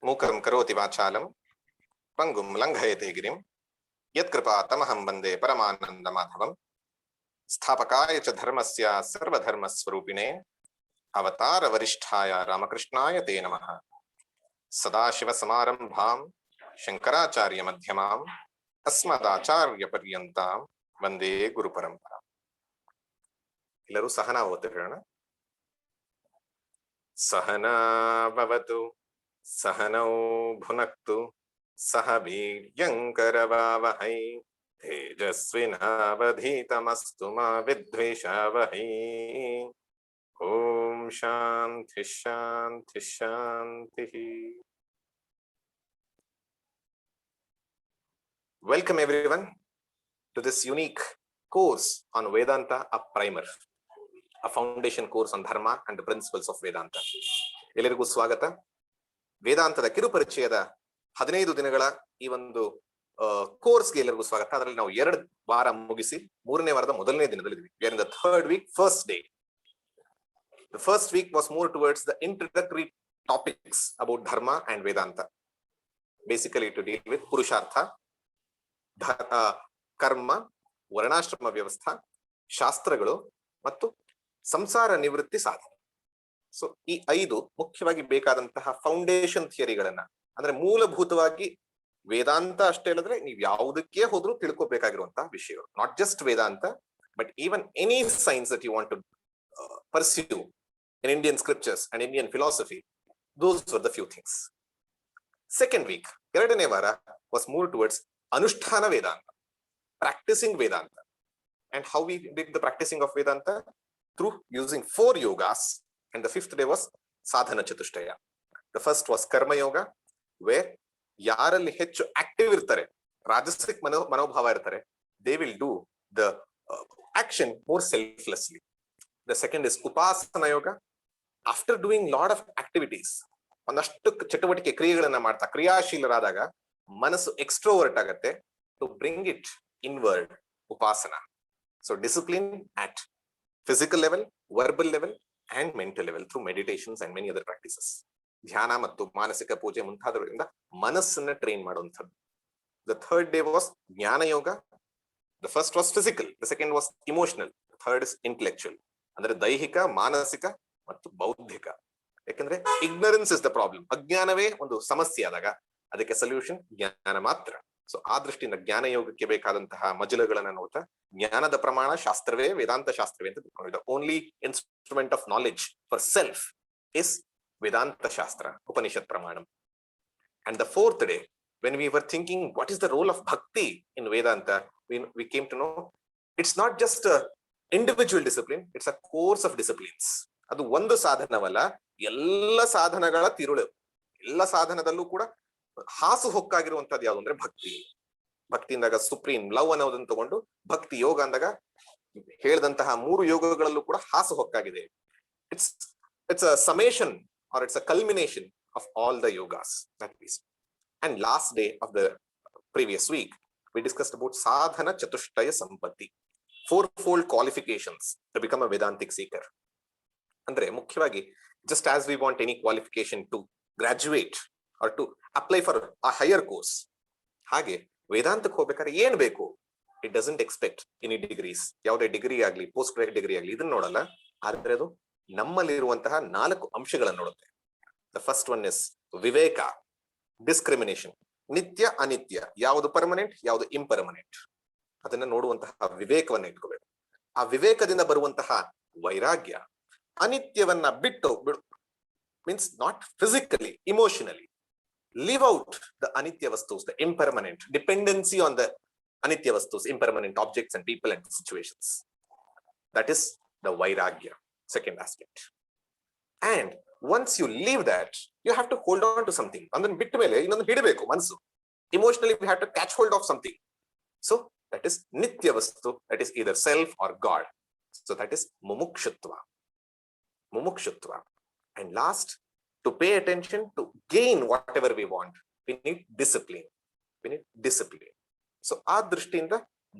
ಮೂಕಂ ಕರೋತಿ ವಾಚಾಲಂ ಪಂಗುಂ ಲಂಘಯತೆ ಗಿರಿಂ ಯತ್ಕೃಪಾ ತಮಹಂ ವಂದೇ ಪರಮಾನಂದ ಮಾಧವಂ ಸ್ಥಾಪಕಾಯ ಚ ಧರ್ಮಸ್ಯ ಸರ್ವಧರ್ಮ ಸ್ವರೂಪಿಣೆ ಅವತಾರ ವರಿಷ್ಠಾಯ ರಾಮಕೃಷ್ಣಾಯ ತೇ ನಮಃ. ಸದಾಶಿವ ಸಮಾರಂಭಾಂ ಶಂಕರಾಚಾರ್ಯ ಮಧ್ಯಮಾಂ ಅಸ್ಮದಾಚಾರ್ಯ ಪರ್ಯಂತಾಂ ವಂದೇ ಗುರು ಪರಂಪರಾ. ಎಲ್ಲರೂ ಸಹನಾ ಓದಿರೋಣ. ಸಹನಾ ಭವತು ಸಹನೌ ಭುನಕ್ತು ಸಹ ವೀರ್ಯಂಕರವಾವಹೈ ತೇಜಸ್ವಿನಾವಧೀತಮಸ್ತು ಮಾ ವಿದ್ವಿಷಾವಹೈ. ಓಂ ಶಾಂತಿ ಶಾಂತಿ ಶಾಂತಿ. Welcome everyone to this unique course on Vedanta, a primer, a foundation course on Dharma and the principles of Vedanta. ಎಲ್ಲರಿಗೂ ಸ್ವಾಗತ. ವೇದಾಂತದ ಕಿರುಪರಿಚಯದ 15 ದಿನಗಳ ಈ ಒಂದು ಕೋರ್ಸ್ಗೆ ಎಲ್ಲರಿಗೂ ಸ್ವಾಗತ. ಅದರಲ್ಲಿ ನಾವು 2 ವಾರ ಮುಗಿಸಿ 3ನೇ ವಾರದ ಮೊದಲನೇ ದಿನದಲ್ಲಿದ್ದೀವಿ. We are in the third week, first day. The first week was more towards the introductory topics about Dharma and Vedanta. Basically to deal with Purushartha, ಕರ್ಮ, ವರ್ಣಾಶ್ರಮ ವ್ಯವಸ್ಥಾ, ಶಾಸ್ತ್ರಗಳು ಮತ್ತು ಸಂಸಾರ ನಿವೃತ್ತಿ ಸಾಧನೆ. ಸೊ ಈ 5 ಮುಖ್ಯವಾಗಿ ಬೇಕಾದಂತಹ ಫೌಂಡೇಶನ್ ಥಿಯರಿಗಳನ್ನ, ಅಂದ್ರೆ ಮೂಲಭೂತವಾಗಿ ವೇದಾಂತ ಅಷ್ಟೇ ಅಲ್ಲದ್ರೆ ನೀವು ಯಾವುದಕ್ಕೆ ಹೋದ್ರೂ ತಿಳ್ಕೊಬೇಕಾಗಿರುವಂತಹ ವಿಷಯಗಳು. Not just Vedanta, but even any science that you want to pursue in Indian scriptures and Indian philosophy, those were the few things. Second week, 2ನೇ ವಾರ, ವಾಸ್ ಮೂರ್ ಟುವರ್ಡ್ಸ್ ಅನುಷ್ಠಾನ ವೇದಾಂತ, practicing Vedanta. And how we did the practicing of Vedanta? Through using 4 yogas, and the 5th day was sadhana chatushtaya. The first was karma yoga, where ಯಾರಲ್ಲಿ ಹೆಚ್ಚು active ಇರ್ತಾರೆ, ರಾಜಸಿಕ್ ಮನೋಭಾವ ಇರ್ತಾರೆ, they will do the action more selflessly. The second is upasana yoga. After doing lot of activities, ಒಂದಷ್ಟು ಚಟುವಟಿಕೆ ಕ್ರಿಯೆಗಳನ್ನ ಮಾಡ್ತಾ ಕ್ರಿಯಾಶೀಲರಾದಾಗ ಮನಸ್ಸು extrovert ಆಗತ್ತೆ. To bring it inward, upasana. So discipline at physical level, verbal level and mental level through meditations and many other practices. ಧ್ಯಾನ ಮತ್ತು ಮಾನಸಿಕ ಪೂಜೆ ಮುಂತಾದವುಗಳಿಂದ ಮನಸ್ಸನ್ನ ಟ್ರೈನ್ ಮಾಡುವಂಥದ್ದು. The third day was ಜ್ಞಾನ ಯೋಗ. The first was physical, the second was emotional, the third is intellectual. ಅಂದ್ರೆ ದೈಹಿಕ, ಮಾನಸಿಕ ಮತ್ತು ಬೌದ್ಧಿಕ. ಯಾಕಂದ್ರೆ ignorance is the problem. ಅಜ್ಞಾನವೇ ಒಂದು ಸಮಸ್ಯೆ ಆದಾಗ ಅದಕ್ಕೆ ಸೊಲ್ಯೂಷನ್ ಜ್ಞಾನ ಮಾತ್ರ. ಸೊ ಆ ದೃಷ್ಟಿಯಿಂದ ಜ್ಞಾನ ಯೋಗಕ್ಕೆ ಬೇಕಾದಂತಹ ಮಜಲುಗಳನ್ನ ನೋಡ್ತಾ, ಜ್ಞಾನದ ಪ್ರಮಾಣ ಶಾಸ್ತ್ರವೇ, ವೇದಾಂತ ಶಾಸ್ತ್ರವೇ ಅಂತ ತಿಳ್ಕೊಂಡಿದ್ದ. Only instrument of knowledge for self is Vedanta ಶಾಸ್ತ್ರ, ಉಪನಿಷತ್ ಪ್ರಮಾಣಂ. And the 4th day, when we were thinking what is the role of bhakti in Vedanta, we came to know it's not just a individual discipline, it's a course of disciplines. ಅದು ಒಂದು ಸಾಧನವಲ್ಲ, ಎಲ್ಲ ಸಾಧನಗಳ ತಿರುಳು. ಎಲ್ಲ ಸಾಧನದಲ್ಲೂ ಕೂಡ ಹಾಸು ಹೊಕ್ಕಾಗಿರುವಂತದ್ದು ಯಾವುದು ಅಂದ್ರೆ ಭಕ್ತಿ. ಭಕ್ತಿಯಿಂದಾಗ ಸುಪ್ರೀಂ ಲವ್ ಅನ್ನೋದನ್ನ ತಗೊಂಡು ಭಕ್ತಿ ಯೋಗ ಅಂದಾಗ ಹೇಳಿದಂತಹ 3 ಯೋಗಗಳಲ್ಲೂ ಕೂಡ ಹಾಸು ಹೊಕ್ಕಾಗಿದೆ. It's a summation or it's a culmination of all the yogas that is. And last day of the previous week we discussed about ಸಾಧನ ಚತುಷ್ಟಯ ಸಂಪತ್ತಿ, 4-fold qualifications to become a Vedantic seeker. ಅಂದ್ರೆ ಮುಖ್ಯವಾಗಿ just as we want any qualification to graduate or to apply for a higher course, ಹಾಗೆ ವೇದಾಂತಕ್ಕೆ ಹೋಗ್ಬೇಕಾದ್ರೆ ಏನ್ ಬೇಕು, it doesn't expect any degrees. ಯಾವುದೇ degree ಆಗ್ಲಿ, ಪೋಸ್ಟ್ ಗ್ರಾಜುಯೇಟ್ ಡಿಗ್ರಿ ಆಗ್ಲಿ, ಇದನ್ನ ನೋಡಲ್ಲ. ಆದ್ರೆ ಅದು ನಮ್ಮಲ್ಲಿರುವಂತಹ 4 ಅಂಶಗಳನ್ನು ನೋಡುತ್ತೆ. ದ ಫಸ್ಟ್ ಒನ್ ಇಸ್ ವಿವೇಕ, ಡಿಸ್ಕ್ರಿಮಿನೇಷನ್. ನಿತ್ಯ ಅನಿತ್ಯ, ಯಾವುದು ಪರ್ಮನೆಂಟ್, ಯಾವುದು ಇಂಪರ್ಮನೆಂಟ್, ಅದನ್ನ ನೋಡುವಂತಹ ವಿವೇಕವನ್ನ ಇಟ್ಕೋಬೇಕು. ಆ ವಿವೇಕದಿಂದ ಬರುವಂತಹ ವೈರಾಗ್ಯ, ಅನಿತ್ಯವನ್ನ ಬಿಟ್ಟು means not physically, emotionally live out the anitya vastus, the impermanent dependency on the anitya vastus, impermanent objects and people and situations. That is the vairagya, second aspect. And once you leave that, you have to hold on to something, and then biಟ್ಟು ಮೇಲೆ ಇನ್ನೊಂದು ಹಿಡಬೇಕು ಮನಸ್ಸು. Emotionally we have to catch hold of something. So that is nitya vastu, that is either self or God. So that is mumukshutva. And last, to pay attention, to gain whatever we want, we need discipline. So ಆ ದೃಷ್ಟಿಯಿಂದ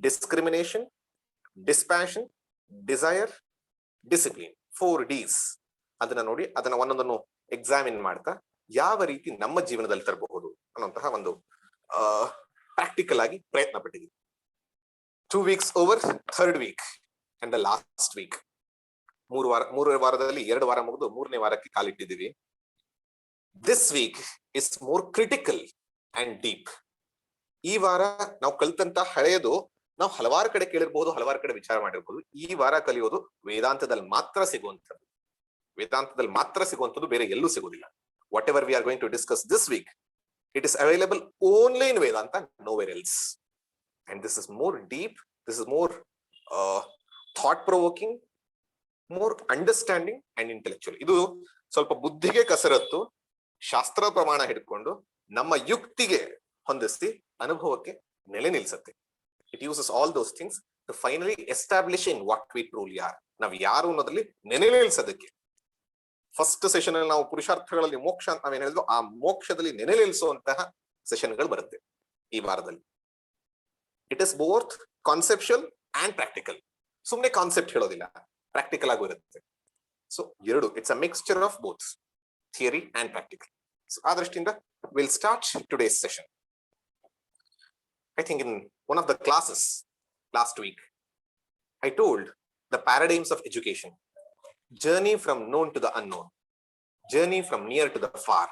discrimination, dispassion, desire, discipline, 4 Ds ಅದನ್ನ ನೋಡಿ, ಅದನ್ನ ಒಂದೊಂದನ್ನು examine ಮಾಡ್ತಾ ಯಾವ ರೀತಿ ನಮ್ಮ ಜೀವನದಲ್ಲಿ ತರಬಹುದು ಅನ್ನುವಂತಹ ಒಂದು ಪ್ರಾಕ್ಟಿಕಲ್ ಆಗಿ ಪ್ರಯತ್ನ ಪಟ್ಟಿದ್ದೀವಿ. 2 weeks over, 3rd week and the last week. 3 ವಾರದಲ್ಲಿ 2 ವಾರ ಮುಗಿದು 3ನೇ ವಾರಕ್ಕೆ ಕಾಲಿಟ್ಟಿದ್ದೀವಿ. This week is more critical and deep. ಈ ವಾರ ನಾವು ಕಲ್ತಂತ ಹಳೆಯದು ನಾವು ಹಲವಾರು ಕಡೆ ಕೇಳಿರ್ಬಹುದು, ಹಲವಾರು ಕಡೆ ವಿಚಾರ ಮಾಡಿರ್ಬೋದು. ಈ ವಾರ ಕಲಿಯೋದು ವೇದಾಂತದಲ್ಲಿ ಮಾತ್ರ ಸಿಗುವಂಥದ್ದು. ವೇದಾಂತದಲ್ಲಿ ಮಾತ್ರ ಸಿಗುವಂಥದ್ದು, ಬೇರೆ ಎಲ್ಲೂ ಸಿಗೋದಿಲ್ಲ. Whatever we are going to discuss this week, it is available only in Vedanta, nowhere else. And this is more deep, this is more thought provoking, more understanding and intellectual. ಇದು ಸ್ವಲ್ಪ ಬುದ್ಧಿಗೆ ಕಸರತ್ತು, ಶಾಸ್ತ್ರ ಪ್ರಮಾಣ ಹಿಡ್ಕೊಂಡು ನಮ್ಮ ಯುಕ್ತಿಗೆ ಹೊಂದಿಸಿ ಅನುಭವಕ್ಕೆ ನೆಲೆ ನಿಲ್ಲಿಸುತ್ತೆ. It uses all those things to finally establish in what we truly are. ನಾವು ಯಾರು ಅನ್ನೋದ್ರಲ್ಲಿ ನೆಲೆ ನಿಲ್ಲಿಸೋದಕ್ಕೆ. ಫಸ್ಟ್ ಸೆಷನ್ ಅಲ್ಲಿ ನಾವು ಪುರುಷಾರ್ಥಗಳಲ್ಲಿ ಮೋಕ್ಷ ಅಂತ ನಾವೇನ್ ಹೇಳಿದ್ವು, ಆ ಮೋಕ್ಷದಲ್ಲಿ ನೆನೆ ನಿಲ್ಲಿಸುವಂತಹ ಸೆಷನ್ಗಳು ಬರುತ್ತೆ ಈ ವಾರದಲ್ಲಿ. It is both conceptual and practical. ಸುಮ್ಮನೆ ಕಾನ್ಸೆಪ್ಟ್ ಹೇಳೋದಿಲ್ಲ, ಪ್ರಾಕ್ಟಿಕಲ್ ಆಗೂ ಇರುತ್ತೆ. ಸೊ ಎರಡು, it's a mixture of both theory and practical. So ಆ ದೃಷ್ಟಿಯಿಂದ will start today's session. I think in one of the classes last week I told the paradigms of education. Journey from known to the unknown, journey from near to the far,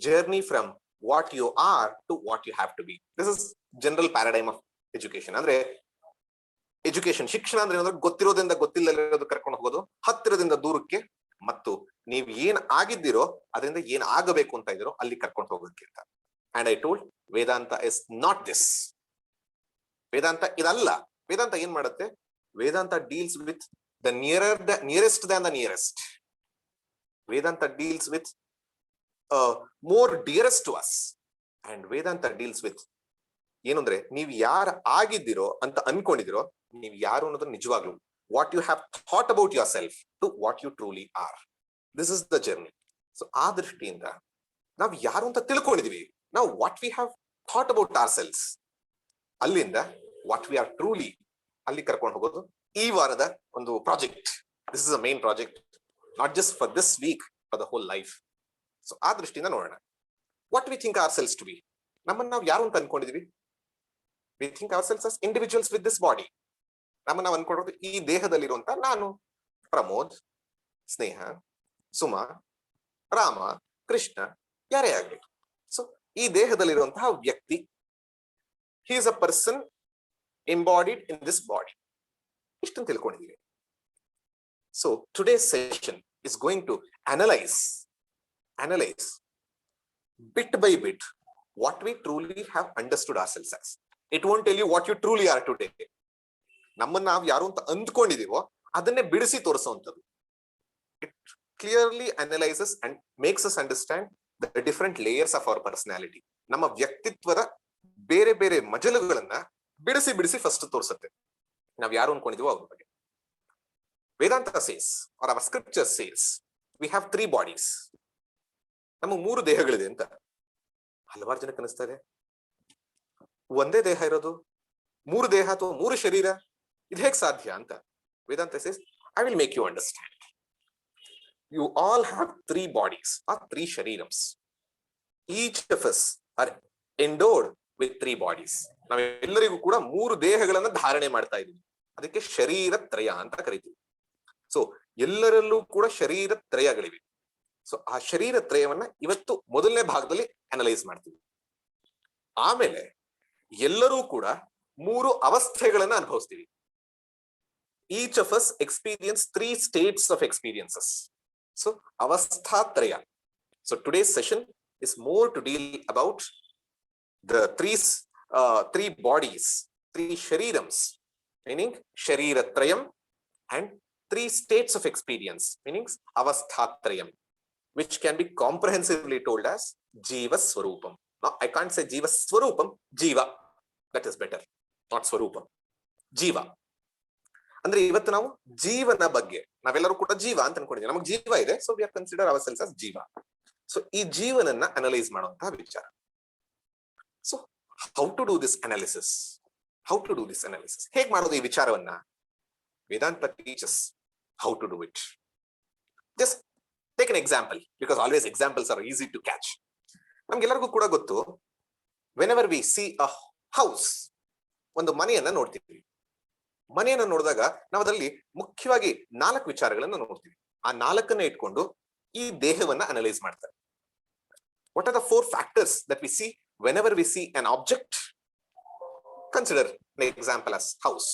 journey from what you are to what you have to be. This is general paradigm of education. ಅಂದ್ರೆ education, ಶಿಕ್ಷಣ ಅಂದ್ರೆ ಏನಂದ್ರೆ ಗೊತ್ತಿರೋದ್ರಿಂದ ಗೊತ್ತಿಲ್ಲದಿರೋದು ಕರ್ಕೊಂಡು ಹೋಗೋದು, ಹತ್ತಿರದಿಂದ ದೂರಕ್ಕೆ, ಮತ್ತು ನೀವು ಏನ್ ಆಗಿದ್ದೀರೋ ಅದರಿಂದ ಏನ್ ಆಗಬೇಕು ಅಂತ ಇದ್ದೀರೋ ಅಲ್ಲಿ ಕರ್ಕೊಂಡು ಹೋಗೋದಕ್ಕೆ ಅಂತ. And I told Vedanta is not this. Vedanta ಇದಲ್ಲ. ವೇದಾಂತ ಏನ್ ಮಾಡುತ್ತೆ? Vedanta deals with the nearest than the nearest. Vedanta deals with more dearest to us, and Vedanta deals with ಏನಂದ್ರೆ ನೀವು ಯಾರು ಆಗಿದ್ದೀರೋ ಅಂತ ಅನ್ಕೊಂಡಿದಿರೋ, ನೀವು ಯಾರು ಅನ್ನೋದು ನಿಜವಾಗ್ಲೂ what you have thought about yourself to what you truly are. This is the journey. So ಆ ದೃಷ್ಟಿಯಿಂದ ನಾವು ಯಾರು ಅಂತ ತಿಳ್ಕೊಂಡಿದೀವಿ, ನಾವು what we have thought about ourselves, ಅಲ್ಲಿಂದ ವಾಟ್ ವಿ ಆರ್ ಟ್ರೂಲಿ ಅಲ್ಲಿ ಕರ್ಕೊಂಡು ಹೋಗೋದು ಈ ವಾರದ ಒಂದು project. This is a main project, not just for this week, for the whole life. So ಆ ದೃಷ್ಟಿಯಿಂದ ನೋಡೋಣ, what we think our selves to be. ನಮ್ಮನ್ನ ನಾವು ಯಾರು ಅಂತ ಅನ್ಕೊಂಡಿದೀವಿ? We think ourselves as individuals with this body. ನಮ್ಮನ್ನ ನಾವು ಅನ್ಕೊಳ್ಳೋದು ಈ ದೇಹದಲ್ಲಿರುವಂತ ನಾನು, ಪ್ರಮೋದ್, ಸ್ನೇಹ, ಸುಮಾ, ರಾಮ, ಕೃಷ್ಣ, ಯಾರೇ ಆಗ್ಲಿ. ಸೊ ಈ ದೇಹದಲ್ಲಿರುವಂತಹ ವ್ಯಕ್ತಿ, he is a person embodied in this body. ಇಷ್ಟನ್ನು ತಿಳ್ಕೊಂಡಿದ್ದೀವಿ. So today's session is going to analyse bit by bit what we truly have understood ourselves as. It won't tell you what you truly are today. ನಮ್ಮನ್ನ ನಾವು ಯಾರು ಅಂತ ಅಂದ್ಕೊಂಡಿದೀವೋ ಅದನ್ನೇ ಬಿಡಿಸಿ ತೋರಿಸುವಂಥದ್ದು. It clearly analyzes and makes us understand the different layers of our personality. ನಮ್ಮ ವ್ಯಕ್ತಿತ್ವದ ಬೇರೆ ಬೇರೆ ಮಜಲುಗಳನ್ನ ಬಿಡಿಸಿ ಬಿಡಿಸಿ ಫಸ್ಟ್ ತೋರಿಸುತ್ತೆ ನಾವ್ ಯಾರು ಅನ್ಕೊಂಡಿದೀವೋ ಅವ್ರ ಬಗ್ಗೆ. ವೇದಾಂತ says, or our scripture says, we have 3 bodies. ನಮಗೆ 3 ದೇಹಗಳಿದೆ ಅಂತ ಹಲವಾರು ಜನಕ್ಕೆ ಅನಿಸ್ತಾ ಇದೆ. ಒಂದೇ ದೇಹ ಇರೋದು, 3 ದೇಹ ಅಥವಾ 3 ಶರೀರ, ಇದು ಹೇಗೆ ಸಾಧ್ಯ ಅಂತ. ವೇದಾಂತ says, I will make you understand. You all have 3 bodies or 3 sharirams. Each of us are endowed with 3 bodies. ನಾವೆಲ್ಲರಿಗೂ ಕೂಡ 3 ದೇಹಗಳನ್ನ ಧಾರಣೆ ಮಾಡ್ತಾ ಇದೀವಿ. ಅದಕ್ಕೆ ಶರೀರ ತ್ರಯ ಅಂತ ಕರಿತೀವಿ. ಸೊ ಎಲ್ಲರಲ್ಲೂ ಕೂಡ ಶರೀರ ತ್ರಯಗಳಿವೆ. ಸೊ ಆ ಶರೀರ ತ್ರಯವನ್ನ ಇವತ್ತು ಮೊದಲನೇ ಭಾಗದಲ್ಲಿ ಅನಲೈಸ್ ಮಾಡ್ತೀವಿ. ಆಮೇಲೆ ಎಲ್ಲರೂ ಕೂಡ 3 ಅವಸ್ಥೆಗಳನ್ನ ಅನುಭವಿಸ್ತೀವಿ. Each of us experience 3 states of experiences. So avasthatraya. So today's session is more to deal about the 3 bodies, 3 sharirams, meaning shariratrayam, and 3 states of experience, meaning avasthatrayam, which can be comprehensively told as jiva swarupam. Now I can't say jiva swarupam, jiva, that is better, not swarupam, jiva. ಅಂದ್ರೆ ಇವತ್ತು ನಾವು ಜೀವನ ಬಗ್ಗೆ, ನಾವೆಲ್ಲರೂ ಕೂಡ ಜೀವ ಅಂತ ಅನ್ಕೊಂಡಿದ್ದೀವಿ, ನಮಗೆ ಜೀವ ಇದೆ. So we are consider ourselves as ಜೀವ. ಸೊ ಈ ಜೀವನನ್ನ ಅನಲೈಸ್ ಮಾಡುವಂತಹ ವಿಚಾರ. So how to do this analysis, ಹೇಗ್ ಮಾಡೋದು ಈ ವಿಚಾರವನ್ನ? Vedanta teaches how to do it. Just take an example, because always examples are easy to catch. ನಮ್ಗೆಲ್ಲರಿಗೂ ಕೂಡ ಗೊತ್ತು, whenever we see a house, ಒಂದು ಮನೆಯನ್ನ ನೋಡ್ತೀವಿ. ಮನೆಯನ್ನ ನೋಡಿದಾಗ ನಾವು ಅದರಲ್ಲಿ ಮುಖ್ಯವಾಗಿ 4 ವಿಚಾರಗಳನ್ನ ನೋಡ್ತೀವಿ. ಆ 4 ಇಟ್ಕೊಂಡು ಈ ದೇಹವನ್ನ ಅನಲೈಸ್ ಮಾಡ್ತಾರೆ. What are the 4 factors that we see whenever we see an object? Consider an example as house.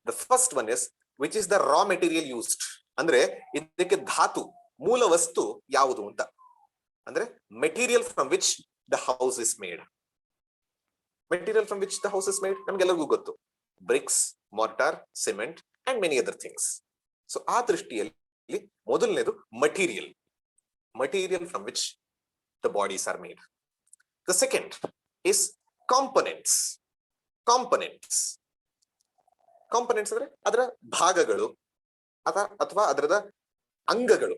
The first one is which is the raw material used. ಅಂದ್ರೆ ಇದಕ್ಕೆ ಧಾತು, ಮೂಲ ವಸ್ತು ಯಾವುದು ಅಂತ. ಅಂದ್ರೆ material from which the house is made. Material from which the house is made ನಮ್ಗೆಲ್ಲರಿಗೂ ಗೊತ್ತು. Bricks, mortar, cement and many other things. So ಆ ದೃಷ್ಟಿಯಲ್ಲಿ ಮೊದಲನೇದು material, material from which the bodies are made. The second is components. Components, components ಅಂದ್ರೆ ಅದರ ಭಾಗಗಳು ಅಥವಾ ಅದರದ ಅಂಗಗಳು.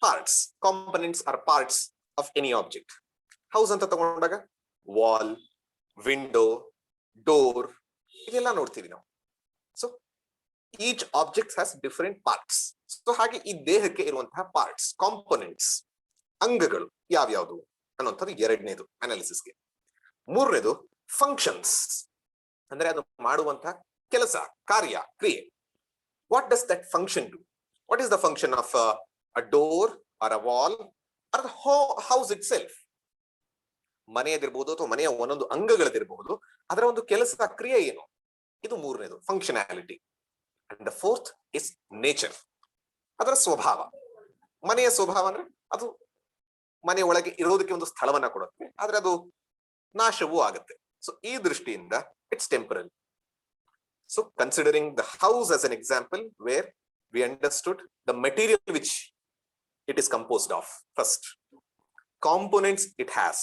Parts, components are parts of any object. House ಅಂತ ತಗೊಂಡಾಗ ವಾಲ್, ವಿಂಡೋ, ಡೋರ್ ಇದೆಲ್ಲ ನೋಡ್ತೀವಿ ನಾವು. So each object has different parts. So ಹಾಗೆ ಈ ದೇಹಕ್ಕೆ ಇರುವಂತಹ ಪಾರ್ಟ್ಸ್, ಕಾಂಪೊನೆಂಟ್ಸ್, ಅಂಗಗಳು ಯಾವ್ಯಾವುದು ಅನ್ನುವಂಥದ್ದು ಎರಡನೇದು ಅನಾಲಿಸಿಸ್ಗೆ. ಮೂರನೇದು ಫಂಕ್ಷನ್ಸ್, ಅಂದ್ರೆ ಅದು ಮಾಡುವಂತಹ ಕೆಲಸ, ಕಾರ್ಯ, ಕ್ರಿಯೆ. What does that function do? What is the function of a door or a wall or the house itself? ಮನೆಯದಿರ್ಬೋದು ಅಥವಾ ಮನೆಯ ಒಂದೊಂದು ಅಂಗಗಳದಿರಬಹುದು, ಅದರ ಒಂದು ಕೆಲಸ, ಕ್ರಿಯೆ ಏನು? ಇದು ಮೂರನೇದು, functionality. And the fourth is nature, ಅದರ ಸ್ವಭಾವ. ಮನೆಯ ಸ್ವಭಾವ ಅಂದ್ರೆ ಅದು ಮನೆಯ ಒಳಗೆ ಇರೋದಕ್ಕೆ ಒಂದು ಸ್ಥಳವನ್ನ ಕೊಡುತ್ತೆ, ಆದ್ರೆ ಅದು ನಾಶವೂ ಆಗುತ್ತೆ. ಸೊ ಈ ದೃಷ್ಟಿಯಿಂದ it's temporary. So considering the house as an example where we understood the material which it is composed of first, components it has,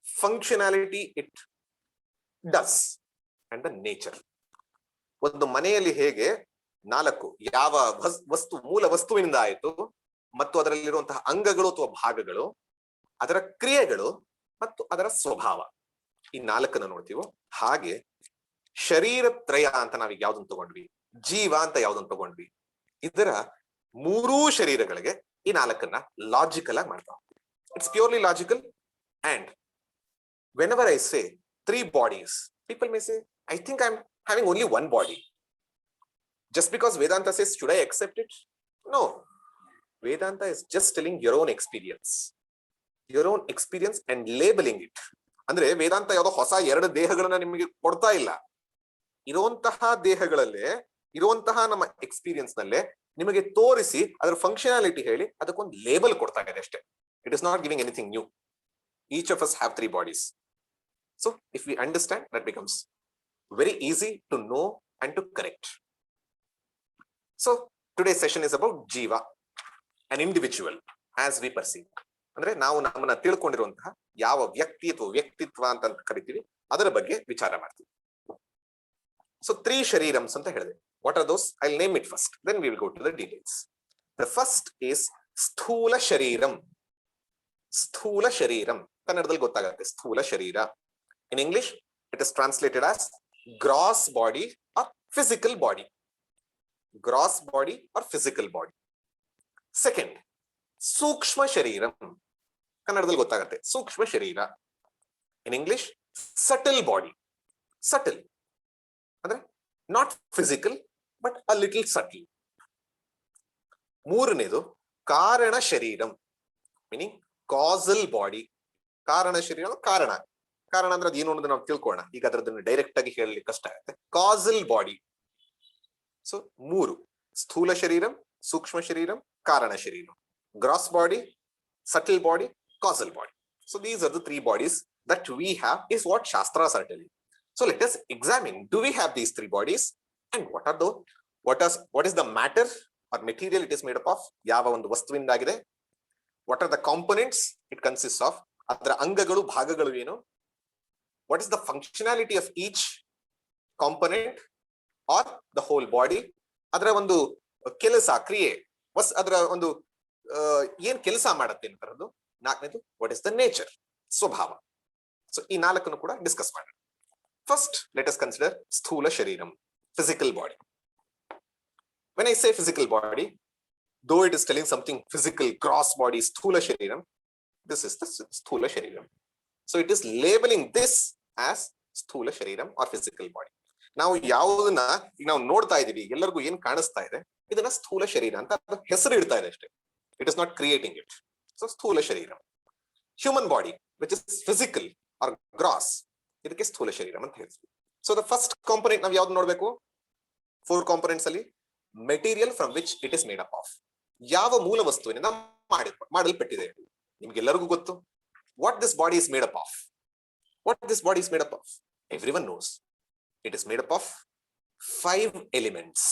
functionality it does, and the nature. ಒಂದು ಮನೆಯಲ್ಲಿ ಹೇಗೆ 4 ಯಾವ ವಸ್ತು ಮೂಲ ವಸ್ತುವಿನಿಂದ ಆಯಿತು, ಮತ್ತು ಅದರಲ್ಲಿರುವಂತಹ ಅಂಗಗಳು ಅಥವಾ ಭಾಗಗಳು, ಅದರ ಕ್ರಿಯೆಗಳು ಮತ್ತು ಅದರ ಸ್ವಭಾವ, ಈ 4 ನೋಡ್ತೀವೋ, ಹಾಗೆ ಶರೀರ ತ್ರಯ ಅಂತ ನಾವೀಗ ಯಾವ್ದನ್ನು ತಗೊಂಡ್ವಿ, ಜೀವ ಅಂತ ಯಾವ್ದನ್ನು ತಗೊಂಡ್ವಿ, ಇದರ 3 ಶರೀರಗಳಿಗೆ ಈ 4 ಲಾಜಿಕಲ್ ಆಗಿ ಮಾಡ್ತಾ ಹೋಗ್ತೀವಿ. It's purely logical. And whenever I say 3 bodies, people may say, I think I'm having only 1 body. Just because Vedanta says, should I accept it? No. Vedanta is just telling your own experience. Your own experience and labeling it. ಅಂದ್ರೆ ವೇದಾಂತ ಯಾವುದೋ ಹೊಸ 2 ದೇಹಗಳನ್ನ ನಿಮಗೆ ಕೊಡ್ತಾ ಇಲ್ಲ. ಇರುವಂತಹ ದೇಹಗಳಲ್ಲೇ ಇರುವಂತಹ ನಮ್ಮ experience ನಲ್ಲೇ ನಿಮಗೆ ತೋರಿಸಿ ಅದರ ಫಂಕ್ಷನಾಲಿಟಿ ಹೇಳಿ ಅದಕ್ಕೊಂದು ಲೇಬಲ್ ಕೊಡ್ತಾ ಇದೆ ಅಷ್ಟೇ. It is not giving anything new. Each of us have 3 bodies. So if we understand, that becomes very easy to know and to correct. So today's session is about Jiva, an individual as we perceive. ಅಂದ್ರೆ ನಾವು ನಮ್ಮನ್ನ ತಿಳ್ಕೊಂಡಿರುವಂತಹ ಯಾವ ವ್ಯಕ್ತಿ ಅಥವಾ ವ್ಯಕ್ತಿತ್ವ ಅಂತ ಕರಿತೀವಿ, ಅದರ ಬಗ್ಗೆ ವಿಚಾರ ಮಾಡ್ತೀವಿ. So 3 sharirams ಅಂತ ಹೇಳಿದೆ. What are those? I'll name it first, then we will go to the details. The first is sthula shariram. Sthula shariram, ಕನ್ನಡದಲ್ಲಿ ಗೊತ್ತಾಗುತ್ತೆ, ಸ್ಥೂಲ ಶರೀರ. In English it is translated as gross body or physical body. Gross body or physical body. Second, ಸೂಕ್ಷ್ಮ ಶರೀರಂ, ಕನ್ನಡದಲ್ಲಿ ಗೊತ್ತಾಗುತ್ತೆ, ಸೂಕ್ಷ್ಮ ಶರೀರ. In English subtle body. Subtle ಅಂದ್ರೆ not physical but a little subtle. ಮೂರನೇದು ಕಾರಣ ಶರೀರಂ, ಮೀನಿಂಗ್ causal body. ಕಾರಣ ಶರೀರ ಕಾರಣ, ಕಾರಣ ಅಂದ್ರೆ ಅದು ಏನು ಅನ್ನೋದು ನಾವು ತಿಳ್ಕೊಳ್ಳೋಣ. ಈಗ ಅದರದನ್ನು ಡೈರೆಕ್ಟ್ ಆಗಿ ಹೇಳಲಿಕ್ಕೆ ಕಷ್ಟ ಆಗುತ್ತೆ. causal body. ಸೊ 3, ಸ್ಥೂಲ ಶರೀರಂ, ಸೂಕ್ಷ್ಮ ಶರೀರಂ, ಕಾರಣ ಶರೀರಂ. gross body, subtle body, causal body. So these are the 3 bodies that we have, is what Shastras are telling. So let us examine, do we have these 3 bodies and what are those? What is the matter or material it is made up of? ಯಾವ ಒಂದು ವಸ್ತುವಿಂದಾಗಿದೆ. What are the components it consists of? ಅದರ ಅಂಗಗಳು, ಭಾಗಗಳು ಏನು? What is the functionality of each component or the whole body? ಅದರ ಒಂದು ಕೆಲಸ, ಕ್ರಿಯೆ, ಅದರ ಒಂದು ಏನ್ ಕೆಲಸ ಮಾಡುತ್ತೆ ಅಂತರದ್ದು. 4ನೇದು what is the nature, ಸ್ವಭಾವ. ಸೊ ಈ 4 ಕೂಡ ಡಿಸ್ಕಸ್ ಮಾಡೋಣ. ಫಸ್ಟ್ ಲೆಟ್ us consider ಸ್ಥೂಲ ಶರೀರಂ, physical body. When I say physical body, though it is telling something physical, gross body, sthula shariram, this is the sthula shariram. So it is labeling this as sthula shariram or physical body. ನಾವು ಯಾವುದನ್ನ ಈಗ ನಾವು ನೋಡ್ತಾ ಇದೀವಿ, ಎಲ್ಲರಿಗೂ ಏನ್ ಕಾಣಿಸ್ತಾ ಇದೆ, ಇದನ್ನ ಸ್ಥೂಲ ಶರೀರ ಅಂತ ಹೆಸರು ಇಡ್ತಾ ಇದೆ ಅಷ್ಟೇ. It is not creating it. So ಸ್ಥೂಲ ಶರೀರ. Human body which is physical or gross, ಇದಕ್ಕೆ ಸ್ಥೂಲ ಶರೀರ ಅಂತ ಹೇಳ್ತೀವಿ. ಸೊ ದ ಫಸ್ಟ್ ಕಾಂಪೊನೆಂಟ್ ನಾವು ಯಾವ್ದು ನೋಡ್ಬೇಕು? 4 ಕಾಂಪೊನೆಂಟ್ಸ್ ಅಲ್ಲಿ material from which it is made up of. ಯಾವ ಮೂಲ ವಸ್ತುವಿನಿಂದ ಮಾಡಲ್ಪಟ್ಟಿದೆ? ನಿಮ್ಗೆಲ್ಲರಿಗೂ ಗೊತ್ತು what this body is made up of. What this body is made up of? Everyone knows. It is made up of 5 elements,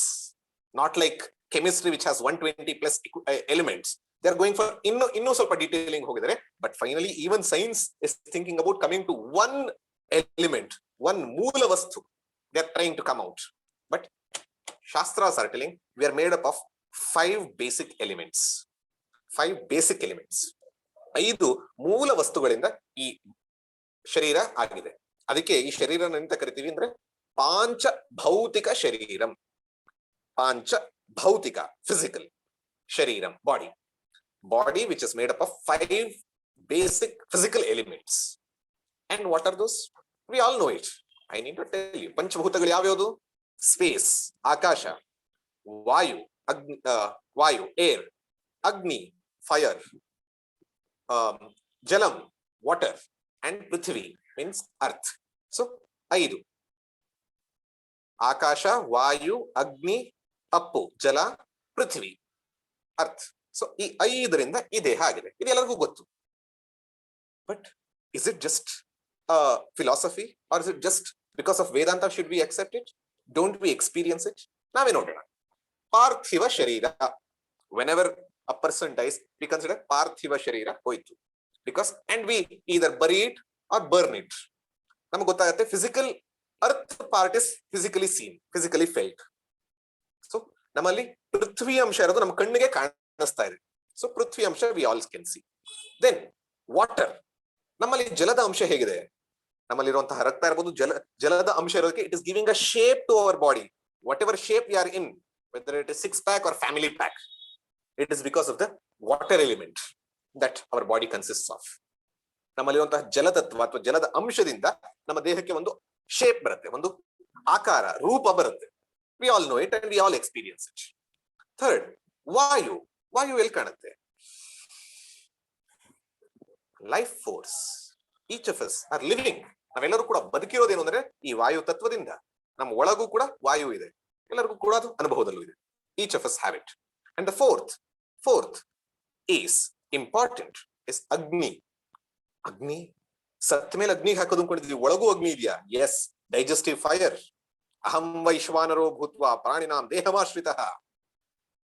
not like chemistry which has 120 plus elements. They are going for inno ಸ್ವಲ್ಪ detailing ಹೋಗಿದ್ದಾರೆ, but finally even science is thinking about coming to one element, one moola vastu. They are trying to come out, but shastras are telling we are made up of 5 basic elements. 5 basic elements. 5 ಮೂಲ ವಸ್ತುಗಳಿಂದ ಈ ಶರೀರ ಆಗಿದೆ. ಅದಕ್ಕೆ ಈ ಶರೀರನ ಎಂತ ಕರಿತೀವಿ ಅಂದ್ರೆ ಪಾಂಚ ಭೌತಿಕ ಶರೀರಂ. ಪಾಂಚ ಭೌತಿಕ, ಫಿಸಿಕಲ್ ಶರೀರಂ, body. Body which is made up of 5 basic physical elements. And what are those? We all know it. I need to tell you. ಪಂಚಭೂತಗಳು ಯಾವ್ಯಾವುದು? ಸ್ಪೇಸ್, ಆಕಾಶ, ವಾಯು, ವಾಯು, ಏರ್, ಅಗ್ನಿ, ಫೈರ್, ಜಲಂ, ವಾಟರ್, ಅಂಡ್ ಪೃಥ್ವಿ ಮೀನ್ಸ್ ಅರ್ತ್. ಸೊ 5: ಆಕಾಶ, ವಾಯು, ಅಗ್ನಿ, ಅಪ್ಪು, ಜಲ, ಪೃಥ್ವಿ, ಅರ್ತ್. ಸೊ ಈ 5ರಿಂದ ಈ ದೇಹ ಆಗಿದೆ. ಇದು ಎಲ್ಲರಿಗೂ ಗೊತ್ತು. But is it just philosophy or is it just because of Vedanta should we accept it? Don't we experience it? ನಾವೇ ನೋಡೋಣ. ಪಾರ್ಥಿವ ಶರೀರ. Whenever a person dies we consider ಪಾರ್ಥಿವ ಶರೀರ ಹೋಯ್ತು. Because and we either bury it or burn it. ನಮ್ಗೆ ಗೊತ್ತಾಗುತ್ತೆ physical earth part is physically seen, physically felt. So ನಮ್ಮಲ್ಲಿ ಪೃಥ್ವಿ ಅಂಶ ಇರೋದು ನಮ್ಮ ಕಣ್ಣಿಗೆ ಕಾಣಿಸ್ತಾ ಇದೆ. ಸೊ ಪೃಥ್ವಿ ಅಂಶ we all can see. Then water. ನಮ್ಮಲ್ಲಿ ಜಲದ ಅಂಶ ಹೇಗಿದೆ? ನಮ್ಮಲ್ಲಿರುವಂತಹ ರಕ್ತ ಇರಬಹುದು, ಜಲದ ಅಂಶ ಇರೋದಕ್ಕೆ it is giving a shape to our body. Whatever shape we are in, whether it is 6 pack or family pack, it is because of the water element that our body consists of. ನಮ್ಮಲ್ಲಿರುವಂತಹ ಜಲತತ್ವ ಅಥವಾ ಜಲದ ಅಂಶದಿಂದ ನಮ್ಮ ದೇಹಕ್ಕೆ ಒಂದು shape ಬರುತ್ತೆ, ಒಂದು ಆಕಾರ, ರೂಪ ಬರುತ್ತೆ. We all know it and we all experience it. Third, ವಾಯು. ವಾಯು ಎಲ್ಲಿ ಕಾಣುತ್ತೆ? Life force. Each of us are living. ನಾವೆಲ್ಲರೂ ಕೂಡ ಬದುಕಿರೋದೇನು ಅಂದ್ರೆ ಈ ವಾಯು ತತ್ವದಿಂದ. ನಮ್ಮ ಒಳಗೂ ಕೂಡ ವಾಯು ಇದೆ, ಎಲ್ಲರಿಗೂ ಕೂಡ ಅದು ಅನುಭವದಲ್ಲೂ ಇದೆ. Each of us have it. And the fourth is important, is ಅಗ್ನಿ. ಅಗ್ನಿ ಸತ್ತ ಮೇಲೆ ಅಗ್ನಿ ಹಾಕೋದು ಅನ್ಕೊಂಡಿದ್ವಿ, ಒಳಗೂ ಅಗ್ನಿ ಇದೆಯಾ? Yes, digestive fire. ಅಹಂ ವೈಶ್ವಾನರೋ ಭೂತ್ವ ಪ್ರಾಣಿನಾಂ ದೇಹಮಾಶ್ರಿತಃ.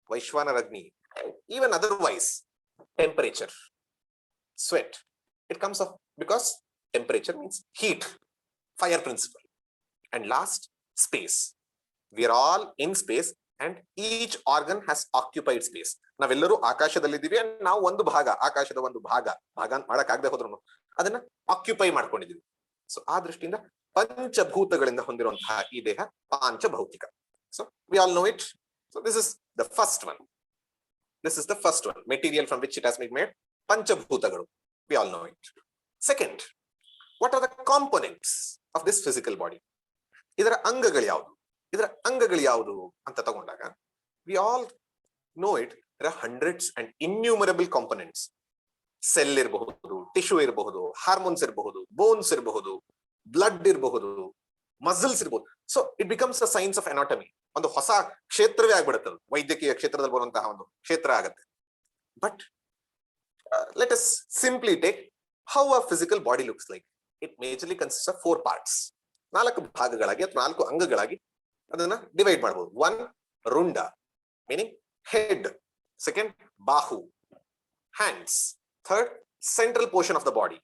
ವೈಶ್ವಾನರ ಅಗ್ನಿ. Even otherwise temperature, sweat, it comes off because temperature means heat, fire principle. And last, space. We are all in space and each organ has occupied space. ನಾವೆಲ್ಲರೂ ಆಕಾಶದಲ್ಲಿದ್ದೀವಿ ಅಂಡ್ ನಾವು ಒಂದು ಭಾಗ, ಆಕಾಶದ ಒಂದು ಭಾಗ ಮಾಡಕ್ಕಾಗದೆ ಹೋದ್ರು ಅದನ್ನ ಆಕ್ಯುಪೈ ಮಾಡ್ಕೊಂಡಿದೀವಿ. ಸೊ ಆ ದೃಷ್ಟಿಯಿಂದ ಪಂಚಭೂತಗಳಿಂದ ಹೊಂದಿರುವಂತಹ ಈ ದೇಹ ಪಾಂಚಭೌತಿಕ. So we all know it. So this is the first one. Material from which it has been made. ಪಂಚಭೂತಗಳು. We all know it. Second, what are the components of this physical body? ಇದರ ಅಂಗಗಳು ಯಾವುದು ಅಂತ ತಗೊಂಡಾಗ we all know it. there are hundreds and innumerable components. Cell ಇರಬಹುದು, tissue ಇರಬಹುದು, hormones ಇರಬಹುದು, bones ಇರಬಹುದು, ಬ್ಲಡ್ ಇರಬಹುದು, ಮಸಲ್ಸ್ ಇರಬಹುದು. So it becomes a science of anatomy. ಒಂದು ಹೊಸ ಕ್ಷೇತ್ರವೇ ಆಗ್ಬಿಡುತ್ತೆ. ವೈದ್ಯಕೀಯ ಕ್ಷೇತ್ರದಲ್ಲಿ ಬರುವಂತಹ ಒಂದು ಕ್ಷೇತ್ರ ಆಗುತ್ತೆ. But let us simply take how a physical body looks like. It majorly consist of 4 parts. 4 ಭಾಗಗಳಾಗಿ ಅಥವಾ 4 ಅಂಗಗಳಾಗಿ ಅದನ್ನ ಡಿವೈಡ್ ಮಾಡಬಹುದು. 1, ರುಂಡ meaning head. Second, bahu, hands. Third, central portion of the body,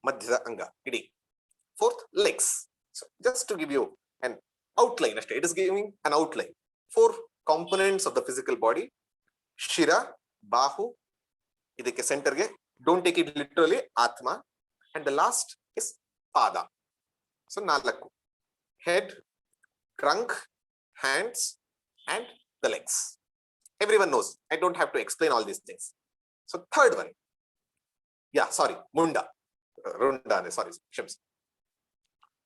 madhyada anga, idi. Fourth, legs. So just to give you an outline, it is giving an outline. 4 components of the physical body. Shira, bahu, idakke center ge, don't take it literally, atma. And the last is pada. So 4: head, trunk, hands, and the legs. Everyone knows. I don't have to explain all these things. So third one, yeah, sorry, munda, runda, sorry, shims.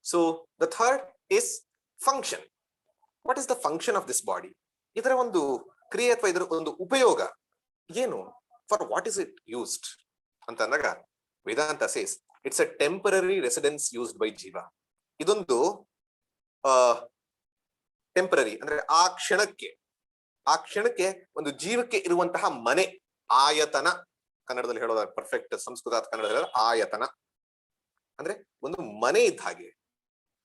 So the third is function. What is the function of this body? ಇದರ ಒಂದು ಕ್ರಿಯೆ ಅಥವಾ ಇದರ ಒಂದು ಉಪಯೋಗ ಏನು? For what is it used ಅಂತ ಅಂದಾಗ ವೇದಾಂತ says it's a temporary residence used by jiva. ಇದೊಂದು ಟೆಂಪರರಿ ಅಂದ್ರೆ ಆ ಕ್ಷಣಕ್ಕೆ ಒಂದು ಜೀವಕ್ಕೆ ಇರುವಂತಹ ಮನೆ, ಆಯತನ. ಕನ್ನಡದಲ್ಲಿ ಹೇಳೋದ ಪರ್ಫೆಕ್ಟ್ ಸಂಸ್ಕೃತ ಕನ್ನಡದಲ್ಲಿ ಆಯತನ ಅಂದ್ರೆ ಒಂದು ಮನೆ ಇದ್ದ ಹಾಗೆ.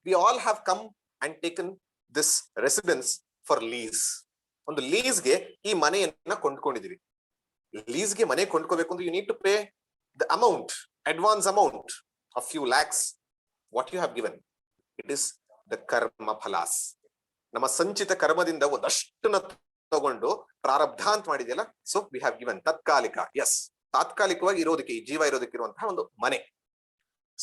We all have come and taken this residence for lease. ಒಂದು ಲೀಸ್ಗೆ ಈ ಮನೆಯನ್ನ ಕೊಂಡ್ಕೊಂಡಿದೀವಿ. ಲೀಸ್ಗೆ ಮನೆ ಕೊಂಡ್ಕೋಬೇಕು ಅಂದ್ರೆ you need to pay the amount, advance amount of few lakhs. What you have given, it is the karma phalas. ನಮ್ಮ ಸಂಚಿತ ಕರ್ಮದಿಂದ ಒಂದಷ್ಟನ್ನ ತಗೊಂಡು ಪ್ರಾರಬ್ಧ ಅಂತ ಮಾಡಿದೆಯಲ್ಲ, ಸೊ ವಿ ಹ್ಯಾವ್ ಗಿವನ್ ತತ್ಕಾಲಿಕ. ಎಸ್, ತಾತ್ಕಾಲಿಕವಾಗಿ ಇರೋದಕ್ಕೆ ಈ ಜೀವ ಇರೋದಕ್ಕೆ ಇರುವಂತಹ ಒಂದು ಮನೆ.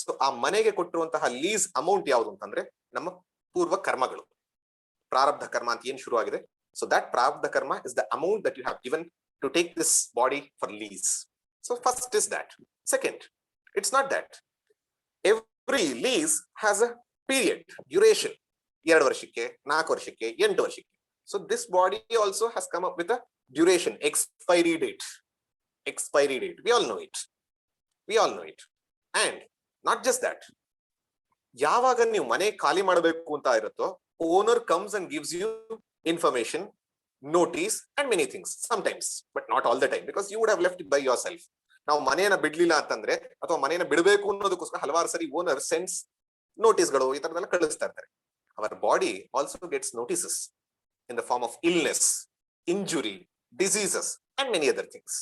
ಸೊ ಆ ಮನೆಗೆ ಕೊಟ್ಟಿರುವಂತಹ ಲೀಸ್ ಅಮೌಂಟ್ ಯಾವುದು ಅಂತಂದ್ರೆ ನಮ್ಮ ಪೂರ್ವ ಕರ್ಮಗಳು, ಪ್ರಾರಬ್ಧ ಕರ್ಮ ಅಂತ ಏನ್ ಶುರು ಆಗಿದೆ. ಸೊ ದಟ್ ಪ್ರಾರಬ್ಧ ಕರ್ಮ is the amount that you have given to take this body for lease. So first is that. Second, it's not that. Every lease has a period, duration. 2 ವರ್ಷಕ್ಕೆ, 4 ವರ್ಷಕ್ಕೆ, 8 ವರ್ಷಕ್ಕೆ. So this body also has come up with a duration, expiry date. Expiry date. We all know it. We all know it. And not just that. ಯಾವಾಗ ನೀವು ಮನೆ ಖಾಲಿ ಮಾಡಬೇಕು ಅಂತ ಇರುತ್ತೋ, owner comes and gives you information, notice and many things. Sometimes, but not all the time, because you would have left it by yourself. ನಾವು ಮನೆಯನ್ನ ಬಿಡ್ಲಿಲ್ಲ ಅಂತಂದ್ರೆ ಅಥವಾ ಮನೆಯನ್ನ ಬಿಡಬೇಕು ಅನ್ನೋದಕ್ಕೋಸ್ಕರ ಹಲವಾರು ಸರಿ ಓನರ್ ಸೆನ್ಸ್ ನೋಟಿಸ್ಗಳು ಈ ತರದೆಲ್ಲ ಕಳಿಸ್ತಾ ಇರ್ತಾರೆ. Our body also gets notices in the form of illness, injury, diseases and many other things.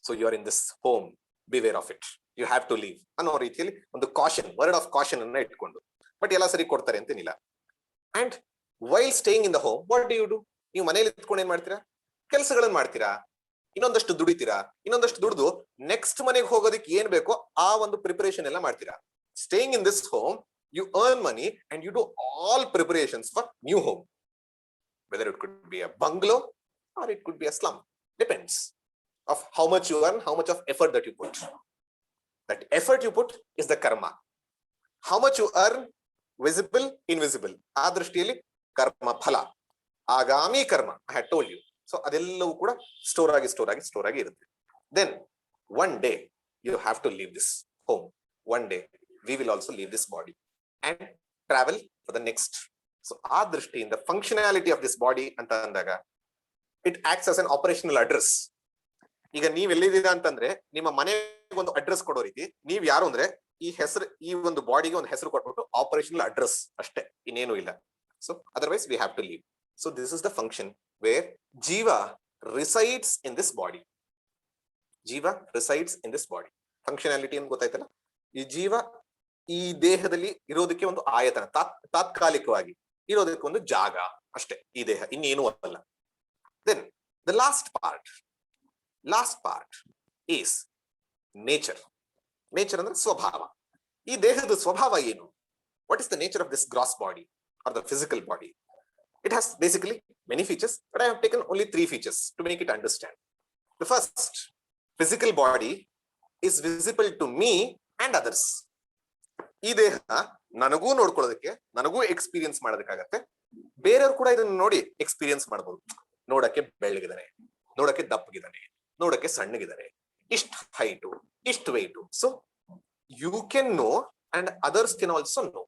So you are in this home, beware of it. You have to leave ಅನ್ನೋ ರೀತಿಯಲ್ಲಿ ಒಂದು caution, word of caution ಅನ್ನ ಇಟ್ಕೊಂಡು. But ಎಲ್ಲ ಸರಿ ಕೊಡ್ತಾರೆ ಅಂತೇನಿಲ್ಲ. And while staying in the home, what do you do? ನೀವು ಮನೇಲಿ ಇಟ್ಕೊಂಡು ಏನ್ ಮಾಡ್ತೀರಾ? ಕೆಲಸಗಳನ್ನ ಮಾಡ್ತೀರಾ, ಇನ್ನೊಂದಷ್ಟು ದುಡಿತೀರಾ, ಇನ್ನೊಂದಷ್ಟು ದುಡಿದು ನೆಕ್ಸ್ಟ್ ಮನೆಗೆ ಹೋಗೋದಕ್ಕೆ ಏನ್ ಬೇಕೋ ಆ ಒಂದು ಪ್ರಿಪರೇಷನ್ ಎಲ್ಲ ಮಾಡ್ತೀರಾ. Staying in this home, you earn money and you do all preparations for new home. Whether it could be a bungalow or it could be a slum, depends of how much you earn, how much of effort that you put. That effort you put is the karma. How much you earn, visible, invisible. ಆ ದೃಷ್ಟಿಯಲ್ಲಿ ಕರ್ಮ ಫಲ, ಆಗಾಮಿ ಕರ್ಮ. I had told you. So ಅದೆಲ್ಲವೂ ಕೂಡ store ಆಗಿ ಇರುತ್ತೆ. Then one day you have to leave this home. One day we will also leave this body and travel for the next. So ಆ ದೃಷ್ಟಿಯಿಂದ ಫಂಕ್ಷನಾಲಿಟಿ ಆಫ್ ದಿಸ್ ಬಾಡಿ ಅಂತ ಅಂದಾಗ it acts as an operational address. ಈಗ ನೀವ್ ಎಲ್ಲಿದ್ದೀರಾ ಅಂತಂದ್ರೆ ನಿಮ್ಮ ಮನೆಗೆ ಒಂದು ಅಡ್ರೆಸ್ ಕೊಡೋ ರೀತಿ ನೀವ್ ಯಾರು ಅಂದ್ರೆ ಈ ಹೆಸರು, ಈ ಒಂದು ಬಾಡಿಗೆ ಒಂದು ಹೆಸರು ಕೊಟ್ಬಿಟ್ಟು ಆಪರೇಷನಲ್ ಅಡ್ರೆಸ್ ಅಷ್ಟೇ, ಇನ್ನೇನು ಇಲ್ಲ. So otherwise we have to leave. So this is the function where ಜೀವ ರಿಸೈಡ್ಸ್ ಇನ್ ದಿಸ್ ಬಾಡಿ. ಜೀವ resides in this body. Functionality ಅಂತ ಗೊತ್ತಾಯ್ತಲ್ಲ. ಈ ಜೀವ ಈ ದೇಹದಲ್ಲಿ ಇರೋದಕ್ಕೆ ಒಂದು ಆಯತನ, ತಾತ್ಕಾಲಿಕವಾಗಿ ಇರೋದಕ್ಕೆ ಒಂದು ಜಾಗ ಅಷ್ಟೇ ಈ ದೇಹ, ಇನ್ನೇನು ಅಲ್ಲ. Then the last part is nature. Nature ಅಂದ್ರೆ ಸ್ವಭಾವ. ಈ ದೇಹದ ಸ್ವಭಾವ ಏನು? What is the nature of this gross body or the physical body? It has basically many features, but I have taken only 3 features to make it understand. The first, physical body is visible to me and others. ಈ ದೇಹ ನನಗೂ ನೋಡ್ಕೊಳ್ಳೋದಕ್ಕೆ, ನನಗೂ experience ಮಾಡೋದಕ್ಕಾಗತ್ತೆ, ಬೇರೆಯವ್ರು ಕೂಡ ಇದನ್ನ ನೋಡಿ experience ಮಾಡಬಹುದು. ನೋಡಕ್ಕೆ ಬೆಳ್ಳಗಿದಾನೆ, ನೋಡಕ್ಕೆ ದಪ್ಪಗಿದಾನೆ, ನೋಡಕ್ಕೆ ಸಣ್ಣಗಿದಾನೆ, ಇಷ್ಟು ಹೈಟು, ಇಷ್ಟು weight. So you can know and others can also know.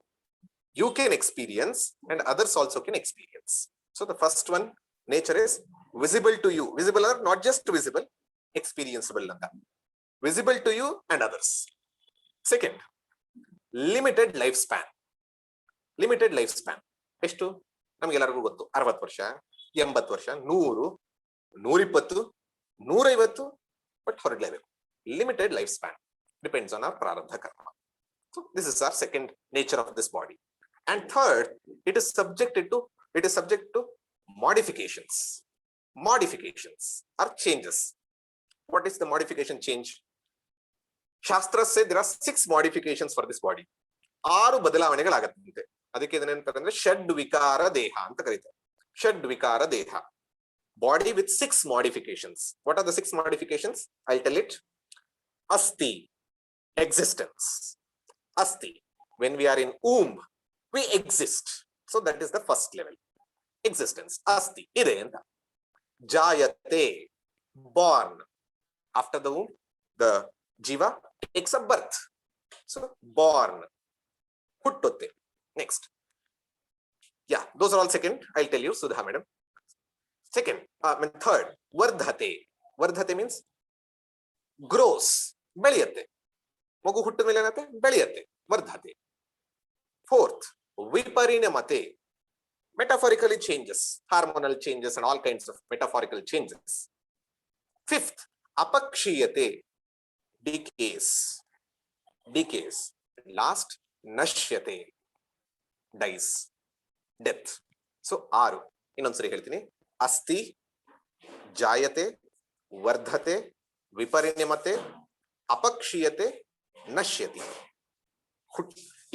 You can experience and others also can experience. So the first one, nature is visible to you. Visible are not just visible, experienceable anta. Visible to you and others. Second, limited lifespan. Limited lifespan. ಎಷ್ಟು ನಮಗೆಲ್ಲರಿಗೂ ಗೊತ್ತು, 60 ವರ್ಷ, 80 ವರ್ಷ, 100, 120, 150, but ಹೊರಡಲೇಬೇಕು. Limited lifespan depends on our prarabdha karma. So this is our second nature of this body. And third, it is subject to modifications or changes. What is the modification change? Shastra say there are 6 modifications for this body. 6 ಬದಲಾವಣೆಗಳಾಗತ್ತಂತೆ. ಅದಕ್ಕೆ ಏನಂತಾರೆ ಅಂದ್ರೆ ಷಡ್ ವಿಕಾರ ದೇಹ ಅಂತ ಕರೀತಾರೆ. ಷಡ್ ವಿಕಾರ ದೇಹ. body with 6 modifications. What are the 6 modifications? I'll tell it. Asti, existence. Asti, when we are in womb, we exist. So that is the first level. Existence. Asti, ide anta. Jayate, born. After the womb, the jiva takes a birth. So born. Huttutte. Next. Yeah, those are all second. I'll tell you, Sudha madam. Second, third, vardhate. Vardhate means grows, ಬೆಳೆಯುತ್ತೆ. ಮಗು ಹುಟ್ಟಿದ ಮೇಲೆ ಏನತ್ತೆ? ಬೆಳೆಯುತ್ತೆ. ವರ್ಧತೆ. Fourth, ವಿಪರಿಣಮತೆ. Metaphorically changes, hormonal changes and all kinds of metaphorical changes. Fifth, apakshiyate. Decays. Decays. Last, nashyate. Dies. Death. So, 6. ಇನ್ನೊಂದ್ಸರಿ ಹೇಳ್ತೀನಿ. ಅಸ್ತಿ, ಜಾಯತೆ, ವರ್ಧತೆ, ವಿಪರಿಣಮತೆ, ಅಪಕ್ಷೀಯತೆ, ನಶ್ಯತಿ.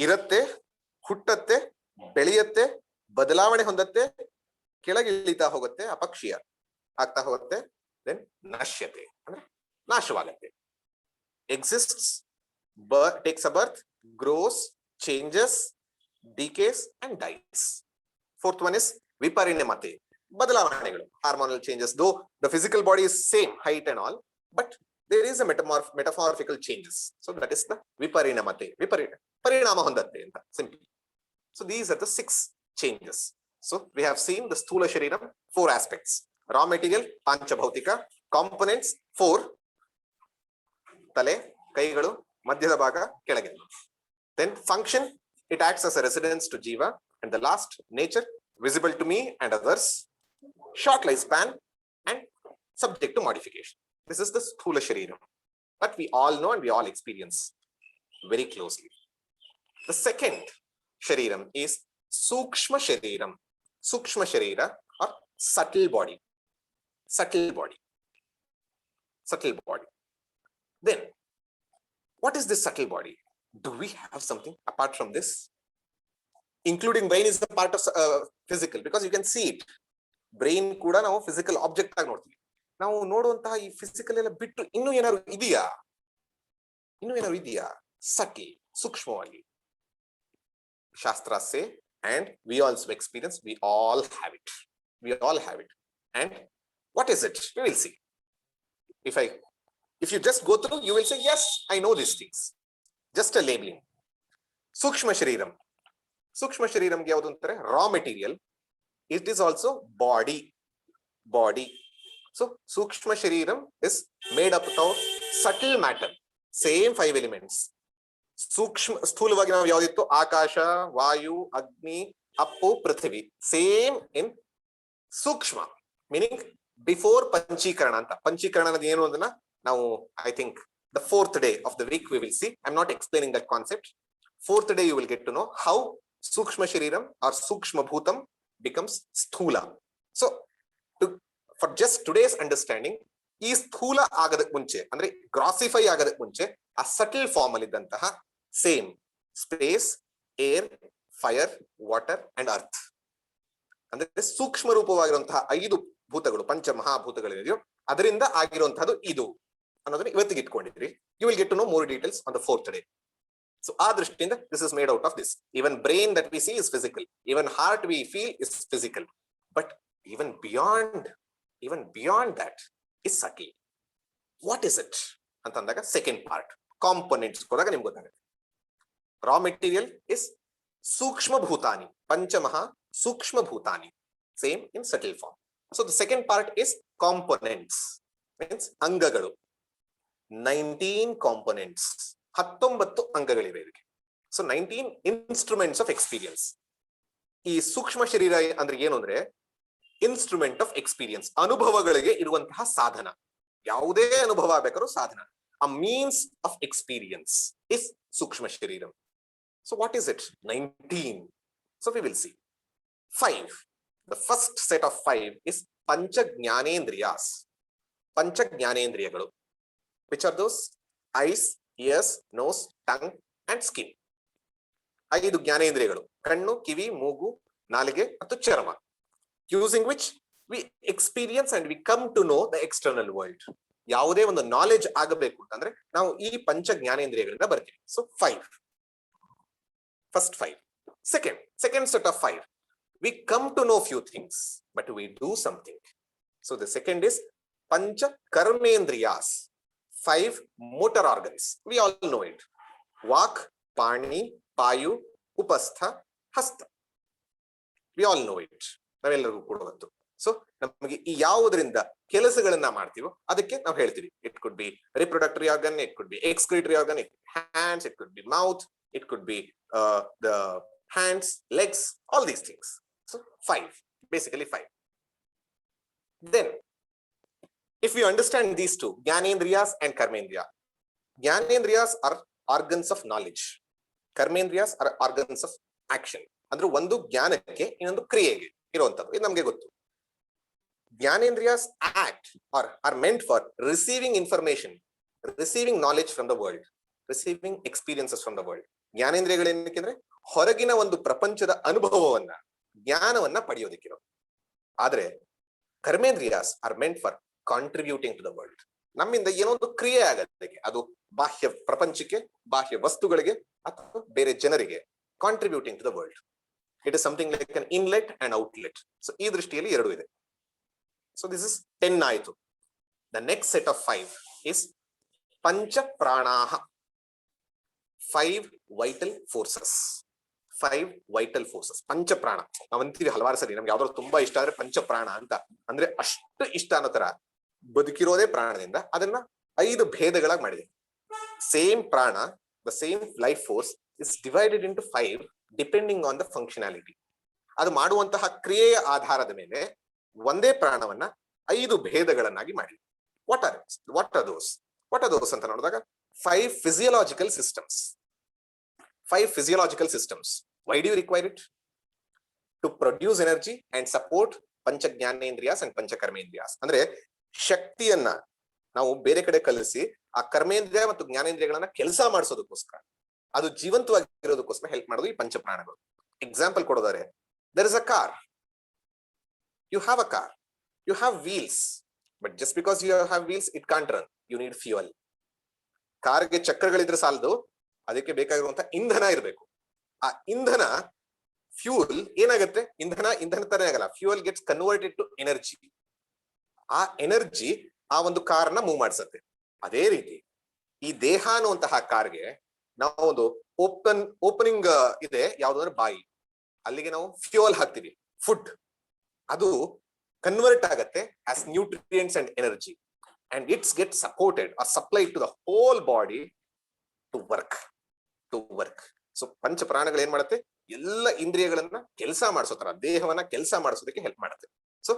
ಇರತ್ತೆ, ಹುಟ್ಟತ್ತೆ, ಬೆಳೆಯತ್ತೆ, ಬದಲಾವಣೆ ಹೊಂದತ್ತೆ, ಕೆಳಗಿಳಿತಾ ಹೋಗುತ್ತೆ, ಅಪಕ್ಷೀಯ ಆಗ್ತಾ ಹೋಗುತ್ತೆ, ದೆನ್ ನಶ್ಯತೆ ಅಂದ್ರೆ ನಾಶವಾಗತ್ತೆ. Exists, takes a birth, grows, changes, decays and dies. Fourth one is viparinamate. ಬದಲಾವಣೆಗಳು, hormonal changes. though the physical body is same height and all, but there is a metaphorical changes. So that is the viparinamate. ಪರಿಣಾಮ ಹೊಂದತ್ತೆ ಅಂತ simply. So these are the 6 changes. So we have seen the sthula shariram, 4 aspects. Raw material, panchabhautika. Components, 4. ತಲೆ, ಕೈಗಳು, ಮಧ್ಯದ ಭಾಗ, ಕೆಳಗೆ. Then function, it acts as a residence to jiva. And the last, nature, visible to me and others, short lifespan and subject to modification. This is the sthula shariram that we all know and we all experience very closely. The second shariram is sukshma shariram. Sukshma sharira or subtle body. Subtle body. Subtle body. Then, what is this subtle body? Do we have something apart from this? Including brain is a part of physical, because you can see it. Brain kuda ನಾವು physical object ಆಗಿ ನೋಡ್ತೀವಿ. ನಾವು ನೋಡುವಂತಹ ಈ physical ಎಲ್ಲ ಬಿಟ್ಟು ಇನ್ನೂ ಏನಾದ್ರು ಇದೆಯಾ? ಸಟಲ್, ಸೂಕ್ಷ್ಮವಾಗಿ. ಶಾಸ್ತ್ರ say, and we also experience, we all have it. And what is it? We will see. If you just go through, you will say, yes, I know these things. Just a labeling. Sukshma shariram. Sukshma shariram ಗೆ ಯಾವುದು ಅಂತಾರೆ? Raw material. It is also body. So Sukshma shariram is made up of subtle matter. Same 5 elements. Sukshma, ಸ್ಥೂಲವಾಗಿ ನಾವು ಯಾವ್ದಿತ್ತು? ಆಕಾಶ, ವಾಯು, ಅಗ್ನಿ, ಅಪ್ಪು, ಪೃಥ್ವಿ. Same in ಸೂಕ್ಷ್ಮ, meaning before ಪಂಚೀಕರಣ ಅಂತ. ಪಂಚೀಕರಣ ಅನ್ನೋದು ಏನು ಅದನ್ನ ನಾವು, I think the 4th day of the week we will see. I'm not explaining that concept. 4th day you will get to know how Sukshma shariram or Sukshma bhutam becomes sthula. So for just today's understanding, ಈ ಸ್ಥೂಲ ಆಗದಕ್ಕೆ ಮುಂಚೆ ಅಂದ್ರೆ ಗ್ರಾಸಿಫೈ ಆಗದಕ್ಕೆ ಮುಂಚೆ ಆ subtle form ಅಲ್ಲಿ ಇದ್ದಂತಹ same space, air, fire, water and earth ಅಂದ್ರೆ ಸೂಕ್ಷ್ಮ ರೂಪವಾಗಿರುವಂತಹ 5 ಭೂತಗಳು, ಪಂಚ ಮಹಾಭೂತಗಳಿದೆಯೋ ಅದರಿಂದ ಆಗಿರುವಂತಹದ್ದು ಇದು ಅನ್ನೋದನ್ನ ಇವತ್ತಿಗೆ ಇಟ್ಕೊಂಡಿದ್ರಿ. You will get to know more details on the 4th day. So ಆ ದೃಷ್ಟಿಯಿಂದ this is made out of this. Even brain that we see is physical. Even heart we feel is physical. But even beyond that is subtle. What is it? ಅಂತಂದಾಗ second part, components ಕೊದಾಗ ನಿಮ್ಗೆ ಗೊತ್ತಾಗುತ್ತೆ. Raw material is ಸೂಕ್ಷ್ಮ ಭೂತಾನಿ, ಪಂಚಮಹಾ ಸೂಕ್ಷ್ಮ ಭೂತಾನಿ. Same in subtle form. So the second part is components, means ಅಂಗಗಳು. 19 components. 19 ಅಂಗಗಳಿವೆ ಇದಕ್ಕೆ. So 19 instruments of experience. ಈ ಸೂಕ್ಷ್ಮ ಶರೀರ ಅಂದ್ರೆ ಏನು ಅಂದ್ರೆ ಇನ್ಸ್ಟ್ರೂಮೆಂಟ್ ಆಫ್ ಎಕ್ಸ್ಪೀರಿಯನ್ಸ್, ಅನುಭವಗಳಿಗೆ ಇರುವಂತಹ ಸಾಧನ. ಯಾವುದೇ ಅನುಭವ ಬೇಕಾದ್ರೂ ಸಾಧನ. A means of experience is ಸೂಕ್ಷ್ಮ ಶರೀರಂ. So what is it? 19. So we will see. 5. The first set of 5 is pancha ಜ್ಞಾನೇಂದ್ರಿಯಾಸ್. ಪಂಚ ಜ್ಞಾನೇಂದ್ರಿಯಗಳು. Which are those? Eyes, ears, nose, tongue and skin. 5 ಜ್ಞಾನೇಂದ್ರಿಯಗಳು: ಕಣ್ಣು, ಕಿವಿ, ಮೂಗು, ನಾಲಿಗೆ ಮತ್ತು ಚರ್ಮ. Using which we experience and we come to know the external world. ಯಾವುದೇ ಒಂದು ನಾಲೆಜ್ ಆಗಬೇಕು ಅಂತಂದ್ರೆ ನಾವು ಈ ಪಂಚ ಜ್ಞಾನೇಂದ್ರಿಯಗಳಿಂದ ಬರ್ತೀವಿ. So 5, first 5. Second set of 5, we come to know few things but we do something. So the second is pancha karmendriyas, 5 motor organs. We all know it: vak, pani, payu, upastha, hasta. We all know it. ನಾವೆಲ್ಲರೂ ಕೂಡ ಗೊತ್ತು. So ನಮಗೆ ಈ ಯಾವುದರಿಂದ ಕೆಲಸಗಳನ್ನ ಮಾಡ್ತೀವೋ ಅದಕ್ಕೆ ನಾವು ಹೇಳ್ತೀವಿ. It could be reproductory organ, it could be excretory organ, it hands, it could be mouth, it could be the hands, legs, all these things. So 5, basically 5. Then if we understand these two, Jnanendriyas and Karmendriya, Jnanendriyas are organs of knowledge, Karmendriyas are organs of action. ಅಂದ್ರೆ ಒಂದು ಜ್ಞಾನಕ್ಕೆ ಇನ್ನೊಂದು ಕ್ರಿಯೆಗೆ ಇರುವಂತದ್ದು, ಇದು ನಮಗೆ ಗೊತ್ತು. Jnanendriyas act or are meant for receiving information, receiving knowledge from the world, receiving experiences from the world. ಜ್ಞಾನೇಂದ್ರಿಯಗಳೇನಕ್ಕೆ ಹೊರಗಿನ ಒಂದು ಪ್ರಪಂಚದ ಅನುಭವವನ್ನ, ಜ್ಞಾನವನ್ನ ಪಡೆಯೋದಕ್ಕಿರೋ. ಆದ್ರೆ ಕರ್ಮೇಂದ್ರಿಯಾಸ್ are meant for contributing to the world. ನಮ್ಮಿಂದ ಏನೋ ಒಂದು ಕ್ರಿಯೆ ಆಗೋದಕ್ಕೆ, ಅದು ಬಾಹ್ಯ ಪ್ರಪಂಚಕ್ಕೆ, ಬಾಹ್ಯ ವಸ್ತುಗಳಿಗೆ ಅಥವಾ ಬೇರೆ ಜನರಿಗೆ contributing to the world. It is something like an inlet and outlet. So ಈ ದೃಷ್ಟಿಯಲ್ಲಿ ಎರಡು ಇದೆ. ಸೊ ದಿಸ್ ಇಸ್ 10 ಆಯ್ತು. The next set of 5 is ಪಂಚ ಪ್ರಾಣಾಹ, 5 vital forces. 5 vital forces. ಪಂಚಪ್ರಾಣ ನಾವಂತೀವಿ ಹಲವಾರು ಸರಿ. ನಮ್ಗೆ ಯಾವ್ದಾದ್ರು ತುಂಬಾ ಇಷ್ಟ ಆದ್ರೆ ಪಂಚಪ್ರಾಣ ಅಂತ, ಅಂದ್ರೆ ಅಷ್ಟು ಇಷ್ಟ ಅನ್ನೋ ತರ ಬದುಕಿರೋದೇ ಪ್ರಾಣದಿಂದ. ಅದನ್ನ 5 ಭೇದಗಳಾಗಿ ಮಾಡಿದೆ. ಸೇಮ್ ಪ್ರಾಣ, the same life force is divided into 5 depending on the functionality. ಅದು ಮಾಡುವಂತಹ ಕ್ರಿಯೆಯ ಆಧಾರದ ಮೇಲೆ ಒಂದೇ ಪ್ರಾಣವನ್ನ 5 ಭೇದಗಳನ್ನಾಗಿ ಮಾಡಿ. ವಾಟ್ ಆರ್ ದೋಸ್ ಅಂತ ನೋಡಿದಾಗ 5 physiological systems. 5 physiological systems. Why do you require it? To produce energy and support pancha jnanendriyas and pancha karmendriyas. ಅಂದ್ರೆ ಶಕ್ತಿಯನ್ನ ನಾವು ಬೇರೆ ಕಡೆ ಕಲಿಸಿ ಆ ಕರ್ಮೇಂದ್ರಿಯ ಮತ್ತು ಜ್ಞಾನೇಂದ್ರಿಯಗಳನ್ನ ಕೆಲಸ ಮಾಡಿಸೋದಕ್ಕೋಸ್ಕರ, ಅದು ಜೀವಂತವಾಗಿರೋದಕ್ಕೋಸ್ಕರ ಹೆಲ್ಪ್ ಮಾಡೋದು ಈ ಪಂಚಪ್ರಾಣಗಳು. ಎಕ್ಸಾಂಪಲ್ ಕೊಡೋದಾರೆ, there is a car. You have a car. You have wheels. But just because you have wheels, it can't run. You need fuel. ಕಾರ್ಗೆ ಚಕ್ರಗಳಿದ್ರೆ ಸಾಲದು, ಅದಕ್ಕೆ ಬೇಕಾಗಿರುವಂತ ಇಂಧನ ಇರಬೇಕು. ಆ ಇಂಧನ, ಫ್ಯೂಲ್ ಏನಾಗುತ್ತೆ, ಇಂಧನ ತರ ಆಗಲ್ಲ. Fuel gets converted to energy. ಆ ಎನರ್ಜಿ ಆ ಒಂದು ಕಾರ್ನ ಮೂವ್ ಮಾಡಿಸುತ್ತೆ. ಅದೇ ರೀತಿ ಈ ದೇಹ ಅನ್ನುವಂತಹ ಕಾರ್ಗೆ ನಾವು ಒಂದು ಓಪನಿಂಗ್ ಇದೆ, ಯಾವ್ದಂದ್ರೆ ಬಾಯಿ, ಅಲ್ಲಿಗೆ ನಾವು ಫ್ಯೂಯಲ್ ಹಾಕ್ತಿವಿ, ಫುಡ್. ಅದು ಕನ್ವರ್ಟ್ ಆಗತ್ತೆ as nutrients and energy. And it gets supported or supplied to the whole body to work. So ಪಂಚ ಪ್ರಾಣಗಳು ಏನ್ ಮಾಡುತ್ತೆ, ಎಲ್ಲ ಇಂದ್ರಿಯಗಳನ್ನ ಕೆಲಸ ಮಾಡಿಸೋತರ, ದೇಹವನ್ನ ಕೆಲಸ ಮಾಡಿಸೋದಕ್ಕೆ ಹೆಲ್ಪ್ ಮಾಡುತ್ತೆ. So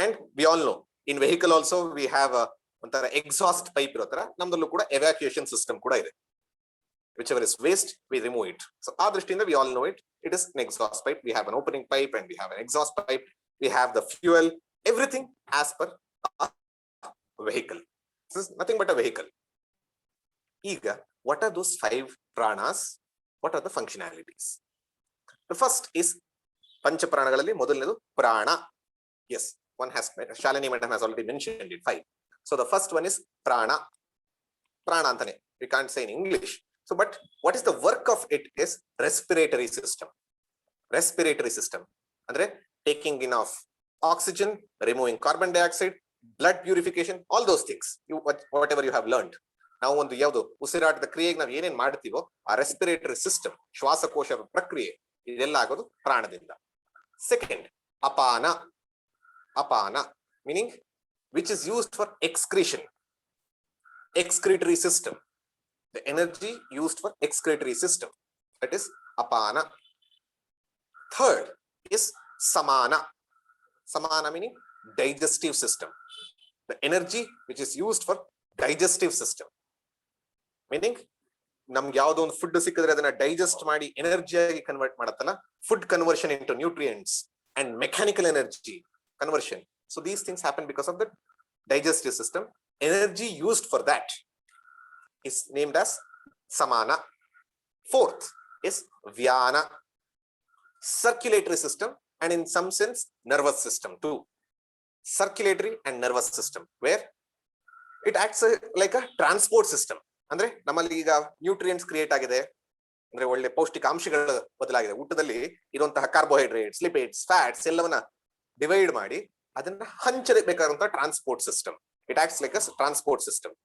and we all no in vehicle also we have ಒಂಥರ ಎಕ್ಸಾಸ್ಟ್ ಪೈಪ್ ಇರೋ ತರ ನಮ್ದಲ್ಲೂ ಕೂಡ ಎವ್ಯಾಕ್ಯುಯೇಷನ್ ಸಿಸ್ಟಮ್ ಕೂಡ ಇದೆ. whichever is waste we remove it. So ಆ ದೃಷ್ಟಿಯಿಂದ we all know it. It is an exhaust pipe. We have an opening pipe and we have an exhaust pipe. We have the fuel, everything as per vehicle. This is nothing but a vehicle. Ega, what are those 5 pranas? What are the functionalities? The first is pancha pranagalali ಮೊದಲನೇದು prana. Yes, one has, Shalini madam has already mentioned it, 5. So the first one is prana. Prana antane we can't say in English. So but what is the work of it is respiratory system. Respiratory system andre taking in of oxygen, removing carbon dioxide, blood purification, all those things, whatever you have learned. ನಾವು ಒಂದು ಯಾವುದು ಉಸಿರಾಟದ ಕ್ರಿಯೆಗೆ ನಾವು ಏನೇನ್ ಮಾಡ್ತೀವೋ ಆ respiratory system, ಶ್ವಾಸಕೋಶ ಪ್ರಕ್ರಿಯೆ, ಇದೆಲ್ಲ ಆಗೋದು ಪ್ರಾಣದಿಂದ. ಸೆಕೆಂಡ್ ಅಪಾನ. ಅಪಾನ meaning which is used for excretion, excretory system, the energy used for excretory system, that is apana. Third is samana. Samana meaning digestive system, the energy which is used for digestive system, meaning ನಮ್ಗೆ ಯಾವ್ದೋ ಒಂದು food ಸಿಕ್ಕಿದ್ರೆ ಅದನ್ನ digest ಮಾಡಿ energy ಆಗಿ convert ಮಾಡತ್ತಲ್ಲ, food conversion into nutrients and mechanical energy conversion. So these things happen because of the digestive system. Energy used for that is named as samana. Fourth is vyana, circulatory system and in some sense nervous system too. circulatory and nervous system, where it acts like a transport system. ಅಂದ್ರೆ ನಮ್ಮಲ್ಲಿ ಈಗ nutrients create ಆಗಿದೆ, ಅಂದ್ರೆ ಒಳ್ಳೆ ಪೌಷ್ಟಿಕಾಂಶಗಳ ಬದಲಾಗಿದೆ, ಊಟದಲ್ಲಿ ಇರುವಂತಹ carbohydrates, lipids, fats ಎಲ್ಲವನ್ನ ಡಿವೈಡ್ ಮಾಡಿ ಅದನ್ನ ಹಂಚಬೇಕಾದಂತಹ transport system. It acts like a transport system,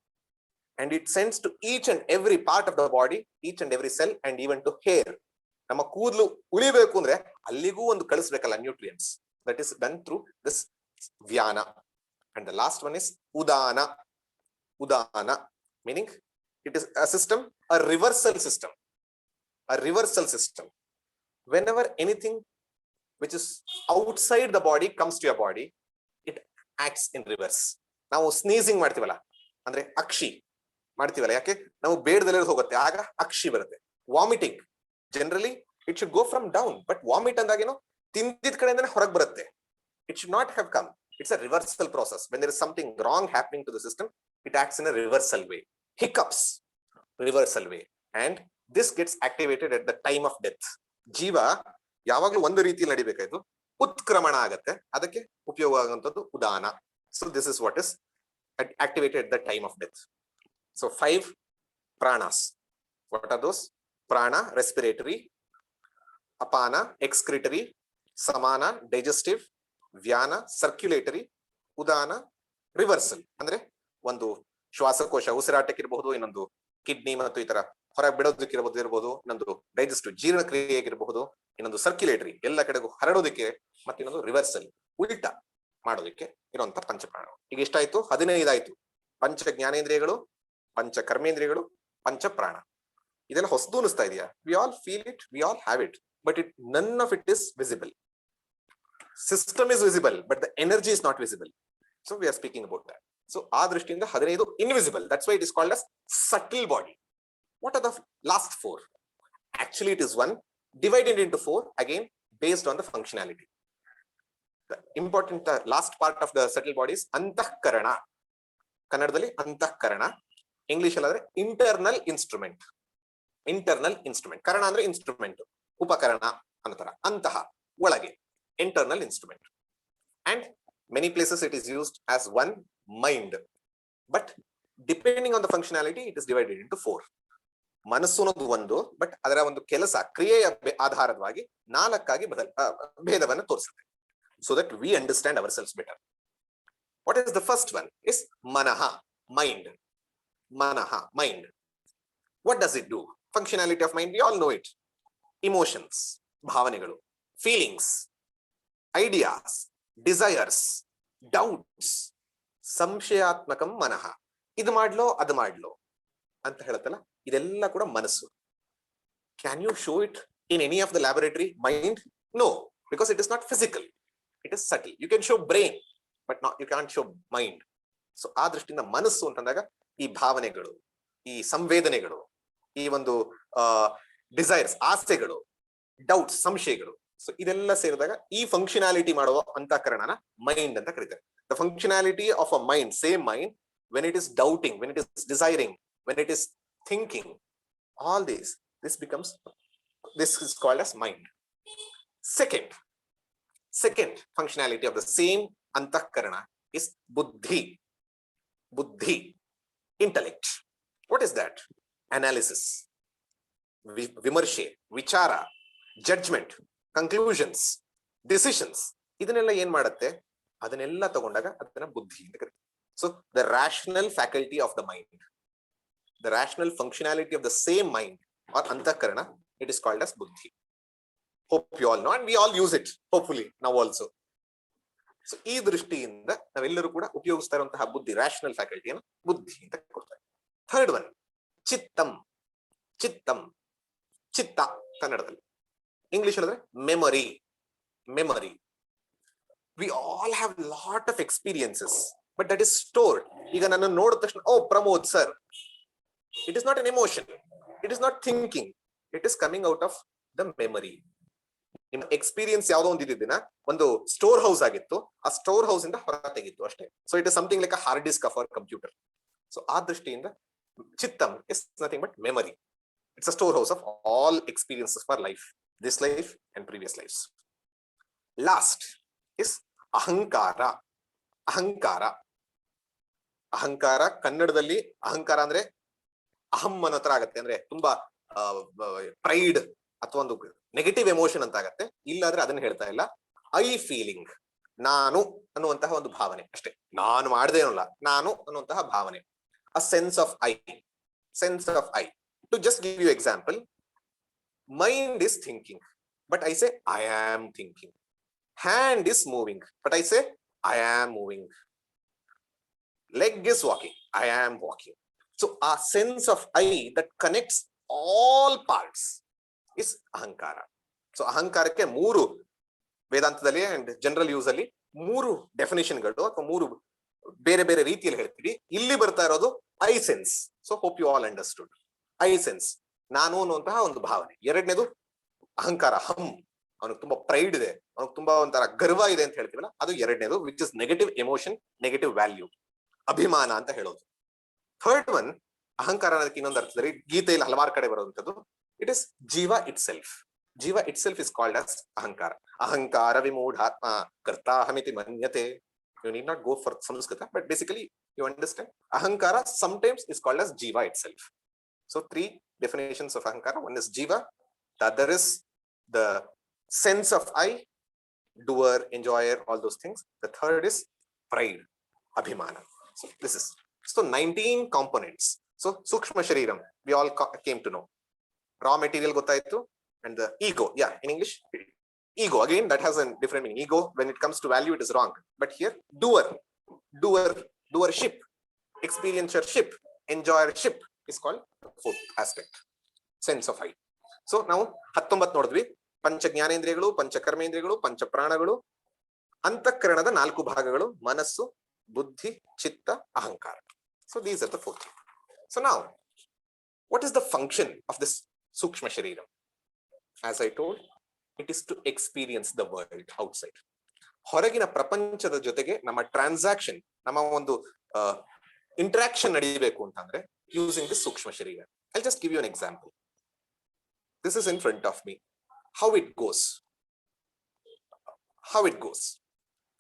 and it sends to each and every part of the body, each and every cell, and even to hair. ನಮ್ಮ ಕೂದಲು ಉಳಿಬೇಕು ಅಂದ್ರೆ ಅಲ್ಲಿಗೂ ಒಂದು ಕಳಿಸ್ಬೇಕಲ್ಲ nutrients. That is done through this ವ್ಯಾನ. And the last one is ಉದಾನ. ಉದಾನ meaning it is a system, a reversal system. A reversal system. Whenever anything which is outside the body comes to your body, it acts in reverse. ನಾವು sneezing ಮಾಡ್ತೀವಲ್ಲ, ಅಂದ್ರೆ ಅಕ್ಷಿ ಮಾಡ್ತೀವಲ್ಲ, ಯಾಕೆ ನಾವು ಬೇಡದಲ್ಲಿ ಹೋಗುತ್ತೆ, ಆಗ ಅಕ್ಷಿ ಬರುತ್ತೆ. Vomiting generally it should go from down, but vomit ಅಂದಾಗೇನು ತಿಂದಿದ ಕಡೆಯಿಂದನೇ ಹೊರಗೆ ಬರುತ್ತೆ. It should not have come. It's a reversal process. When there is something wrong happening to the system, it acts in a reversal way. Hiccups, reversal way, and this gets activated at the time of death. ಜೀವ ಯಾವಾಗಲೂ ಒಂದು ರೀತಿಯಲ್ಲಿ ನಡಿಬೇಕಾಯ್ತು, ಉತ್ಕ್ರಮಣ ಆಗತ್ತೆ, ಅದಕ್ಕೆ ಉಪಯೋಗ ಆಗುವಂತದ್ದು ಉದಾನ. So this is what is activated at the time of death. So 5 pranas. What are those? Prana, respiratory; apana, excretory; samana, digestive; ವ್ಯಾನ, circulatory; ಉದಾನ, ರಿವರ್ಸಲ್. ಅಂದ್ರೆ ಒಂದು ಶ್ವಾಸಕೋಶ ಉಸಿರಾಟಕ್ಕಿರಬಹುದು, ಇನ್ನೊಂದು ಕಿಡ್ನಿ ಮತ್ತು ಈ ತರ ಹೊರಗೆ ಬಿಡೋದಕ್ಕಿರಬಹುದು, ಇನ್ನೊಂದು ಡೈಜೆಸ್ಟಿವ್ ಜೀರ್ಣಕ್ರಿಯೆಗಿರಬಹುದು, ಇನ್ನೊಂದು ಸರ್ಕ್ಯುಲೇಟರಿ ಎಲ್ಲ ಕಡೆಗೂ ಹರಡೋದಕ್ಕೆ, ಮತ್ತೆ ಇನ್ನೊಂದು ರಿವರ್ಸಲ್ ಉಲ್ಟಾ ಮಾಡೋದಕ್ಕೆ ಇರುವಂತ ಪಂಚಪ್ರಾಣ. ಈಗ ಎಷ್ಟಾಯ್ತು? 15 ಆಯ್ತು. ಪಂಚ ಜ್ಞಾನೇಂದ್ರಿಯಗಳು, ಪಂಚ ಕರ್ಮೇಂದ್ರಿಯಗಳು, ಪಂಚಪ್ರಾಣ. ಇದೆಲ್ಲ ಹೊಸದು ಅನಿಸ್ತಾ ಇದೆಯಾ? We all feel it, V all have it, but none of it is visible. System is visible, but the energy is not visible. So we are speaking about that. So ಆ ದೃಷ್ಟಿಯಿಂದ 15 invisible. That's why it is called as subtle body. What are the last 4? Actually it is one divided into 4 again based on the functionality. The important last part of the subtle body is ಅಂತಃಕರಣ. ಕನ್ನಡದಲ್ಲಿ ಅಂತಃಕರಣ, English ಅಲ್ಲಿ ಅಂದ್ರೆ internal instrument. Internal instrument. ಕರಣ ಅಂದ್ರೆ instrument, ಉಪಕರಣ ಅಂತರ. ಅಂತಹ ಒಳಗೆ, internal instrument. And many places it is used as one mind, but depending on the functionality it is divided into 4. ಮನಸ್ಸು ಅನ್ನೋದು ಒಂದು, ಬಟ್ ಅದರ ಒಂದು ಕೆಲಸ ಕ್ರಿಯೆಯ ಆಧಾರವಾಗಿ 4 ಆಗಿ ಭೇದವನ್ನು ತೋರಿಸುತ್ತೆ, so that we understand ourselves better. What is the first one? Is manaha, mind. Manaha, mind. What does it do? Functionality of mind, we all know it. Emotions, ಭಾವನೆಗಳು, feelings, ideas, desires, doubts. ಸಂಶಯಾತ್ಮಕಂ ಮನಃ. ಇದು ಮಾಡ್ಲೋ ಅದು ಮಾಡ್ಲೋ ಅಂತ ಹೇಳುತ್ತಲ್ಲ, ಇದೆಲ್ಲ ಕೂಡ ಮನಸ್ಸು. Can you show it in any of the laboratory mind? No, because it is not physical, it is subtle. You can show brain, but not you can show mind. So ಆ ದೃಷ್ಟಿಯಿಂದ ಮನಸ್ಸು ಅಂತಂದಾಗ ಈ ಭಾವನೆಗಳು, ಈ ಸಂವೇದನೆಗಳು, ಈ ಒಂದು ಡಿಸೈರ್ಸ್, ಆಸೆಗಳು, ಡೌಟ್ಸ್, ಸಂಶಯಗಳು, ಸೊ ಇದೆಲ್ಲ ಸೇರಿದಾಗ ಈ ಫಂಕ್ಷನಾಲಿಟಿ ಮಾಡುವ ಅಂತಃಕರಣನ ಮೈಂಡ್ ಅಂತ ಕರೀತಾರೆ. The functionality of a mind, same mind, when it is doubting, when it is desiring, when it is thinking, all this is called as mind. Second functionality of the same antahkarana is buddhi. Buddhi, intellect. What is that? Analysis, vimarshe, vichara, judgment, conclusions, decisions. ಇದನ್ನೆಲ್ಲ ಏನ್ ಮಾಡುತ್ತೆ? ಅದನ್ನೆಲ್ಲ ತಗೊಂಡಾಗ ಅದನ್ನ ಬುದ್ಧಿ ಅಂತ ಕರೀತಾರೆ. So the rational faculty of the mind, the rational functionality of the same mind or antahkarana, it is called as buddhi. Hope you all know, and we all use it hopefully now also. So ಈ ದೃಷ್ಟಿಯಿಂದ ನಾವೆಲ್ಲರೂ ಕೂಡ ಉಪಯೋಗಿಸ್ತಾ ಇರುವಂತಹ ಬುದ್ಧಿ, rational faculty ಅನ್ನು ಬುದ್ಧಿ ಅಂತ ಕೊಡ್ತಾರೆ. Third one, ಚಿತ್ತಂ. ಚಿತ್ತಂ, ಚಿತ್ತ ಕನ್ನಡದಲ್ಲಿ, ಇಂಗ್ಲಿಷ್ ಹೇಳಿದ್ರೆ memory. Memory. We all have lot of experiences, but that is stored. ಈಗ ನನ್ನ ನೋಡಿದ ತಕ್ಷಣ, ಓ Pramod sir, it is not an emotion, it is not thinking, it is coming out of the memory. ನಿಮ್ಮ experience ಯಾವುದೋ ಒಂದು ಇದ್ದಿದ್ದಿನ ಒಂದು ಸ್ಟೋರ್ ಹೌಸ್ ಆಗಿತ್ತು, ಆ ಸ್ಟೋರ್ ಹೌಸ್ ಇಂದ ಹೊರ ತೆಗಿತ್ತು ಅಷ್ಟೇ. So it is something like a hard disk of our computer. So ಆ ದೃಷ್ಟಿಯಿಂದ ಚಿತ್ತಂ is nothing but memory. It's a store house of all experiences for life, this life and previous lifes. Last is ahankara. ಅಹಂಕಾರ. ಅಹಂಕಾರ ಕನ್ನಡದಲ್ಲಿ ಅಹಂಕಾರ ಅಂದ್ರೆ ಅಹಂ ಅನ್ನೋ ತರ ಆಗತ್ತೆ, ಅಂದ್ರೆ ತುಂಬಾ ಪ್ರೈಡ್ ಅಥವಾ ಒಂದು ನೆಗೆಟಿವ್ ಎಮೋಷನ್ ಅಂತ ಆಗತ್ತೆ. ಇಲ್ಲಾದ್ರೆ ಅದನ್ನ ಹೇಳ್ತಾ ಇಲ್ಲ. ಐ ಫೀಲಿಂಗ್, ನಾನು ಅನ್ನುವಂತಹ ಒಂದು ಭಾವನೆ ಅಷ್ಟೇ. ನಾನು ಮಾಡದೇನಲ್ಲ, ನಾನು ಅನ್ನುವಂತಹ ಭಾವನೆ. A sense of I, sense of I. To just give you example, mind is thinking but I say I am thinking. Hand is moving but I say I am moving. leg is walking, I am walking. So a sense of I that connects all parts is ahankara. So ahankarಕ್ಕೆ ಮೂರು ವೇದಾಂತದಲ್ಲಿ and general use ಅಲ್ಲಿ ಮೂರು definition ಗಳು ಅಥವಾ ಮೂರು ಬೇರೆ ಬೇರೆ ರೀತಿಯಲ್ಲಿ ಹೇಳ್ತೀವಿ. ಇಲ್ಲಿ ಬರ್ತಾ ಇರೋದು I sense. So hope you all understood. I sense, ನಾನು ಅನ್ನುವಂತಹ ಒಂದು ಭಾವನೆ. ಎರಡನೇದು ಅಹಂಕಾರ, ಹಮ್, ಅವನಿಗೆ ತುಂಬಾ ಪ್ರೈಡ್ ಇದೆ, ಅವನಿಗೆ ತುಂಬಾ ಒಂಥರ ಗರ್ವ ಇದೆ ಅಂತ ಹೇಳ್ತೀವಲ್ಲ, ಅದು ಎರಡನೇದು, which is negative emotion, negative value, ಅಭಿಮಾನ ಅಂತ ಹೇಳೋದು. ಥರ್ಡ್ ಒನ್, ಅಹಂಕಾರ ಅನ್ನೋದಕ್ಕೆ ಇನ್ನೊಂದು ಅರ್ಥದಲ್ಲಿ ಗೀತೆಯಲ್ಲಿ ಹಲವಾರು ಕಡೆ ಬರುವಂತದ್ದು, ಇಟ್ ಇಸ್ ಜೀವ ಇಟ್ ಸೆಲ್ಫ್. ಜೀವ itself is called as ಅಹಂಕಾರ. ಅಹಂಕಾರ ವಿಮೂಢಾತ್ಮ ಕರ್ತಾಹಮಿತಿ ಮನ್ಯತೆ. You need not go for Sanskrit, but basically you understand. ಅಹಂಕಾರ sometimes is called as jiva itself. So three definitions of ahankara. One is jiva, the other is the sense of I, doer, enjoyer, all those things. The third is pride, abhimana. So this is, so 19 components. So sukshma shariram we all came to know. Raw material gottaytu, and the ego, yeah, in English ego, again that has a different meaning. Ego, when it comes to value, it is wrong, but here doer, doership, experiencership, enjoyership is called fourth aspect, sense of I. So now 19 ನೋಡಿದ್ವಿ. ಪಂಚ ಜ್ಞಾನೇಂದ್ರಿಯಗಳು, ಪಂಚ ಕರ್ಮೇಂದ್ರಿಯಗಳು, ಪಂಚ ಪ್ರಾಣಗಳು, ಅಂತಃಕರಣದ 4 ಭಾಗಗಳು, ಮನಸ್ಸು, buddhi, chitta, ahankara. So these are the four. So now, what is the function of this sukshma shariram? As I told, it is to experience the world outside. ಹೊರಗಿನ ಪ್ರಪಂಚದ ಜೊತೆಗೆ ನಮ್ಮ ಟ್ರಾನ್ಸಾಕ್ಷನ್, ನಮ್ಮ ಒಂದು ಇಂಟರಾಕ್ಷನ್ ನಡೀಬೇಕು ಅಂತಂದ್ರೆ using this sukshma shariram. I'll just give you an example. This is in front of me. How it goes.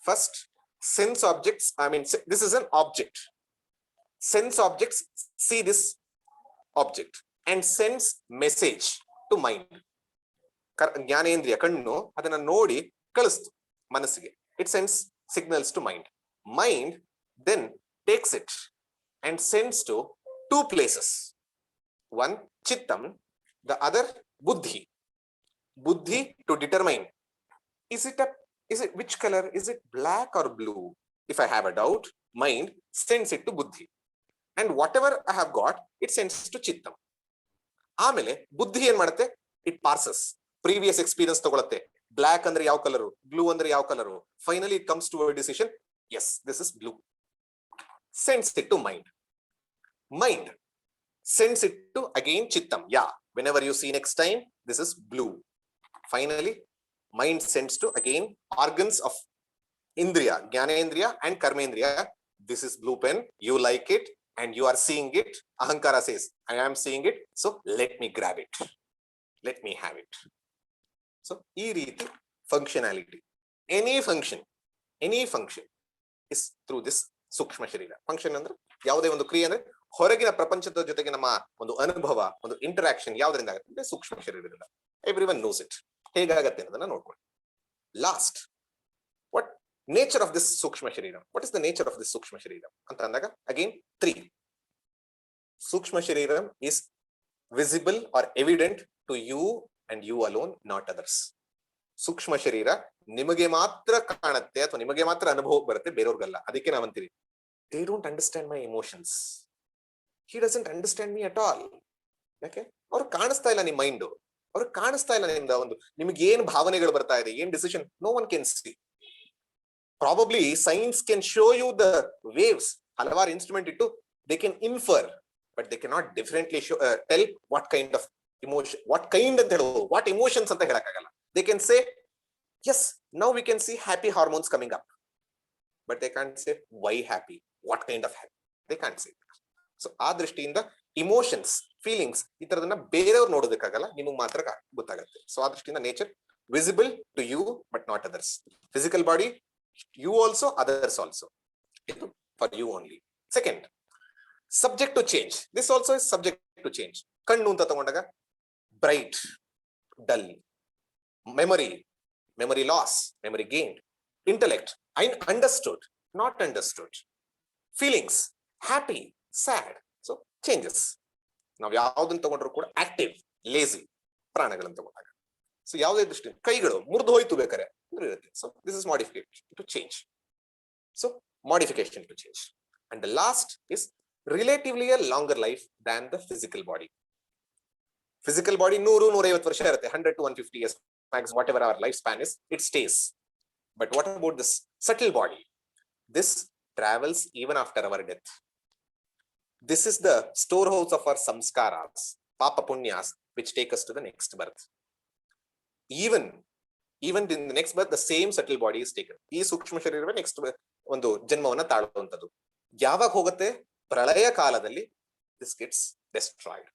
First, sense objects, I mean, this is an object. Sense objects see this object and sends message to mind. ಜ್ಞಾನೇಂದ್ರಿಯ ಕಣ್ಣು ಅದನ್ನ ನೋಡಿ ಕಳಿಸ್ತು ಮನಸ್ಸಿಗೆ. It sends signals to mind. Mind then takes it and sends to 2 places. One chittam, the other buddhi. Buddhi to determine, is it which color, is it black or blue? If I have a doubt, mind sends it to buddhi, and whatever I have got, it sends to chittam. ಆಮೇಲೆ ಬುದ್ಧಿ ಏನ್ ಮಾಡುತ್ತೆ, it parses, previous experience ತಗೊಳುತ್ತೆ. Block ಅಂದ್ರೆ ಯಾವ colour, blue ಅಂದ್ರೆ ಯಾವ colour. Finally it comes to a decision, yes, this is blue. Sends it to mind. Mind sends it to again chittam. Yeah, whenever you see next time, this is blue. Finally, mind sends to again organs of indriya, jnanendriya and karmendriya. This is blue pen, you like it and you are seeing it. Ahankara says, I am seeing it, so let me grab it, let me have it. So ee reeti functionality, any function is through this sukshma sharira. Function ಅಂದ್ರೆ ಯಾವುದೇ ಒಂದು ಕ್ರಿಯೆ ಅಂದ್ರೆ ಹೊರಗಿನ ಪ್ರಪಂಚದ ಜೊತೆಗೆ ನಮ್ಮ ಒಂದು ಅನುಭವ, ಒಂದು ಇಂಟರಾಕ್ಷನ್ ಯಾವುದರಿಂದ ಆಗುತ್ತೆ, ಸೂಕ್ಷ್ಮ ಶರೀರದಿಂದ. Everyone knows it. ಹೇಗಾಗತ್ತೆ ಅನ್ನೋದನ್ನ ನೋಡ್ಕೊಳ್ಳಿ. Last, what nature of this ಸೂಕ್ಷ್ಮ ಶರೀರಂ, what is the nature of this ಸೂಕ್ಷ್ಮ ಶರೀರಂ ಅಂತ ಅಂದಾಗ ಅಗೇನ್ 3. ಸೂಕ್ಷ್ಮ ಶರೀರಂ is visible or evident to you and you alone, not others. ಸೂಕ್ಷ್ಮ ಶರೀರ ನಿಮಗೆ ಮಾತ್ರ ಕಾಣುತ್ತೆ ಅಥವಾ ನಿಮಗೆ ಮಾತ್ರ ಅನುಭವ ಬರುತ್ತೆ, ಬೇರೆಯವ್ರಿಗಲ್ಲ. ಅದಕ್ಕೆ ನಾವಂತೀವಿ they don't understand my emotions, he doesn't understand me at all. ಯಾಕೆ? ಅವ್ರು ಕಾಣಿಸ್ತಾ ಇಲ್ಲ ನಿಮ್ಮ ಮೈಂಡ್, ಅವ್ರು ಕಾಣಿಸ್ತಾ ಇಲ್ಲ ನಿಮ್ದ ಒಂದು ನಿಮ್ಗೆ ಏನ್ ಭಾವನೆಗಳು ಬರ್ತಾ ಇದೆ, ಏನ್ decision, no one can see. Probably science can show you the waves, ಹಲವಾರು ಇನ್ಸ್ಟ್ರೂಮೆಂಟ್ ಇಟ್ಟು they can infer, but they can not differently tell what kind of emotion, what kind ಅಂತ ಹೇಳೋದು, ವಾಟ್ ಇಮೋಷನ್ಸ್ ಅಂತ ಹೇಳಕ್ಕಾಗಲ್ಲ. They can say yes, now we can see happy hormones coming up, but they can't say why happy, what kind of happy, they can't say. So ಆ ದೃಷ್ಟಿಯಿಂದ emotions, feelings ಈ ತರದನ್ನ ಬೇರೆಯವ್ರು ನೋಡೋದಕ್ಕಾಗಲ್ಲ, ನಿಮಗೆ ಮಾತ್ರ ಗೊತ್ತಾಗುತ್ತೆ. ಸೊ ಆ ದೃಷ್ಟಿಯಿಂದ nature visible to you but not others. Physical body, you also, others also. ಇದು for you only. Second, subject to change. This also is subject to change. ಕಣ್ಣು ಅಂತ ತಗೊಂಡಾಗ bright, dull, memory, memory loss, memory gained, intellect, I understood, not understood, feelings, happy, sad. So changes. ನಾವು ಯಾವ್ದನ್ನ ತಗೊಂಡ್ರು ಕೂಡ active, lazy ಪ್ರಾಣಗಳನ್ನ ತಗೊಂಡಾಗ. So ಯಾವುದೇ ದೃಷ್ಟಿ, ಕೈಗಳು ಮುರಿದು ಹೋಯ್ತು ಬೇಕಾರೆ ಇರುತ್ತೆ. So this is modification to change. So modification to change. And the last is relatively a longer life than the physical body. Physical body 100-150 ವರ್ಷ ಇರುತ್ತೆ, 100 to 150 years max, whatever our lifespan is, it stays. But what about this subtle body? This travels even after our death. This is the storehouse of our samskaras, papa punyas, which take us to the next birth. Even in the next birth, the same subtle body is taken. ಈ ಸೂಕ್ಷ್ಮ ಶರೀರವೇ next ಒಂದು ಜನ್ಮವನ್ನ ತಾಳುವಂತದ್ದು. ಯಾವಾಗ ಹೋಗುತ್ತೆ? ಪ್ರಳಯ ಕಾಲದಲ್ಲಿ this gets destroyed.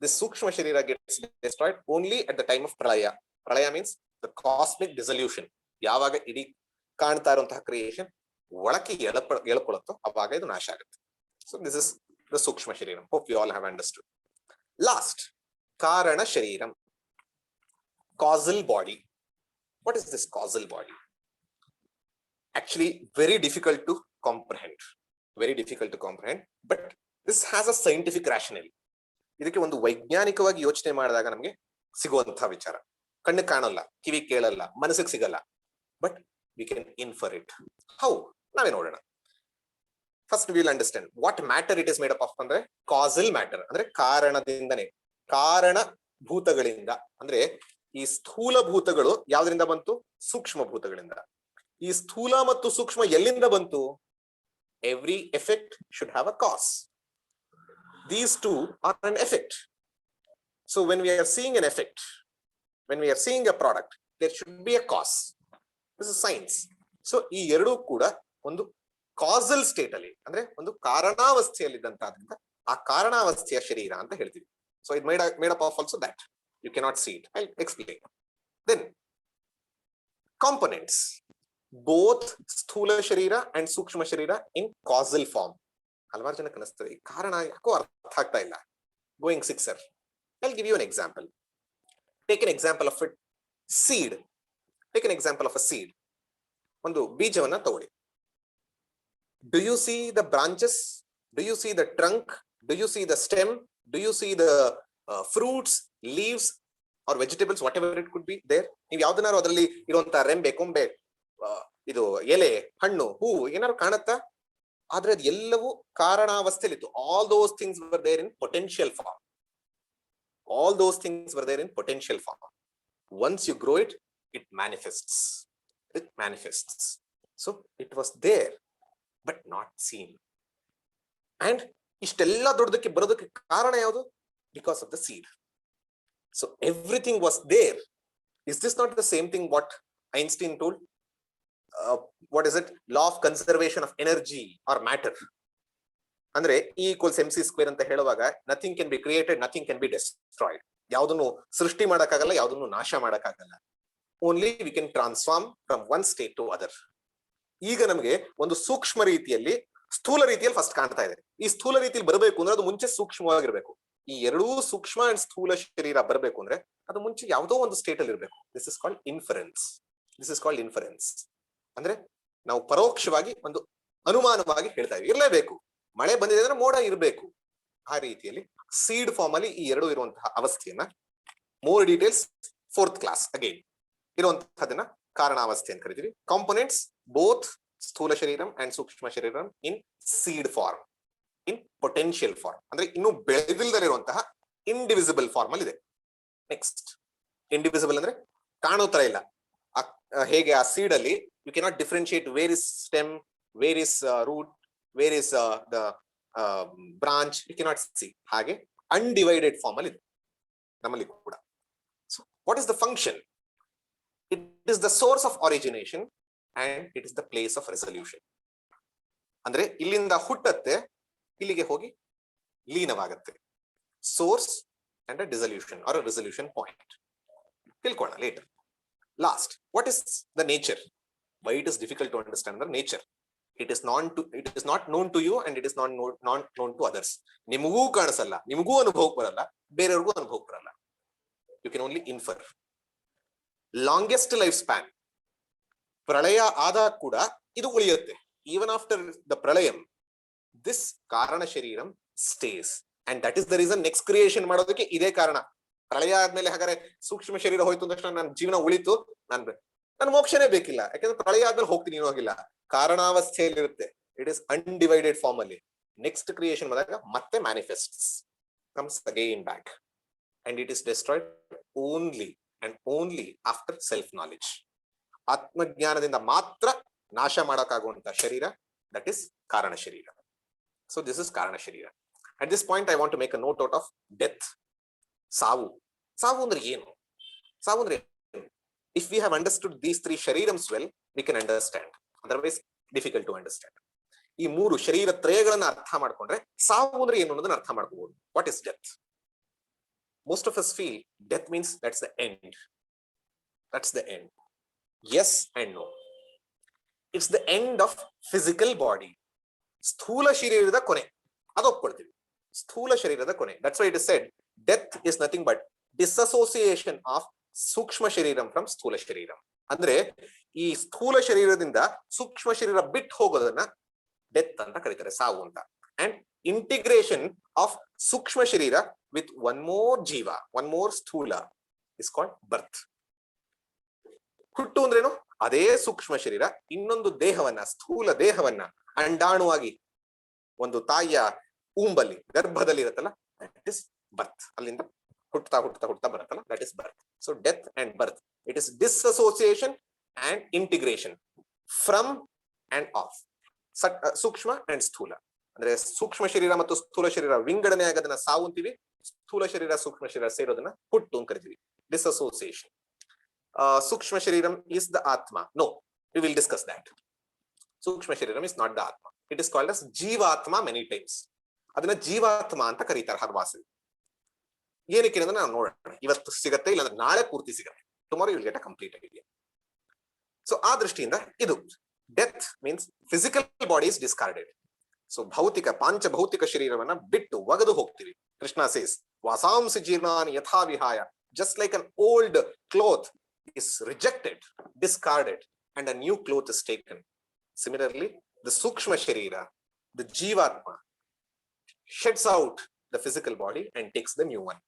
This ಸೂಕ್ಷ್ಮ ಶರೀರ gets destroyed only at the time of pralaya. ಪ್ರಳಯ ಮೀನ್ಸ್ ದ ಕಾಸ್ಮಿಕ್ ಡಿಸಲ್ಯೂಷನ್. ಯಾವಾಗ ಇಡೀ ಕಾಣ್ತಾ ಇರುವಂತಹ ಕ್ರಿಯೇಷನ್ ಒಳಕ್ಕೆ ಎಳ್ಕೊಳ್ಳುತ್ತೋ ಅವಾಗ ಇದು ನಾಶ ಆಗುತ್ತೆ. ಸೊ ದಿಸ್ ಇಸ್ ದ ಸೂಕ್ಷ್ಮ ಶರೀರಂ. Hope you all have understood. Last, ಕಾರಣ ಶರೀರಂ, causal body. What is this causal body? Actually very difficult to comprehend, but this has a scientific rationale. ಇದಕ್ಕೆ ಒಂದು ವೈಜ್ಞಾನಿಕವಾಗಿ ಯೋಚನೆ ಮಾಡಿದಾಗ ನಮಗೆ ಸಿಗುವಂತಹ ವಿಚಾರ. ಕಣ್ಣು ಕಾಣಲ್ಲ, ಕಿವಿ ಕೇಳಲ್ಲ, ಮನಸ್ಸಿಗೆ ಸಿಗಲ್ಲ, but we can infer it. How? ನಾವೇ ನೋಡೋಣ. First will understand what matter it is made up of. ಅಂದ್ರೆ ಕಾಸಲ್ ಮ್ಯಾಟರ್ ಅಂದ್ರೆ ಕಾರಣದಿಂದನೇ, ಕಾರಣ ಭೂತಗಳಿಂದ. ಅಂದ್ರೆ ಈ ಸ್ಥೂಲ ಭೂತಗಳು ಯಾವ್ದ್ರಿಂದ ಬಂತು? ಸೂಕ್ಷ್ಮ ಭೂತಗಳಿಂದ. ಈ ಸ್ಥೂಲ ಮತ್ತು ಸೂಕ್ಷ್ಮ ಎಲ್ಲಿಂದ ಬಂತು? Every effect should have a cause. These two are an effect. So when we are seeing an effect, when we are seeing a product, there should be a cause. This is science. So ಈ ಎರಡೂ ಕೂಡ ಒಂದು castle state ಅಲ್ಲಿ, ಅಂದ್ರೆ ಒಂದು ಕಾರಣಾವಸ್ಥೆಯಲ್ಲಿದ್ದಂತಾದ್ರಿಂದ ಆ ಕಾರಣಾವಸ್ಥೆಯ ಶರೀರ ಅಂತ ಹೇಳ್ತೀವಿ. So it made up of also that. You cannot see it. I'll explain. Then components, both ಸ್ಥೂಲ ಶರೀರ and ಸೂಕ್ಷ್ಮ ಶರೀರ in causal form. ಹಲವಾರು ಜನಕ್ಕೆ ಅನಿಸ್ತದೆ ಈ ಕಾರಣ ಯಾಕೋ ಅರ್ಥ ಆಗ್ತಾ ಇಲ್ಲ. Going sixer. I'll give you an example. Take an example of a seed. Take an example of a seed. ಒಂದು ಬೀಜವನ್ನ ತಗೊಳ್ಳಿ. Do you see the branches? Do you see the trunk? Do you see the stem? Do you see the fruits, leaves or vegetables, whatever it could be there? ನೀವು ಯಾವ್ದನ್ನಾರು ಅದರಲ್ಲಿ ಇರುವಂತ ರೆಂಬೆ, ಕೊಂಬೆ, ಇದು ಎಲೆ, ಹಣ್ಣು, ಹೂವು ಏನಾದ್ರು ಕಾಣುತ್ತಾ? ಆದ್ರೆ ಅದು ಎಲ್ಲವೂ ಕಾರಣಾವಸ್ಥೆಯಲ್ಲಿತ್ತು. All those things were there in potential form. All those things were there in potential form. Once you grow it, it manifests. It manifests. So it was there, but not seen. And ಇಷ್ಟೆಲ್ಲ ದೊಡ್ಡದಕ್ಕೆ ಬರೋದಕ್ಕೆ ಕಾರಣ ಯಾವುದು? Because of the seed. So everything was there. Is this not the same thing what Einstein told? What is it? Law of conservation of energy or matter. ಅಂದ್ರೆ E equals mc square ಅಂತ ಹೇಳುವಾಗ nothing can be created, nothing can be destroyed. ಯಾವುದನ್ನು ಸೃಷ್ಟಿ ಮಾಡಕ್ಕಾಗಲ್ಲ, ಯಾವುದನ್ನು ನಾಶ ಮಾಡಕ್ಕಾಗಲ್ಲ. Only we can transform from one state to other. ಈಗ ನಮಗೆ ಒಂದು ಸೂಕ್ಷ್ಮ ರೀತಿಯಲ್ಲಿ, ಸ್ಥೂಲ ರೀತಿಯಲ್ಲಿ ಫಸ್ಟ್ ಕಾಣ್ತಾ ಇದೆ. ಈ ಸ್ಥೂಲ ರೀತಿಯಲ್ಲಿ ಬರಬೇಕು ಅಂದ್ರೆ ಅದು ಮುಂಚೆ ಸೂಕ್ಷ್ಮವಾಗಿರ್ಬೇಕು. ಈ ಎರಡೂ ಸೂಕ್ಷ್ಮ ಅಂಡ್ ಸ್ಥೂಲ ಶರೀರ ಬರಬೇಕು ಅಂದ್ರೆ ಅದು ಮುಂಚೆ ಯಾವುದೋ ಒಂದು ಸ್ಟೇಟ್ ಅಲ್ಲಿ ಇರಬೇಕು. This is called inference. ಅಂದ್ರೆ ನಾವು ಪರೋಕ್ಷವಾಗಿ ಒಂದು ಅನುಮಾನವಾಗಿ ಹೇಳ್ತಾ ಇದ್ದೀವಿ, ಇರಲೇಬೇಕು, ಮಳೆ ಬಂದಿದೆ ಅಂದ್ರೆ ಮೋಡ ಇರಬೇಕು. ಆ ರೀತಿಯಲ್ಲಿ ಸೀಡ್ ಫಾರ್ಮ್ ಅಲ್ಲಿ ಈ ಎರಡು ಇರುವಂತಹ ಅವಸ್ಥೆಯನ್ನ, more details 4th class again, ಇರುವಂತಹದನ್ನ ಕಾರಣಾವಸ್ಥೆ ಅಂತ ಕರಿತೀವಿ. ಕಾಂಪೊನೆಂಟ್ಸ್ ಬೋತ್ ಸ್ಥೂಲ ಶರೀರಂ ಅಂಡ್ ಸೂಕ್ಷ್ಮ ಶರೀರಂ in seed form, in potential form ಅಂದ್ರೆ ಇನ್ನು ಬೆಳೆದಿಲ್ಲದಲ್ಲಿರುವಂತಹ ಇಂಡಿವಿಸಿಬಲ್ ಫಾರ್ಮ್ ಅಲ್ಲಿ ಇದೆ. ನೆಕ್ಸ್ಟ್, ಇಂಡಿವಿಸಿಬಲ್ ಅಂದ್ರೆ ಕಾಣೋ ತರ ಇಲ್ಲ. ಹೇಗೆ ಆ ಸೀಡ್ ಅಲ್ಲಿ you cannot differentiate where is stem, where is root, where is the branch, you cannot see. ಹಾಗೆ ಅನ್ಡಿವೈಡೆಡ್ ಫಾರ್ಮ್ ಅಲ್ಲಿ ಇದೆ ನಮ್ಮಲ್ಲಿ ಕೂಡ. So what is the function? It is the source of origination and it is the place of resolution. ಅಂದ್ರೆ ಇಲ್ಲಿಂದ ಹುಟ್ಟತ್ತೆ, ಇಲ್ಲಿಗೆ ಹೋಗಿ ಲೀನವಾಗತ್ತೆ. Source and a dissolution or a resolution point ತಿಳ್ಕೊಳ್ಳೋಣ later. Last, what is the nature? Why it is difficult to understand the nature? It is not known to you and it is not known to others. ನಿಮಗೂ ಕಾಣಿಸಲ್ಲ, ನಿಮಗೂ ಅನುಭವಕ್ಕೆ ಬರಲ್ಲ, ಬೇರೆಯವ್ರಿಗೂ ಅನುಭವಕ್ಕೆ ಬರಲ್ಲ. You can only infer. Longest lifespan, ಪ್ರಳಯ ಆದಾಗ ಕೂಡ ಇದು ಉಳಿಯುತ್ತೆ. Even after the pralayam, this ಕಾರಣ ಶರೀರಂ stays, and that is the reason next creation ಮಾಡೋದಕ್ಕೆ ಇದೇ ಕಾರಣ. ಪ್ರಳಯ ಆದ್ಮೇಲೆ ಹಾಗಾದ್ರೆ ಸೂಕ್ಷ್ಮ ಶರೀರ ಹೋಯ್ತು ಅಂದ ತಕ್ಷಣ ನನ್ನ ಜೀವನ ಉಳಿತು, ನನ್ ಮೋಕ್ಷನೇ ಬೇಕಿಲ್ಲ, ಯಾಕಂದ್ರೆ ಪ್ರಳಯ ಆದ್ಮೇಲೆ ಹೋಗ್ತೀನಿ ಏನೂ ಆಗಿಲ್ಲ. ಕಾರಣಾವಸ್ಥೆಯಲ್ಲಿ ಇರುತ್ತೆ. ಇಟ್ ಇಸ್ ಅನ್ಡಿವೈಡೆಡ್ ಫಾರ್ಮ್ ಅಲ್ಲಿ. ನೆಕ್ಸ್ಟ್ ಕ್ರಿಯೇಷನ್ ಬಂದಾಗ ಮತ್ತೆ manifests, comes again back, and it is destroyed only and only after self knowledge. ಆತ್ಮಜ್ಞಾನದಿಂದ ಮಾತ್ರ ನಾಶ ಮಾಡಕ್ಕಾಗುವಂತ ಶರೀರ, ದಟ್ ಇಸ್ ಕಾರಣ ಶರೀರ. ಸೊ ದಿಸ್ ಇಸ್ ಕಾರಣ ಶರೀರ. At this point I want to make a note out of death. ಸಾವು. ಸಾವು ಅಂದ್ರೆ ಏನು? ಸಾವು ಅಂದ್ರೆ if we have understood these three sharirams well, we can understand. Otherwise difficult to understand. ಈ ಮೂರು ಶರೀರ ತ್ರಯಗಳನ್ನ ಅರ್ಥ ಮಾಡ್ಕೊಂಡ್ರೆ ಸಾವು ಅಂದ್ರೆ ಏನು ಅನ್ನೋದನ್ನ ಅರ್ಥ ಮಾಡ್ಕೋಬಹುದು. What is death? Most of us feel death means that's the end. That's the end. Yes and no. It's the end of physical body. ಸ್ಥೂಲ ಶರೀರದ ಕೊನೆ, ಅದು ಒಪ್ಕೊಳ್ತೀವಿ. ಸ್ಥೂಲ ಶರೀರದ ಕೊನೆ. That's why it is said death is nothing but disassociation of ಸೂಕ್ಷ್ಮ ಶರೀರಂ from ಸ್ಥೂಲ ಶರೀರಂ. ಅಂದ್ರೆ ಈ ಸ್ಥೂಲ ಶರೀರದಿಂದ ಸೂಕ್ಷ್ಮ ಶರೀರ ಬಿಟ್ಟು ಹೋಗೋದನ್ನ ಡೆತ್ ಅಂತ ಕರೀತಾರೆ, ಸಾವು ಅಂತ. ಅಂಡ್ ಇಂಟಿಗ್ರೇಷನ್ ಆಫ್ ಸೂಕ್ಷ್ಮ ಶರೀರ ವಿತ್ ಒನ್ ಮೋರ್ ಜೀವ, ಒನ್ ಮೋರ್ ಸ್ಥೂಲ ಇಸ್ ಕಾಲ್ಡ್ ಬರ್ತ್. ಹುಟ್ಟು ಅಂದ್ರೇನು? ಅದೇ ಸೂಕ್ಷ್ಮ ಶರೀರ ಇನ್ನೊಂದು ದೇಹವನ್ನ, ಸ್ಥೂಲ ದೇಹವನ್ನ ಅಂಡಾಣುವಾಗಿ ಒಂದು ತಾಯಿಯ ಊಂಬಲ್ಲಿ, ಗರ್ಭದಲ್ಲಿ ಇರುತ್ತಲ್ಲ, ದಟ್ ಇಸ್ ಬರ್ತ್. ಅಲ್ಲಿಂದ ಹುಟ್ತಾ ಹುಟ್ತಾ ಹುಟ್ತಾ ಬರುತ್ತಲ್ಲ, that is birth. So death and birth, it is disassociation and integration from and of ಸೂಕ್ಷ್ಮ ಅಂಡ್ ಸ್ಥೂಲ. ಅಂದ್ರೆ ಸೂಕ್ಷ್ಮ ಶರೀರ ಮತ್ತು ಸ್ಥೂಲ ಶರೀರ ವಿಂಗಡಣೆ ಆಗೋದನ್ನ ಸಾವು ಅಂತೀವಿ, ಸ್ಥೂಲ ಶರೀರ ಸೂಕ್ಷ್ಮ ಶರೀರ ಸೇರೋದನ್ನ ಹುಟ್ಟು ಅಂತ ಕರಿತೀವಿ, ಡಿಸ್ಅಸೋಸಿಯೇಷನ್. ಸೂಕ್ಷ್ಮ ಶರೀರಂ ಇಸ್ ದ ಆತ್ಮ. No, we will discuss that. ಸೂಕ್ಷ್ಮ ಶರೀರಂ ಇಸ್ ನಾಟ್ ದ ಆತ್ಮ. ಇಟ್ ಇಸ್ ಕಾಲ್ಡ್ ಅಸ್ ಜೀವಾತ್ಮ ಮೆನಿ ಟೈಮ್ಸ್. ಅದನ್ನ ಜೀವಾತ್ಮ ಅಂತ ಕರೀತಾರೆ ಹರವಾಸಲ್ಲಿ. ಏನಕ್ಕೆ ಅಂದ್ರೆ ನಾವು ನೋಡೋಣ, ಇವತ್ತು ಸಿಗತ್ತೆ, ಇಲ್ಲಾಂದ್ರೆ ನಾಳೆ ಪೂರ್ತಿ ಸಿಗತ್ತೆ. Tomorrow you will get a complete idea. So ಆ ದೃಷ್ಟಿಯಿಂದ ಇದು death means physical body is discarded. So ಭೌತಿಕ, ಪಾಂಚಭೌತಿಕ ಶರೀರವನ್ನ ಬಿಟ್ಟು ಒಗೆದು ಹೋಗ್ತೀವಿ. ಕೃಷ್ಣ ಸೇಸ್ ವಾಸಾಂಸಿ ಜೀರ್ಣಾನಿ ಯಥಾ ವಿಹಾಯ, just like an old cloth is rejected, discarded, and a new cloth is taken. Similarly, the sukshma sharira, the jivatma, sheds out the physical body and takes the new one.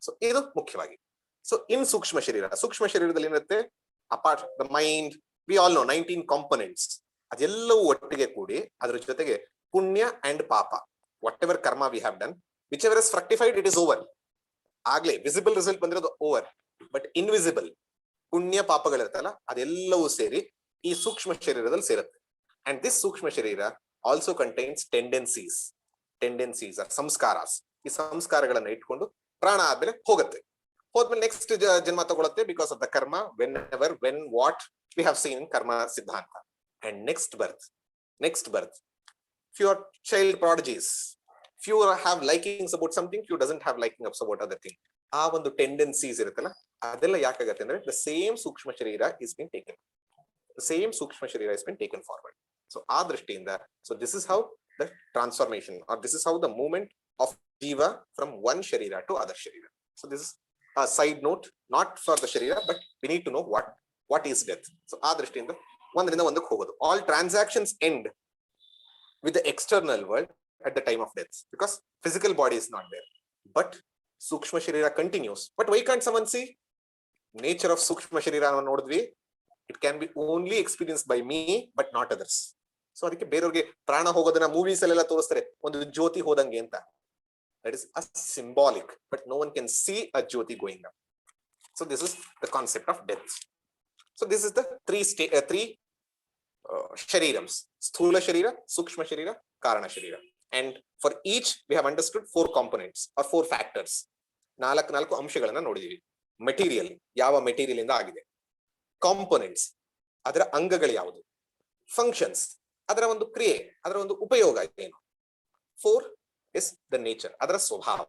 So idu mukhyavagi. So in sukshma shariradalli irutte, apart the mind, we all know 19 components. ಅದೆಲ್ಲವೂ ಒಟ್ಟಿಗೆ ಕೂಡಿ ಅದರ ಜೊತೆಗೆ ಪುಣ್ಯ and ಪಾಪ, whatever karma we have done, whichever is fructified, it is over. ಆಗ್ಲೇ visible result ಬಂದಿರೋದು over. But invisible ಪುಣ್ಯ ಪಾಪಗಳಿರ್ತಲ್ಲ, ಅದೆಲ್ಲವೂ ಸೇರಿ ಈ ಸೂಕ್ಷ್ಮ ಶರೀರದಲ್ಲಿ ಸೇರುತ್ತೆ. ಅಂಡ್ ದಿಸ್ ಸೂಕ್ಷ್ಮ ಶರೀರ ಆಲ್ಸೋ ಕಂಟೈನ್ಸ್ ಟೆಂಡೆನ್ಸೀಸ್ ಆರ್ ಸಂಸ್ಕಾರಾಸ್. ಈ ಸಂಸ್ಕಾರಗಳನ್ನ ಇಟ್ಕೊಂಡು ಪ್ರಾಣ ಆದ್ಮೇಲೆ ಹೋಗುತ್ತೆ. ಹೋದ್ಮೇಲೆ ನೆಕ್ಸ್ಟ್ ಜನ್ಮ ತಗೊಳುತ್ತೆ, because of the karma, whenever, when, what we have seen in karma ಸಿದ್ಧಾಂತ. And next birth, few are child prodigies, few have likings about something, few doesn't have liking about other thing. ಆ ಒಂದು tendencies ಇರುತ್ತಲ್ಲ, ಅದೆಲ್ಲ ಯಾಕಾಗತ್ತೆ ಅಂದ್ರೆ the same ಸೂಕ್ಷ್ಮ ಶರೀರ is being taken, the same ಸೂಕ್ಷ್ಮ ಶರೀರ is being taken forward. So ಆ ದೃಷ್ಟಿಯಿಂದ, so this is how the transformation, or this is how the movement of jiva from one sharira to other sharira. So this is a side note, not for the sharira, but we need to know what is death. So ಆ ದೃಷ್ಟಿಯಿಂದ ಒಂದರಿಂದ ಒಂದಕ್ಕೆ ಹೋಗೋದು. All transactions end with the external world at the time of death, because physical body is not there, but sukshma sharira continues. But why can't someone see nature of sukshma sharira? ನೋಡಿದ್ವಿ, it can be only experienced by me but not others. So ಅದಕ್ಕೆ ಬೇರೆಯವರಿಗೆ ಪ್ರಾಣ ಹೋಗೋದನ್ನ movies ಅಲ್ಲೆಲ್ಲ ತೋರಿಸ್ತಾರೆ, ಒಂದು ಜ್ಯೋತಿ ಹೋದಂಗೆ ಅಂತ. That is a symbolic, but no one can see a jyoti going up. So this is the concept of death. So this is the three sharirams: sthula sharira, sukshma sharira, karana sharira. And for each we have understood 4 components or 4 factors. ನಾಲ್ಕು ಅಂಶಗಳನ್ನ ನೋಡಿದೀವಿ. Material, ಯಾವ material ಇಂದ ಆಗಿದೆ. Components, ಅದರ ಅಂಗಗಳು ಯಾವುದು. Functions, ಅದರ ಒಂದು ಕ್ರಿಯೆ, ಅದರ ಒಂದು ಉಪಯೋಗ ಏನು. 4 is the nature, ಅದರ ಸ್ವಭಾವ.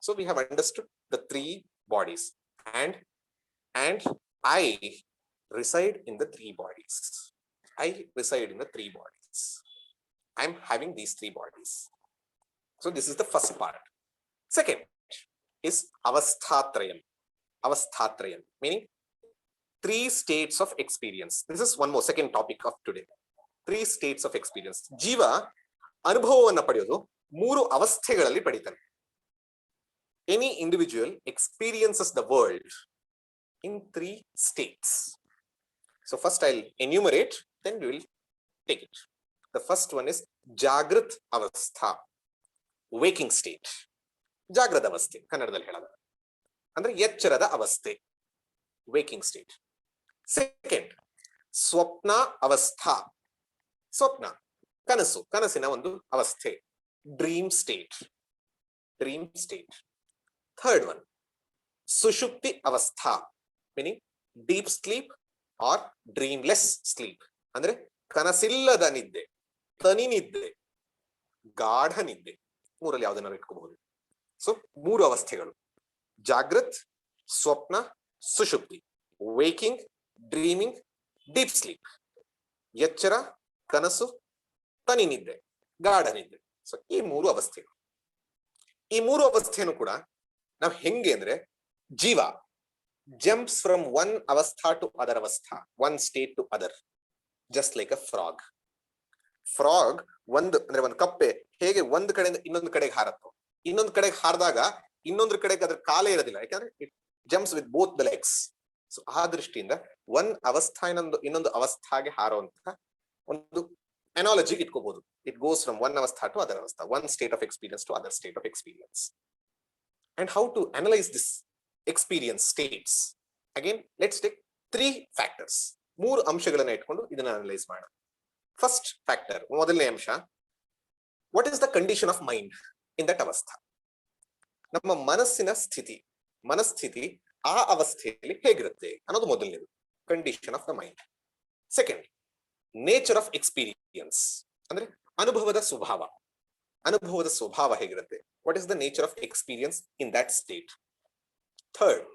So we have understood the 3 bodies, and I reside in the 3 bodies. I reside in the 3 bodies. I am having these three bodies. So this is the first part. Second is avasthatrayam. Avasthatrayam, meaning three states of experience. This is one more second topic of today. Three states of experience. ಜೀವ ಅನುಭವವನ್ನು ಪಡೆಯೋದು ಮೂರು ಅವಸ್ಥೆಗಳಲ್ಲಿ ಪಡಿತಾನೆ. Any individual experiences the world in three states. So first I'll enumerate, then we will take it. The first one is Jagrat Avastha, waking state. ಜಾಗೃತ ಅವಸ್ಥೆ ಕನ್ನಡದಲ್ಲಿ ಹೇಳೋದು ಅಂದ್ರೆ ಎಚ್ಚರದ ಅವಸ್ಥೆ, waking state. Second, ಸ್ವಪ್ನ ಅವಸ್ಥಾ, ಸ್ವಪ್ನ ಕನಸು, ಕನಸಿನ ಒಂದು ಅವಸ್ಥೆ, dream state, dream state. Third one, ಸುಷುಪ್ತಿ ಅವಸ್ಥಾ, meaning deep sleep or dreamless sleep, ಅಂದ್ರೆ ಕನಸಿಲ್ಲದ ನಿದ್ದೆ, ತನಿ ನಿದ್ದೆ, ಗಾಢ ನಿದ್ದೆ, ಮೂರಲ್ಲಿ ಯಾವ್ದನ್ನ ಇಟ್ಕೋಬಹುದು. ಸೊ ಮೂರು ಅವಸ್ಥೆಗಳು: ಜಾಗೃತ್, ಸ್ವಪ್ನ, ಸುಷುಪ್ತಿ. Waking, dreaming, deep sleep. ಎಚ್ಚರ, ಕನಸು, ತನಿ ನಿದ್ದೆ, ಗಾಢ ನಿದ್ದೆ. ಸೊ ಈ ಮೂರು ಅವಸ್ಥೆಗಳು. ಈ ಮೂರು ಅವಸ್ಥೆಯನ್ನು ಕೂಡ ನಾವು ಹೆಂಗೆ ಅಂದ್ರೆ, ಜೀವ jumps from one avastha to other avastha, one state to other, just like a frog. Frog ಒಂದು ಅಂದ್ರೆ ಒಂದು ಕಪ್ಪೆ ಹೇಗೆ ಒಂದು ಕಡೆಯಿಂದ ಇನ್ನೊಂದು ಕಡೆಗೆ ಹಾರತ್ತೋ, ಇನ್ನೊಂದು ಕಡೆಗೆ ಹಾರಿದಾಗ ಇನ್ನೊಂದ್ರ ಕಡೆಗೆ ಅದ್ರ ಕಾಲೇ ಇರೋದಿಲ್ಲ, ಯಾಕಂದ್ರೆ it jumps with both the legs. So ಆ ದೃಷ್ಟಿಯಿಂದ ಒಂದ್ ಅವಸ್ಥಾ ಇನ್ನೊಂದು ಅವಸ್ಥಾಗೆ ಹಾರುವಂತಹ ಒಂದು ಅನಾಲಜಿ ಇಟ್ಕೋಬಹುದು. ಇಟ್ ಗೋಸ್ ಫ್ರಮ್ ಒನ್ ಅವಸ್ಥಾ ಟು ಅದರ್ ಅವಸ್ಥಾ, one state of experience to other state of experience. And how to analyse this experience states? Again let's take three factors. ಮೂರು ಅಂಶಗಳನ್ನ ಇಟ್ಕೊಂಡು ಇದನ್ನ ಅನಲೈಸ್ ಮಾಡೋಣ. ಫಸ್ಟ್ ಫ್ಯಾಕ್ಟರ್, ಮೊದಲನೇ ಅಂಶ, what is the condition of mind in that ಅವಸ್ಥಾ? ನಮ್ಮ ಮನಸ್ಸಿನ ಸ್ಥಿತಿ, ಮನಸ್ಥಿತಿ ಆ ಅವಸ್ಥೆಯಲ್ಲಿ ಹೇಗಿರುತ್ತೆ ಅನ್ನೋದು ಮೊದಲನೇದು, condition of the mind. Second, nature of experience, ಅಂದ್ರೆ ಅನುಭವದ ಸ್ವಭಾವ, ಅನುಭವದ ಸ್ವಭಾವ ಹೇಗಿರುತ್ತೆ, what is the nature of experience in that state. Third,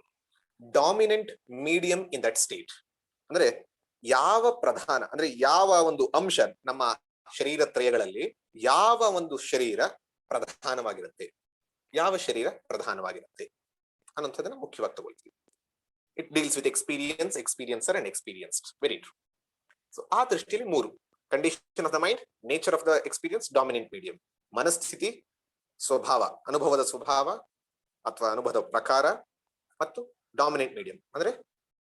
dominant medium in that state, ಅಂದ್ರೆ ಯಾವ ಪ್ರಧಾನ, ಅಂದ್ರೆ ಯಾವ ಒಂದು ಅಂಶ ನಮ್ಮ ಶರೀರ ತ್ರಯಗಳಲ್ಲಿ ಯಾವ ಒಂದು ಶರೀರ ಪ್ರಧಾನವಾಗಿರುತ್ತೆ, ಯಾವ ಶರೀರ ಪ್ರಧಾನವಾಗಿರುತ್ತೆ ಅನ್ನೋಂಥದ್ದನ್ನ ಮುಖ್ಯವಾಗಿ ತಗೊಳ್ತೀವಿ. It deals with experience, experiencer and experienced. Very true. So ಆ ದೃಷ್ಟಿಯಲ್ಲಿ ಮೂರು: condition of the mind, nature of the experience, dominant medium. ಮನಸ್ಥಿತಿ, ಸ್ವಭಾವ, ಅನುಭವದ ಸ್ವಭಾವ ಅಥವಾ ಅನುಭವದ ಪ್ರಕಾರ, ಮತ್ತು ಡಾಮಿನೆಂಟ್ ಮೀಡಿಯಂ ಅಂದ್ರೆ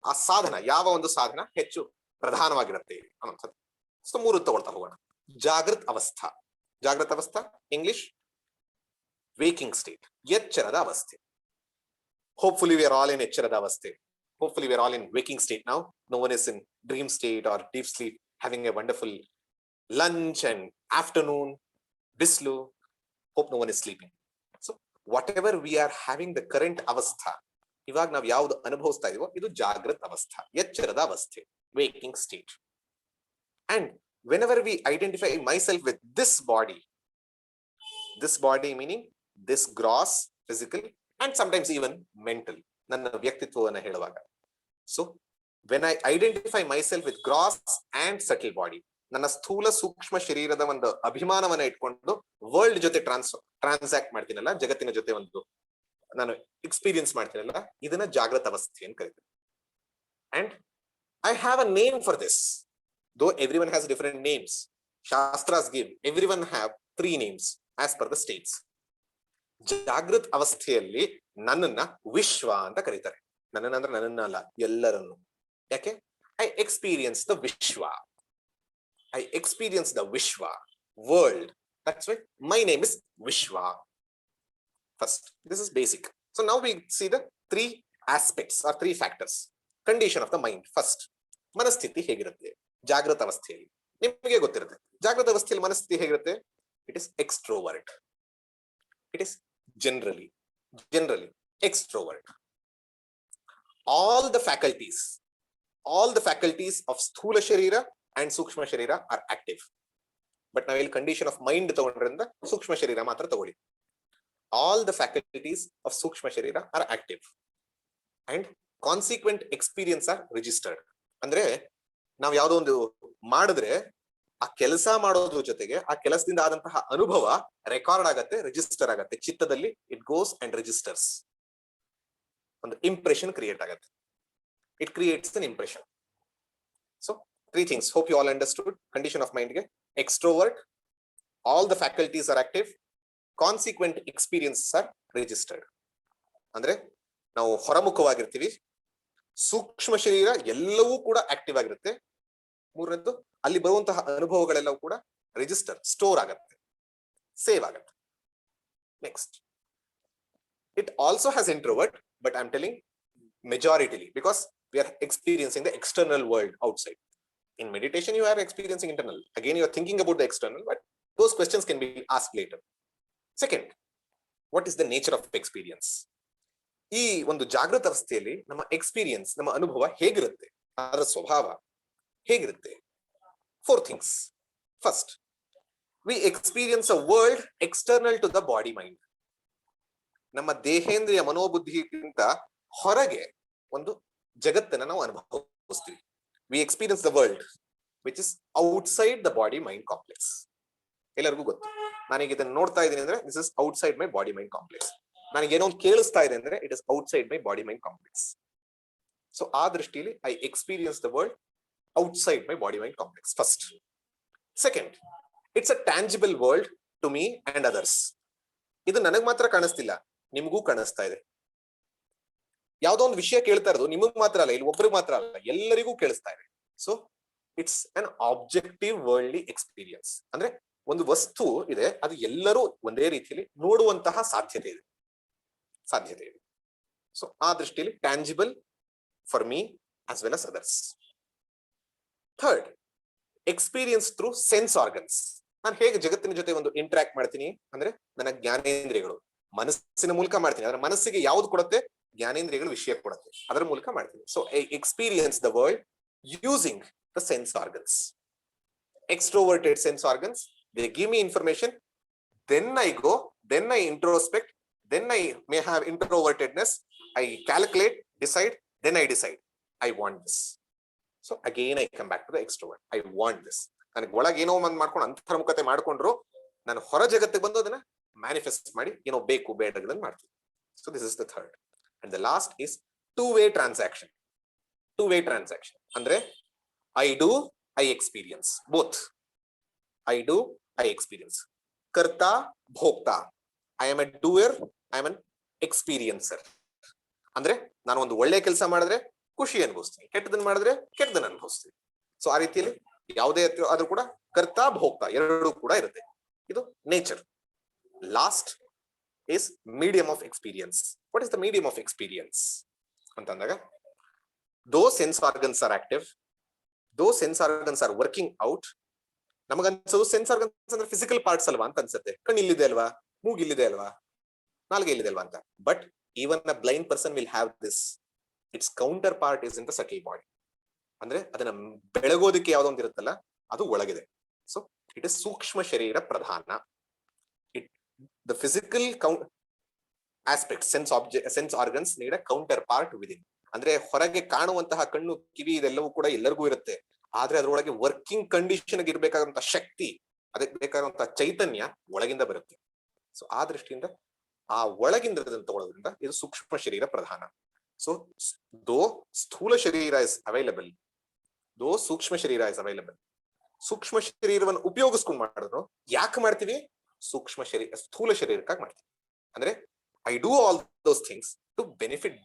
ಆ ಸಾಧನ, ಯಾವ ಒಂದು ಸಾಧನ ಹೆಚ್ಚು ಪ್ರಧಾನವಾಗಿರುತ್ತೆ ಅನ್ನೋಂಥದ್ದು. ಸೊ ಮೂರು ತಗೊಳ್ತಾ ಹೋಗೋಣ. ಜಾಗೃತ್ ಅವಸ್ಥಾ, ಜಾಗೃತ ಅವಸ್ಥಾ, ಇಂಗ್ಲಿಷ್ waking state, ಎಚ್ಚರದ ಅವಸ್ಥೆ. Hopefully we are all in ಎಚ್ಚರದ ಅವಸ್ಥೆ. Hopefully we are all in waking state now. No one is in dream state or deep sleep having a wonderful lunch and afternoon bislu. Hope no one is sleeping. So whatever we are having the current ಅವಸ್ಥಾ, ಇವಾಗ ನಾವು ಯಾವುದು ಅನುಭವಿಸ್ತಾ ಇದೀವೋ ಇದು ಜಾಗೃತ ಅವಸ್ಥಾ, ಎಚ್ಚರದ ಅವಸ್ಥೆ, waking state. And whenever we identify myself with this body meaning this gross physical and sometimes even mental, ನನ್ನ ವ್ಯಕ್ತಿತ್ವವನ್ನು ಹೇಳುವಾಗ, so when I identify myself with gross and subtle body, ನನ್ನ ಸ್ಥೂಲ ಸೂಕ್ಷ್ಮ ಶರೀರದ ಒಂದು ಅಭಿಮಾನವನ್ನ ಇಟ್ಕೊಂಡು ವರ್ಲ್ಡ್ ಜೊತೆ ಟ್ರಾನ್ಸಾಕ್ಟ್ ಮಾಡ್ತೀನಲ್ಲ, ಜಗತ್ತಿನ ಜೊತೆ ಒಂದು ನಾನು ಎಕ್ಸ್ಪೀರಿಯನ್ಸ್ ಮಾಡ್ತೀನಲ್ಲ, ಇದನ್ನ ಜಾಗೃತ ಅವಸ್ಥೆ ಅಂತ ಕರೀತೀನಿ. And I have a name for this, though everyone has different names. ಶಾಸ್ತ್ರಾಸ್ give everyone have 3 names as per the states. ಜಾಗೃತ ಅವಸ್ಥೆಯಲ್ಲಿ ನನ್ನನ್ನ ವಿಶ್ವ ಅಂತ ಕರೀತಾರೆ. ನನ್ನನ್ನ ಅಂದ್ರೆ ನನ್ನನ್ನ ಅಲ್ಲ, ಎಲ್ಲರನ್ನು. ಯಾಕೆ? ಐ ಎಕ್ಸ್ಪೀರಿಯನ್ಸ್ ದ ವಿಶ್ವ, ಐ ಎಕ್ಸ್ಪೀರಿಯನ್ಸ್ ದ ವಿಶ್ವ, world. That's why my name is Vishwa. First, this is basic. So now we see the 3 aspects or 3 factors. Condition of the mind. First, ಮನಸ್ಥಿತಿ ಹೇಗಿರುತ್ತೆ ಜಾಗೃತ ಅವಸ್ಥೆಯಲ್ಲಿ? ನಿಮಗೆ ಗೊತ್ತಿರುತ್ತೆ ಜಾಗೃತ ಅವಸ್ಥೆಯಲ್ಲಿ ಮನಸ್ಥಿತಿ ಹೇಗಿರುತ್ತೆ. It is extrovert. It is generally extrovert. All the faculties of ಸ್ಥೂಲ ಶರೀರ and ಸೂಕ್ಷ್ಮ ಶರೀರ are active. ಬಟ್ ನಾವಿಲ್ಲಿ ಕಂಡೀಷನ್ ಆಫ್ ಮೈಂಡ್ ತಗೊಂಡ್ರಿಂದ ಸೂಕ್ಷ್ಮ ಶರೀರ ಮಾತ್ರ ತಗೊಳ್ಳಿ. ಆಲ್ ದ ಫ್ಯಾಕಲ್ಟೀಸ್ ಆಫ್ ಸೂಕ್ಷ್ಮ ಶರೀರ are active and consequent experience are registered. ಅಂದ್ರೆ ನಾವು ಯಾವ್ದೋ ಒಂದು ಮಾಡಿದ್ರೆ ಆ ಕೆಲಸ ಮಾಡೋದ್ರ ಜೊತೆಗೆ ಆ ಕೆಲಸದಿಂದ ಆದಂತಹ ಅನುಭವ ರೆಕಾರ್ಡ್ ಆಗತ್ತೆ, ರಿಜಿಸ್ಟರ್ ಆಗತ್ತೆ ಚಿತ್ತದಲ್ಲಿ. It goes and registers. ಒಂದು ಇಂಪ್ರೆಷನ್ ಕ್ರಿಯೇಟ್ ಆಗತ್ತೆ. It creates an impression. So 3 things. Hope you all understood. Condition of mind ಗೆ extrovert, all the faculties are active, consequent experiences are registered. ಅಂದ್ರೆ ನಾವು ಹೊರಮುಖವಾಗಿರ್ತೀವಿ, ಸೂಕ್ಷ್ಮ ಶರೀರ ಎಲ್ಲವೂ ಕೂಡ ಆಕ್ಟಿವ್ ಆಗಿರುತ್ತೆ. ಮೂರನೇದ್ದು, ಅಲ್ಲಿ ಬರುವಂತಹ ಅನುಭವಗಳೆಲ್ಲವೂ ಕೂಡ ರಿಜಿಸ್ಟರ್, ಸ್ಟೋರ್ ಆಗತ್ತೆ, ಸೇವ್ ಆಗತ್ತೆ. Next, it also has introvert, but I am telling majority because we are experiencing the external world outside. In meditation you are experiencing internal, again you are thinking about the external, but those questions can be asked later. Second, what is the nature of experience? ಈ ಒಂದು ಜಾಗೃತ ಅವಸ್ಥೆಯಲ್ಲಿ ನಮ್ಮ experience, ನಮ್ಮ ಅನುಭವ ಹೇಗಿರುತ್ತೆ, ಅದರ ಸ್ವಭಾವ ಹೇಗಿರುತ್ತೆ? 4 things. First, we experience a world external to the body mind. ನಮ್ಮ ದೇಹೇಂದ್ರಿಯ ಮನೋಬುದ್ಧಿಗಿಂತ ಹೊರಗೆ ಒಂದು ಜಗತ್ತನ್ನ ನಾವು ಅನುಭವಿಸ್ತೀವಿ. We experience the world which is outside the body mind complex. ಎಲ್ಲರಿಗೂ ಗೊತ್ತು, ನಾನೀಗ ಇದನ್ನ ನೋಡ್ತಾ ಇದ್ದೀನಿ ಅಂದ್ರೆ this is outside my body mind complex. ನನಗೆ ಏನೋ ಒಂದು ಕೇಳಿಸ್ತಾ ಇದೆ ಅಂದ್ರೆ it is outside my body mind complex. So ಆ ದೃಷ್ಟಿಯಲ್ಲಿ I experience the world outside my body mind complex. First. Second, it's a tangible world to me and others. ಇದು ನನಗ್ ಮಾತ್ರ ಕಾಣಿಸ್ತಿಲ್ಲ, ನಿಮಗೂ ಕಾಣಿಸ್ತಾ ಇದೆ. ಯಾವ್ದೋ ಒಂದು ವಿಷಯ ಕೇಳ್ತಾ ಇರೋದು ನಿಮಗ್ ಮಾತ್ರ ಅಲ್ಲ, ಇಲ್ಲಿ ಒಬ್ರಿಗೆ ಮಾತ್ರ ಅಲ್ಲ, ಎಲ್ಲರಿಗೂ ಕೇಳಿಸ್ತಾ ಇದೆ. So it's an objective worldly experience. ಅಂದ್ರೆ ಒಂದು ವಸ್ತು ಇದೆ, ಅದು ಎಲ್ಲರೂ ಒಂದೇ ರೀತಿಯಲ್ಲಿ ನೋಡುವಂತಹ ಸಾಧ್ಯತೆ ಇದೆ. ಸೊ ಆ ದೃಷ್ಟಿಯಲ್ಲಿ tangible for me as well as others. Third, experience through sense organs. ನಾನು ಹೇಗೆ ಜಗತ್ತಿನ ಜೊತೆ ಒಂದು ಇಂಟರಾಕ್ಟ್ ಮಾಡ್ತೀನಿ ಅಂದ್ರೆ ನನ್ನ ಜ್ಞಾನೇಂದ್ರಿಯಗಳು, ಮನಸ್ಸಿನ ಮೂಲಕ ಮಾಡ್ತೀನಿ. ಅದರ ಮನಸ್ಸಿಗೆ ಯಾವ್ದು ಕೊಡುತ್ತೆ? ಜ್ಞಾನೇಂದ್ರಿಯಗಳು ವಿಷಯ ಕೊಡುತ್ತೆ, ಅದರ ಮೂಲಕ ಮಾಡ್ತೀನಿ. So I experience the world using the sense organs. Extroverted sense organs, they give me information, then I go, then I introspect, then I may have introvertedness, I calculate, decide, then I decide I want this. So again I come back to the extrovert. I want this. ನನಗೆ ಒಳಗೆ ಏನೋ ಒಂದು ಮಾಡ್ಕೊಂಡು ಅಂತರ್ಮುಖತೆ ಮಾಡ್ಕೊಂಡ್ರು ನಾನು ಹೊರ ಜಗತ್ತಿಗೆ ಬಂದು ಅದನ್ನ ಮ್ಯಾನಿಫೆಸ್ಟ್ ಮಾಡಿ ಏನೋ ಬೇಕು ಬೇಡಗಳನ್ನು ಮಾಡ್ತೀನಿ. So this is the third. And the last is two-way transaction. Two-way transaction ಅಂದ್ರೆ I do, I experience. Both. I do, I experience. Karta, bhokta. I am a doer, I am an experiencer. ಅಂದ್ರೆ ನಾನು ಒಂದು ಒಳ್ಳೆ ಕೆಲಸ ಮಾಡಿದ್ರೆ ಖುಷಿ ಅನುಭವಿಸ್ತೀನಿ, ಕೆಟ್ಟದನ್ನ ಮಾಡಿದ್ರೆ ಕೆಟ್ಟದನ್ನ ಅನುಭವಿಸ್ತೀನಿ. So ಆ ರೀತಿಯಲ್ಲಿ ಯಾವುದೇ ಆದ್ರೂ ಕೂಡ ಕರ್ತಾ ಭೋಕ್ತಾ ಎರಡೂ ಕೂಡ ಇರುತ್ತೆ. ಇದು nature. Last is medium of experience. What is the medium of experience ಅಂತಂದಾಗ, those sense organs are active, those sense organs are working out. ನಮಗನ್ಸೋದು ಸೆನ್ಸ್ ಆರ್ಗನ್ಸ್ ಅಂದ್ರೆ ಫಿಸಿಕಲ್ ಪಾರ್ಟ್ಸ್ ಅಲ್ವಾ ಅಂತ ಅನ್ಸುತ್ತೆ. ಕಣ್ಣು ಇಲ್ಲಿದೆ ಅಲ್ವಾ, ಮೂಗ್ ಇಲ್ಲಿದೆ ಅಲ್ವಾ, ನಾಲ್ಗೆ ಇಲ್ಲಿದೆ ಅಲ್ವಾ ಅಂತ. But even a blind person will have this. It's counter part is in the subtle body. ಅಂದ್ರೆ ಅದನ್ನ ಬೆಳಗೋದಕ್ಕೆ ಯಾವ್ದೊಂದು ಇರುತ್ತಲ್ಲ ಅದು ಒಳಗಿದೆ. ಸೊ ಇಟ್ ಇಸ್ ಸೂಕ್ಷ್ಮ ಶರೀರ ಪ್ರಧಾನ. The physical aspect, sense organs need a counterpart within. ಅಂದ್ರೆ ಹೊರಗೆ ಕಾಣುವಂತಹ ಕಣ್ಣು, ಕಿವಿ ಇದೆಲ್ಲವೂ ಕೂಡ ಎಲ್ಲರಿಗೂ ಇರುತ್ತೆ. ಆದ್ರೆ ಅದರೊಳಗೆ ವರ್ಕಿಂಗ್ ಕಂಡೀಷನ್ ಇರ್ಬೇಕಾದಂತಹ ಶಕ್ತಿ, ಅದಕ್ಕೆ ಬೇಕಾದಂತಹ ಚೈತನ್ಯ ಒಳಗಿಂದ ಬರುತ್ತೆ. ಸೊ ಆ ದೃಷ್ಟಿಯಿಂದ ಆ ಒಳಗಿಂದ ತಗೊಳ್ಳೋದ್ರಿಂದ ಇದು ಸೂಕ್ಷ್ಮ ಶರೀರ ಪ್ರಧಾನ. ಸೊ ದೋ ಸ್ಥೂಲ ಶರೀರ ಇಸ್ ಅವೈಲಬಲ್, ದೋ ಸೂಕ್ಷ್ಮ ಶರೀರ ಇಸ್ ಅವೈಲಬಲ್. ಸೂಕ್ಷ್ಮ ಶರೀರವನ್ನು ಉಪಯೋಗಿಸ್ಕೊಂಡು ಮಾಡಿದ್ರು ಯಾಕೆ ಮಾಡ್ತೀವಿ? ಸೂಕ್ಷ್ಮ ಶರೀರ, ಸ್ಥೂಲ ಶರೀರಕ್ಕಾಗಿ ಮಾಡ್ತೀವಿ. ಅಂದ್ರೆ I do all those things to benefit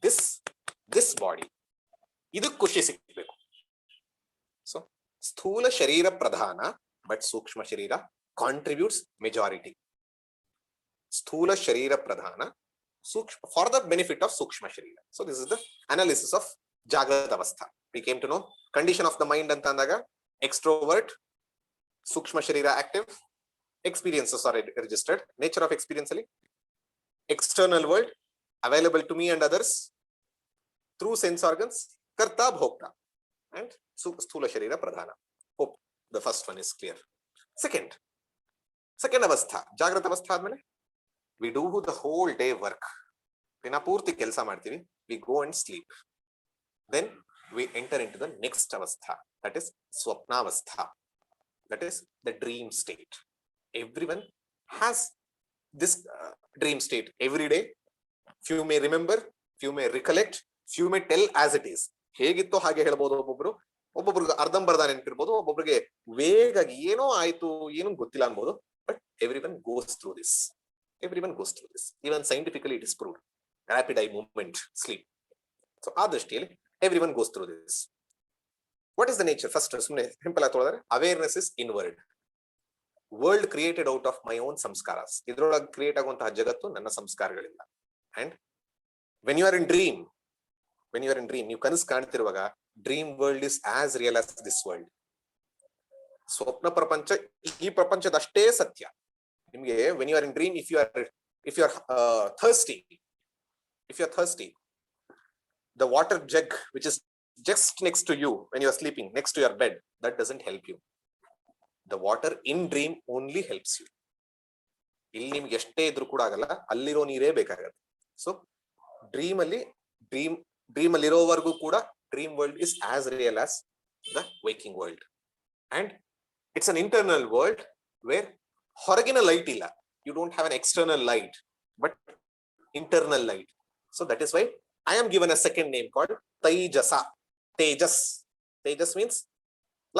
this body. ಇದಕ್ಕೆ ಖುಷಿ ಸಿಗ್ಬೇಕು. ಸೊ ಸ್ಥೂಲ ಶರೀರ ಪ್ರಧಾನ, ಬಟ್ ಸೂಕ್ಷ್ಮ ಶರೀರ ಕಾಂಟ್ರಿಬ್ಯೂಟ್ಸ್ ಮೆಜಾರಿಟಿ. ಸ್ಥೂಲ ಶರೀರ ಪ್ರಧಾನ, ಸೂಕ್ಷ್ಮ ಫಾರ್ ದ ಬೆನಿಫಿಟ್ ಆಫ್ ಸೂಕ್ಷ್ಮ ಶರೀರ. So this is the analysis of ಜಾಗೃತ ಅವಸ್ಥಾ. We came to know condition of the mind ಅಂತ ಅಂದಾಗ ಎಕ್ಸ್ಟ್ರೋವರ್ಟ್, ಸೂಕ್ಷ್ಮ ಶರೀರ active, experiences are registered. Nature of experience ಅಲ್ಲಿ external world available to me and others through sense organs, karta bhokta, and sthula sharira pradhana. Hope the first one is clear. Second avastha, jagrata avastha admele we do the whole day work. Dina purti kelsa ಮಾಡ್ತೀವಿ, we go and sleep. Then we enter into the next avastha, that is swapna avastha. That is the dream state. Everyone has this dream state every day. Few may remember, few may recollect, few may tell as it is. ಹೇಗಿತ್ತು ಹಾಗೆ ಹೇಳ್ಬೋದು. ಒಬ್ಬೊಬ್ರಿಗೆ ಅರ್ಧಂಬರ್ಧ ನೆನಪಿರ್ಬೋದು, ಒಬ್ಬೊಬ್ರಿಗೆ ವೇಗಾಗಿ ಏನೋ ಆಯ್ತು, ಏನೋ ಗೊತ್ತಿಲ್ಲ ಅನ್ಬೋದು. But everyone goes through this. Everyone goes through this. Even scientifically it is proved. Rapid eye movement, sleep. So ಆ ದೃಷ್ಟಿಯಲ್ಲಿ everyone goes through this. What is the nature? First ಸುಮ್ಮನೆ ಸಿಂಪಲ್ ಆಗಿ ತೊಗೊಳಿದ್ರೆ, awareness is inward. World created out of my own ಸಂಸ್ಕಾರಸ್. ಇದ್ರೊಳಗೆ create ಆಗುವಂತಹ ಜಗತ್ತು ನನ್ನ ಸಂಸ್ಕಾರಗಳಿಂದ. And when you are in dream, ನೀವು ಕನಸು ಕಾಣ್ತಿರುವಾಗ, dream world is as real as this world. ಸ್ವಪ್ನ ಪ್ರಪಂಚ ಈ ಪ್ರಪಂಚದಷ್ಟೇ ಸತ್ಯ. ನಿಮ್ಗೆ when you are in dream, if you are thirsty, the water jug which is just next to you when you are sleeping, next to your bed, that doesn't help you. The water in dream only helps you. ಇಲ್ಲಿ ನಿಮ್ಗೆ ಎಷ್ಟೇ ಇದ್ರೂ ಕೂಡ ಆಗಲ್ಲ, ಅಲ್ಲಿರೋ ನೀರೇ ಬೇಕಾಗತ್ತೆ. So dream ಅಲ್ಲಿರೋವರೆಗೂ ಕೂಡ dream world is as real as the waking world. And it's an internal world where ಹೊರಗಿನ ಲೈಟ್ ಇಲ್ಲ. You don't have an external light, but internal light. So that is why I am given a second name called Taijasa. Tejas means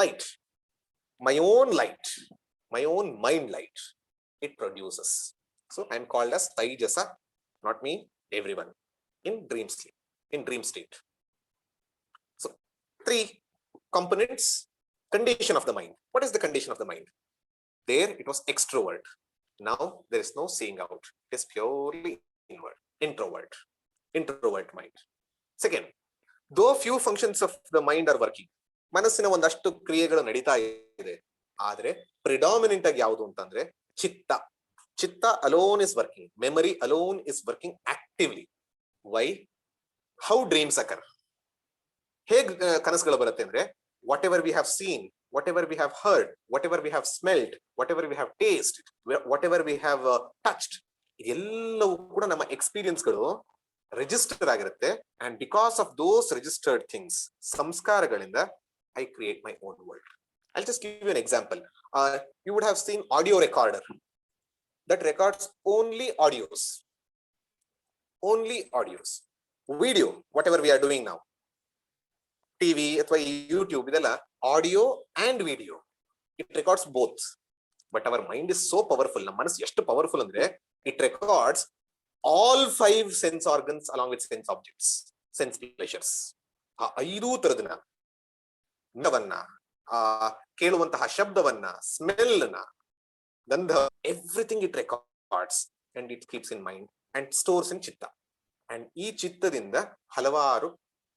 light. My own light, my own mind light, it produces. So I am called as Taijasa, not me, everyone, in dream sleep, in dream state. So 3 components. Condition of the mind. What is the condition of the mind? There it was extrovert. Now there is no seeing out. It is purely inward, introvert mind. Second, though few functions of the mind are working, ಮನಸ್ಸಿನ ಒಂದಷ್ಟು ಕ್ರಿಯೆಗಳು ನಡೀತಾ ಇದೆ, ಆದ್ರೆ predominant ಆಗಿ ಯಾವುದು ಅಂತಂದ್ರೆ ಚಿತ್ತ alone is working. Memory alone is working actively. Why? How dreams occur? ಹೇಗ್ ಕನಸುಗಳು ಬರುತ್ತೆ ಅಂದ್ರೆ, whatever we have seen, whatever we have heard, whatever we have smelled, whatever we have tasted, whatever we have touched, ಇದೆಲ್ಲವೂ ಕೂಡ ನಮ್ಮ ಎಕ್ಸ್ಪೀರಿಯನ್ಸ್ಗಳು register ಆಗಿರುತ್ತೆ. And because of those registered things, ಸಂಸ್ಕಾರಗಳಿಂದ I create my own world. I'll just give you an example. You would have seen audio recorder that records only audios. Video, whatever we are doing now, TV ಅಥವಾ YouTube, ಇದೆಲ್ಲ audio and video. It records both. But our mind is so powerful. ನಮ್ಮ ಮನಸ್ಸು ಎಷ್ಟು powerful ಅಂದ್ರೆ, it records all 5 sense organs along with sense objects, sense pleasures. ಆ 5 ತರದನ್ನ, ಗಂಧವನ್ನ, ಕೇಳುವಂತಹ ಶಬ್ದವನ್ನ, ಸ್ಮೆಲ್ನ, ಗಂಧ, everything it records and it keeps in mind and stores in ಚಿತ್ತ. ಅಂಡ್ ಈ ಚಿತ್ತದಿಂದ ಹಲವಾರು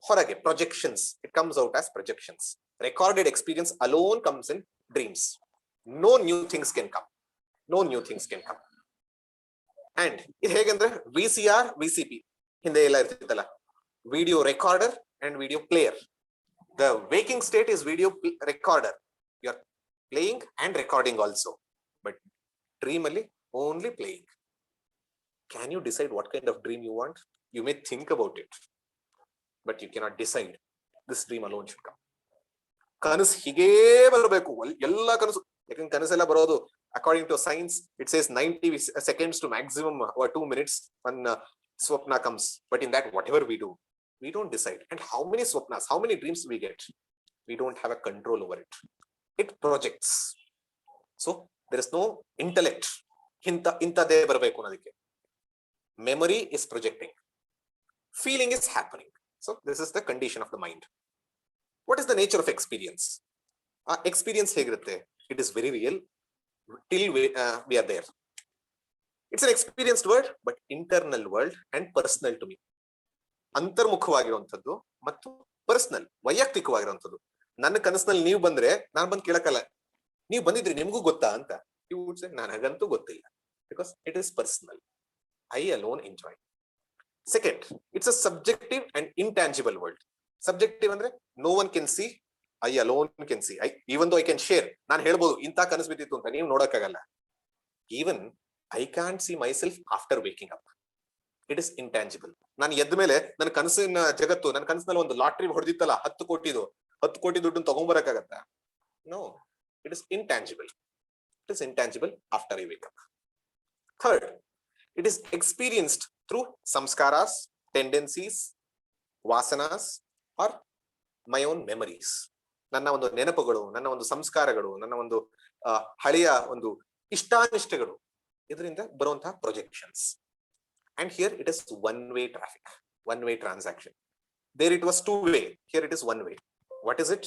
ಹೊರಗೆ projections, it comes out as projections. Recorded experience alone comes in dreams. No new things can come. And ಇದು ಹೇಗಂದ್ರೆ, VCR, VCP ಹಿಂದೆ ಎಲ್ಲ ಇರ್ತಿತ್ತಲ್ಲ, video recorder and video player. The waking state is video recorder. You are playing and recording also, but dream ಅಲ್ಲಿ only playing. Can you decide what kind of dream you want? You may think about it, but you cannot decide. This dream alone should come. ಕನಸು ಹೀಗೇ ಬರಬೇಕು, ಎಲ್ಲ ಕನಸು. ಯಾಕಂದ್ರೆ ಕನಸೆಲ್ಲ ಬರೋದು, according to science, it says 90 seconds to maximum or 2 minutes when swapna comes. But in that, whatever we do, we don't decide. And how many swapnas, how many dreams we get, we don't have a control over it. It projects. So there is no intellect. ಇಂಥದೇ ಬರಬೇಕು ಅನ್ನೋದಕ್ಕೆ. Memory is projecting. Feeling is happening. So this is the condition of the mind. What is the nature of experience? Experience ಹೇಗಿರುತ್ತೆ? It is very real till we are there. It's an experienced world, but internal world and personal to me. ಅಂತರ್ಮುಖವಾಗಿರುವಂತದ್ದು ಮತ್ತು personal, ವೈಯಕ್ತಿಕವಾಗಿರುವಂತದ್ದು. ನನ್ನ ಕನಸಿನಲ್ಲಿ ನೀವು ಬಂದ್ರೆ ನಾನು ಬಂದು ಕೇಳಕ್ಕಲ್ಲ, ನೀವು ಬಂದಿದ್ರಿ ನಿಮ್ಗೂ ಗೊತ್ತಾ ಅಂತ. You would say, ನನಗಂತೂ ಗೊತ್ತಿಲ್ಲ, because it is personal. I alone enjoy. Second, it's a subjective and intangible world. Subjective ಅಂದ್ರೆ no one can see, I alone can see. Even though I can share, ನಾನು ಹೇಳ್ಬೋದು ಇಂಥ ಕನಸು ಬಿದ್ದಿತ್ತು ಅಂತ, ನೀವು ನೋಡಕ್ಕಾಗಲ್ಲ. Even I can't see myself after waking up. It is intangible. ನಾನು ಎದ್ದ ಮೇಲೆ ನನ್ನ ಕನಸಿನ ಜಗತ್ತು, ನನ್ನ ಕನಸಿನಲ್ಲಿ ಒಂದು ಲಾಟ್ರಿ ಹೊಡೆದಿತ್ತಲ್ಲ 10 ಕೋಟಿ ದುಡ್ಡನ್ನು ತಗೊಂಡ್ಬರಕ್ಕಾಗತ್ತ? No. It is intangible. It is intangible after you wake up. Third, it is experienced through samskaras, tendencies, vasanas, or my own memories. ನನ್ನ ಒಂದು ನೆನಪುಗಳು, ನನ್ನ ಒಂದು ಸಂಸ್ಕಾರಗಳು, ನನ್ನ ಒಂದು ಹಳೆಯ ಒಂದು ಇಷ್ಟಾನಿಷ್ಟಗಳು, ಇದರಿಂದ ಬರುವಂತಹ projections. And here it is one-way traffic, one-way transaction. There it was two-way, here it is one-way. What is it?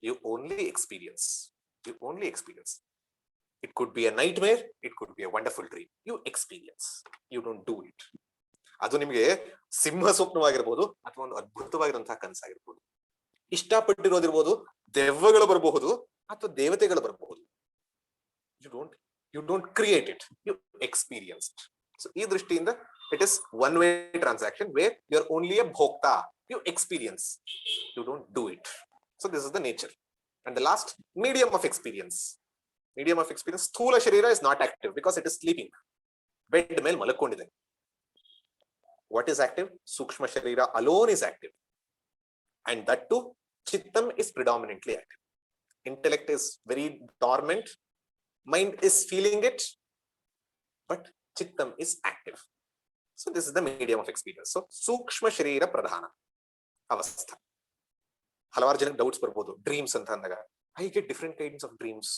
You only experience. You only experience. It could be a nightmare, it could be a wonderful dream. You experience. You don't do it. ಅದು ನಿಮಗೆ ಸಿಂಹ ಸ್ವಪ್ನವಾಗಿರ್ಬೋದು ಅಥವಾ ಒಂದು ಅದ್ಭುತವಾಗಿರುವಂತಹ ಕನಸಾಗಿರ್ಬೋದು. ಇಷ್ಟಪಟ್ಟಿರೋದಿರ್ಬೋದು, ದೆವ್ವಗಳು ಬರಬಹುದು ಅಥವಾ ದೇವತೆಗಳು ಬರಬಹುದು. You don't create it, you experience it. So ಈ ದೃಷ್ಟಿಯಿಂದ it is one way transaction where you are only a bhokta. You experience, you don't do it. So this is the nature. And the last, medium of experience. Medium of experience, sthula sharira is not active because it is sleeping. Bed mel malakonide. What is active? Sukshma sharira alone is active. And that too, chittam is predominantly active. Intellect is very dormant. Mind is feeling it, but chittam is active. So this is the medium of experience. So sukshma sharira pradhana avastha. ಹಲವಾರು ಜನ doubts ಬರ್ಬೋದು dreams ಅಂತ ಅಂದಾಗ. I get different kinds of dreams.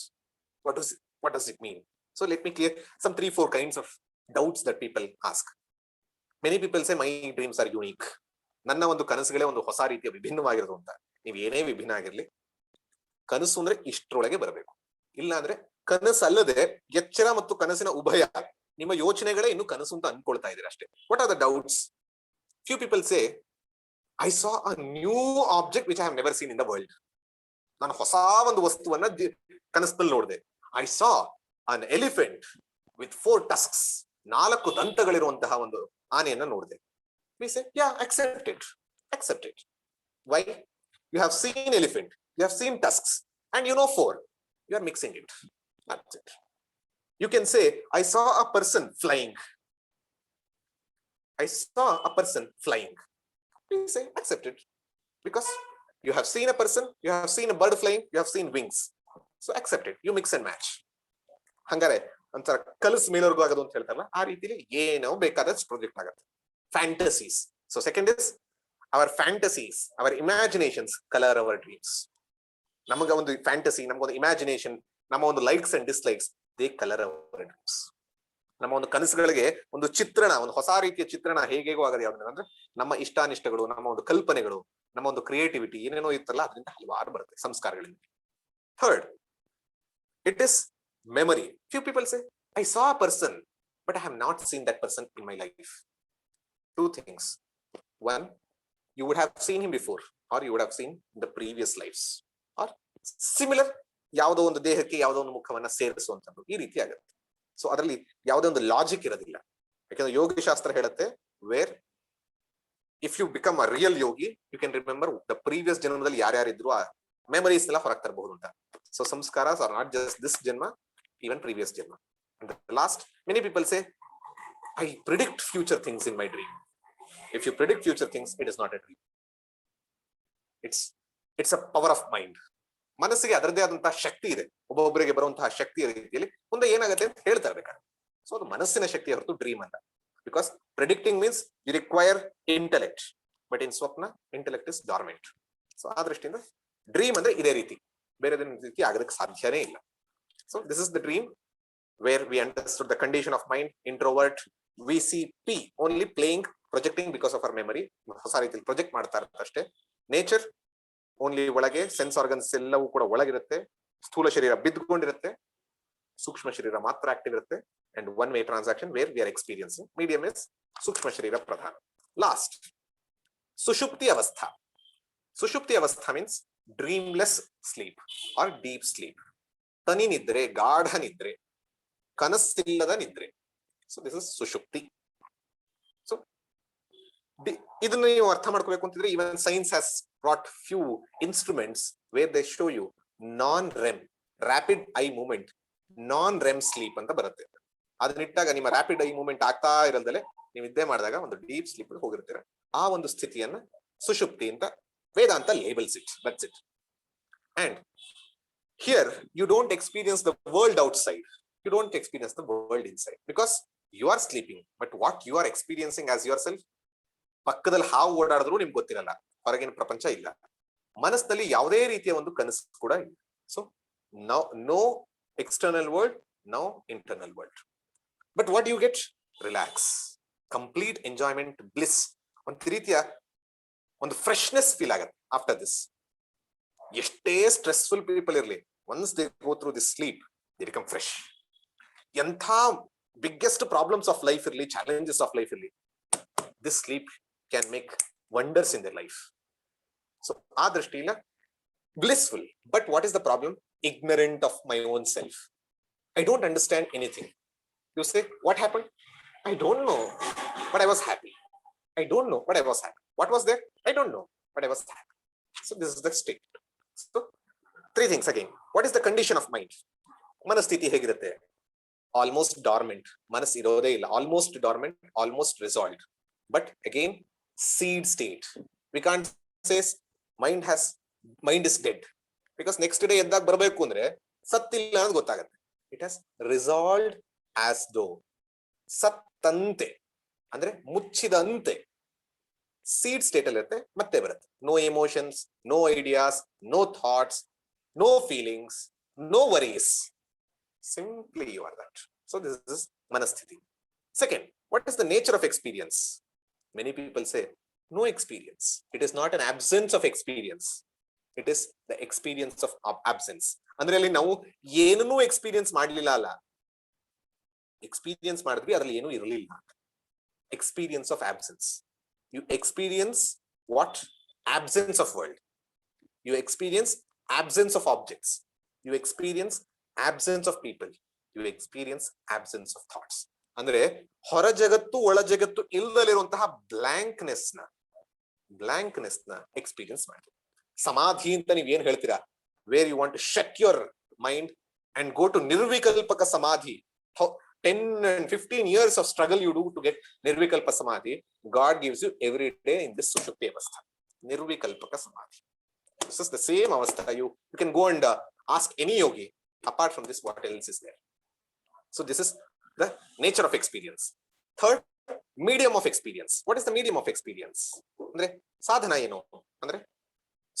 What does it mean? So let me clear some 3-4 kinds of doubts that people ask. Many people say my dreams are unique. ನನ್ನ ಒಂದು ಕನಸುಗಳೇ ಒಂದು ಹೊಸ ರೀತಿಯ ವಿಭಿನ್ನವಾಗಿರೋದು ಅಂತ. ನೀವು ಏನೇ ವಿಭಿನ್ನ ಆಗಿರ್ಲಿ, ಕನಸು ಅಂದ್ರೆ ಇಷ್ಟರೊಳಗೆ ಬರಬೇಕು. ಇಲ್ಲ ಅಂದ್ರೆ ಕನಸಲ್ಲದೆ ಎಚ್ಚರ ಮತ್ತು ಕನಸಿನ ಉಭಯ, ನಿಮ್ಮ ಯೋಚನೆಗಳೇ ಇನ್ನು ಕನಸು ಅಂತ ಅನ್ಕೊಳ್ತಾ ಇದ್ದೀರಾ ಅಷ್ಟೇ. What are the doubts? Few people say, I saw a new object which I have never seen in the world. ನಾನು ಹೊಸ ಒಂದು ವಸ್ತುವನ್ನ ಕನಸಲ್ಲಿ ನೋಡಿದೆ. I saw an elephant with 4 tusks. 4 ದಂತಗಳಿರುವಂತಹ ಒಂದು ಆನೆಯನ್ನ ನೋಡಿದೆ. We say, yeah, accept it. Accept it. Why? You have seen elephant, you have seen tusks, and you know 4. You are mixing it. That's it. You can say, I saw a person flying. I saw a person flying. We say, accept it. Because you have seen a person, you have seen a bird flying, you have seen wings. So accept it. You mix and match. ಹಂಗಾರೆ ಒಂಥರ ಕಲಸ್ ಮೇಲವರೆಗೂ ಆಗೋದು ಅಂತ ಹೇಳ್ತಾರಲ್ಲ, ಆ ರೀತಿಲಿ ಏನೋ ಬೇಕಾದಷ್ಟು project ಆಗುತ್ತೆ. Fantasies. So second is our fantasies, our imaginations color our dreams. ನಮಗ ಒಂದು ಫ್ಯಾಂಟಸಿ, ನಮಗೊಂದು ಇಮ್ಯಾಜಿನೇಷನ್, ನಮ್ಮ ಒಂದು likes and dislikes, they colour hour dreams. ನಮ್ಮ ಒಂದು ಕನಸುಗಳಿಗೆ ಒಂದು ಚಿತ್ರಣ, ಒಂದು ಹೊಸ ರೀತಿಯ ಚಿತ್ರಣ ಹೇಗೇಗೋ ಆಗದೆ ಯಾವ್ದು ಅಂದ್ರೆ ನಮ್ಮ ಇಷ್ಟಾನಿಷ್ಟಗಳು, ನಮ್ಮ ಒಂದು ಕಲ್ಪನೆಗಳು, ನಮ್ಮ ಒಂದು ಕ್ರಿಯೇಟಿವಿಟಿ ಏನೇನೋ ಇತ್ತಲ್ಲ, ಅದರಿಂದ ಹಲವಾರು ಬರುತ್ತೆ ಸಂಸ್ಕಾರಗಳಿಂದ. Third, it is memory. Few people say, I saw a person, but I have not seen that person in my life. 2 things. One, you would have seen him before, or you would have seen the previous lives, or similar ಯಾವುದೋ ಒಂದು ದೇಹಕ್ಕೆ ಯಾವುದೋ ಒಂದು ಮುಖವನ್ನ ಸೇರಿಸುವಂಥದ್ದು, ಈ ರೀತಿ ಆಗುತ್ತೆ. So ಅದರಲ್ಲಿ ಯಾವುದೇ ಒಂದು ಲಾಜಿಕ್ ಇರೋದಿಲ್ಲ. ಯಾಕಂದ್ರೆ ಯೋಗಿ ಶಾಸ್ತ್ರ ಹೇಳುತ್ತೆ, where if you become a real yogi, you can remember the previous ಜನ್ಮದಲ್ಲಿ ಯಾರ್ಯಾರಿದ್ರು ಆ ಮೆಮರೀಸ್ ಎಲ್ಲ ಹೊರಗೆ ತರಬಹುದು ಅಂತ. ಸೊ ಸಂಸ್ಕಾರಾಸ್ ಆರ್ ನಾಟ್ ಜಸ್ಟ್ ದಿಸ್ ಜನ್ಮ, even previous janma. And the last, many people say, I predict future things in my dream. If you predict future things, it is not a dream. It's a power of mind. ಮನಸ್ಸಿಗೆ ಅದರದೇ ಆದಂತಹ ಶಕ್ತಿ ಇದೆ. ಒಬ್ಬೊಬ್ಬರಿಗೆ ಬರುವಂತಹ ಶಕ್ತಿಯ ರೀತಿಯಲ್ಲಿ ಮುಂದೆ ಏನಾಗುತ್ತೆ ಅಂತ ಹೇಳ್ತಾ ಇರ್ಬೇಕಾದ್ರೆ. ಸೊ ಅದು ಮನಸ್ಸಿನ ಶಕ್ತಿ ಹೊರತು ಡ್ರೀಮ್ ಅಲ್ಲ. Because predicting means you require intellect, but in ಸ್ವಪ್ನ ಇಂಟೆಲೆಕ್ಟ್ ಇಸ್ ಡಾರ್ಮೆಂಟ್. ಸೊ ಆ ದೃಷ್ಟಿಯಿಂದ ಡ್ರೀಮ್ ಅಂದ್ರೆ ಇದೇ ರೀತಿ, ಬೇರೆ ರೀತಿ ಆಗೋದಕ್ಕೆ ಸಾಧ್ಯನೇ ಇಲ್ಲ. So this is the dream where we understood the condition of mind, introvert, VCP, only playing, projecting because of our memory. ಹೊಸ ರೀತಿಯಲ್ಲಿ ಪ್ರೊಜೆಕ್ಟ್ ಮಾಡ್ತಾ ಇರುತ್ತೆ ಅಷ್ಟೇ. ನೇಚರ್ ಓನ್ಲಿ ಒಳಗೆ, ಸೆನ್ಸ್ ಆರ್ಗನ್ಸ್ ಎಲ್ಲವೂ ಕೂಡ ಒಳಗಿರುತ್ತೆ. ಸ್ಥೂಲ ಶರೀರ ಬಿದ್ದುಕೊಂಡಿರುತ್ತೆ, ಸೂಕ್ಷ್ಮ ಶರೀರ ಮಾತ್ರ ಆಕ್ಟಿವ್ ಇರುತ್ತೆ. And one way transaction where we are experiencing. Medium is ಸೂಕ್ಷ್ಮ ಶರೀರ ಪ್ರಧಾನ. ಲಾಸ್ಟ್, ಸುಷುಪ್ತಿ ಅವಸ್ಥಾ. ಸುಷುಪ್ತಿ ಅವಸ್ಥಾ means dreamless sleep or deep sleep. ತನಿ ನಿದ್ರೆ, ಗಾಢ ನಿದ್ರೆ, ಕನಸಿಲ್ಲದ ನಿದ್ರೆ. ಸೊ ದಿಸ್ ಇಸ್ ಸುಷುಪ್ತಿ. ಸೊ ಇದನ್ನ ನೀವು ಅರ್ಥ ಮಾಡ್ಕೋಬೇಕು ಅಂತಿದ್ರೆ, even science has brought few instruments where they show you non REM, rapid eye movement, non REM sleep ಅಂತ ಬರುತ್ತೆ. ಅದನ್ನಿಟ್ಟಾಗ ನಿಮ್ಮ ರ್ಯಾಪಿಡ್ ಐ ಮೂವ್ಮೆಂಟ್ ಆಗ್ತಾ ಇರಲ್ದಲೆ ನೀವು ನಿದ್ದೆ ಮಾಡಿದಾಗ ಒಂದು ಡೀಪ್ ಸ್ಲೀಪ್ ಹೋಗಿರ್ತೀರ. ಆ ಒಂದು ಸ್ಥಿತಿಯನ್ನ ಸುಷುಪ್ತಿ ಅಂತ Vedanta labels it. That's it. And Here you don't experience the world outside, you don't experience the world inside, because you are sleeping, but what you are experiencing as yourself, ಪಕ್ಕದಲ್ಲಿ ಹಾವು ಓಡಾಡಿದ್ರು ನಿಮ್ಗೆ ಗೊತ್ತಿರಲ್ಲ, ಹೊರಗಿನ ಪ್ರಪಂಚ ಇಲ್ಲ, ಮನಸ್ಸಿನಲ್ಲಿ ಯಾವುದೇ ರೀತಿಯ ಒಂದು ಕನಸು ಕೂಡ ಇಲ್ಲ. So no external world, no internal world. But what do you get? Relax, complete enjoyment, bliss, ಒಂದು ರೀತಿಯ ಒಂದು ಫ್ರೆಶ್ನೆಸ್ ಫೀಲ್ ಆಗುತ್ತೆ ಆಫ್ಟರ್ ದಿಸ್. ಎಷ್ಟೇ ಸ್ಟ್ರೆಸ್ಫುಲ್ ಪೀಪಲ್ ಇರಲಿ, once they go through this sleep they become fresh. ಎಂಥ biggest problems of life ಇರಲಿ, challenges of life ಇರಲಿ, this sleep can make wonders in their life. So ಆ ದೃಷ್ಟಿಯಿಂದ blissful. But what is the problem? Ignorant of my own self. I don't understand anything. You say, what happened? I don't know, but I was happy. I don't know, but I was happy. What was there? I don't know, but I was happy. So this is the state. So three things again. What is the condition of mind? Manasthiti hegirutte? Almost dormant. Manas irode illa. Almost dormant, almost resolved. But again, seed state. We can't say mind is dead, because next day ಎದ್ದಾಗ ಬರಬೇಕು ಅಂದ್ರೆ ಸತ್ತಿಲ್ಲ ಅಂತ ಗೊತ್ತಾಗುತ್ತೆ. It has resolved as though. ಸತ್ತಂತೆ ಅಂದ್ರೆ ಮುಚ್ಚಿದಂತೆ seed state ಅಲ್ಲಿ ಇರುತ್ತೆ, ಮತ್ತೆ ಬರುತ್ತೆ. No emotions, no ideas, no thoughts, no feelings, no worries. Simply you are that. So this is manasthiti. Second, what is the nature of experience? Many people say no experience. It is not an absence of experience. It is the experience of absence. ಅಂದ್ರೆ ಅಲ್ಲಿ ನಾವು ಏನನ್ನೂ experience ಮಾಡ್ಲಿಲ್ಲ ಅಲ್ಲ, experience ಮಾಡಿದ್ವಿ, ಅದ್ರಲ್ಲಿ ಏನೂ ಇರಲಿಲ್ಲ. Experience of absence. You experience what? Absence of world. You experience absence of objects. You experience absence of people. You experience absence of thoughts. ಅಂದ್ರೆ ಹೊರ ಜಗತ್ತು ಒಳ ಜಗತ್ತು ಇಲ್ಲದಲ್ಲಿರುವಂತಹ ಬ್ಲಾಂಕ್ನೆಸ್ ನ ಎಕ್ಸ್ಪೀರಿಯನ್ಸ್ ಮಾಡಿ. ಸಮಾಧಿ ಅಂತ ನೀವ್ ಏನ್ ಹೇಳ್ತೀರಾ? Where you want to shut your mind and go to ನಿರ್ವಿಕಲ್ಪಕ ಸಮಾಧಿ. 10 and 15 years of struggle you do to get nirvikalpa samadhi. God gives you every day in this sushupti avastha, nirvikalpaka samadhi. This is the same avastha. You can go and ask any yogi. Apart from this, what else is there? So this is the nature of experience. Third, medium of experience. What is the medium of experience? Andre sadhana eno andre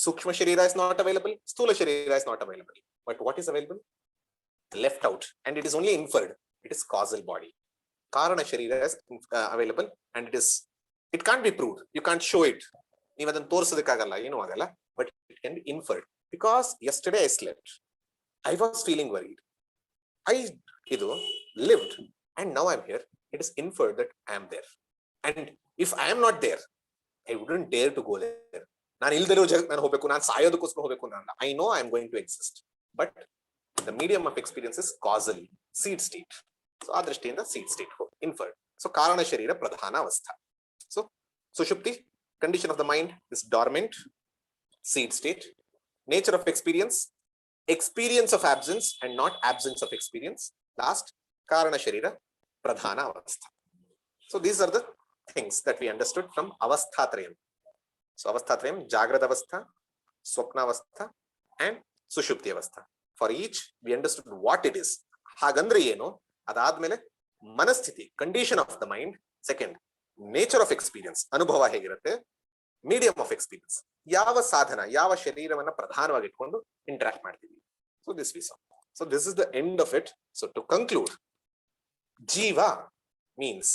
sukshma sharira is not available, sthula sharira is not available, but what is available? Left out, and it is only inferred. It is causal body. Karana sharira is available, and it can't be proved. You can't show it. Even adan torsadikagalla, agalla, but it can be inferred. Because yesterday I slept, I was feeling worried, I lived, and now I'm here. It is inferred that I am there. And if I am not there, I wouldn't dare to go there. ನಾನು ಇಲ್ದಿರೋ ಜಗಕ್ಕೆ ನಾನು ಹೋಗ್ಬೇಕು, ನಾನು ಸಾಯೋದಕ್ಕೋಸ್ಕರ ಹೋಗ್ಬೇಕು ಅನ್ನಲ್ಲ. I know I am going to exist, but the medium of experience is causal, seed state. So ಆ ದೃಷ್ಟಿಯಿಂದ seed state inferred. So ಕಾರಣ ಶರೀರ ಪ್ರಧಾನ ಅವಸ್ಥಾ. So sushupti, condition of the mind is dormant, seed state. Nature of experience, experience of absence and not absence of experience. Last, ಕಾರಣ ಶರೀರ ಪ್ರಧಾನ ಅವಸ್ಥಾ. So these are the things that we understood from avasthatrayam. So avasthatrayam, jagrata avastha, swapna avastha and sushupti avastha. For each we understood what it is. Hagandre eno, adadmele manasthiti, condition of the mind. Second, nature of experience, anubhava hegirutte. Medium of experience, yava sadhana, yava shariravana pradhanavagi itkondu interact ಮಾಡ್ತೀವಿ. So this we saw. So this is the end of it. So to conclude, jiva means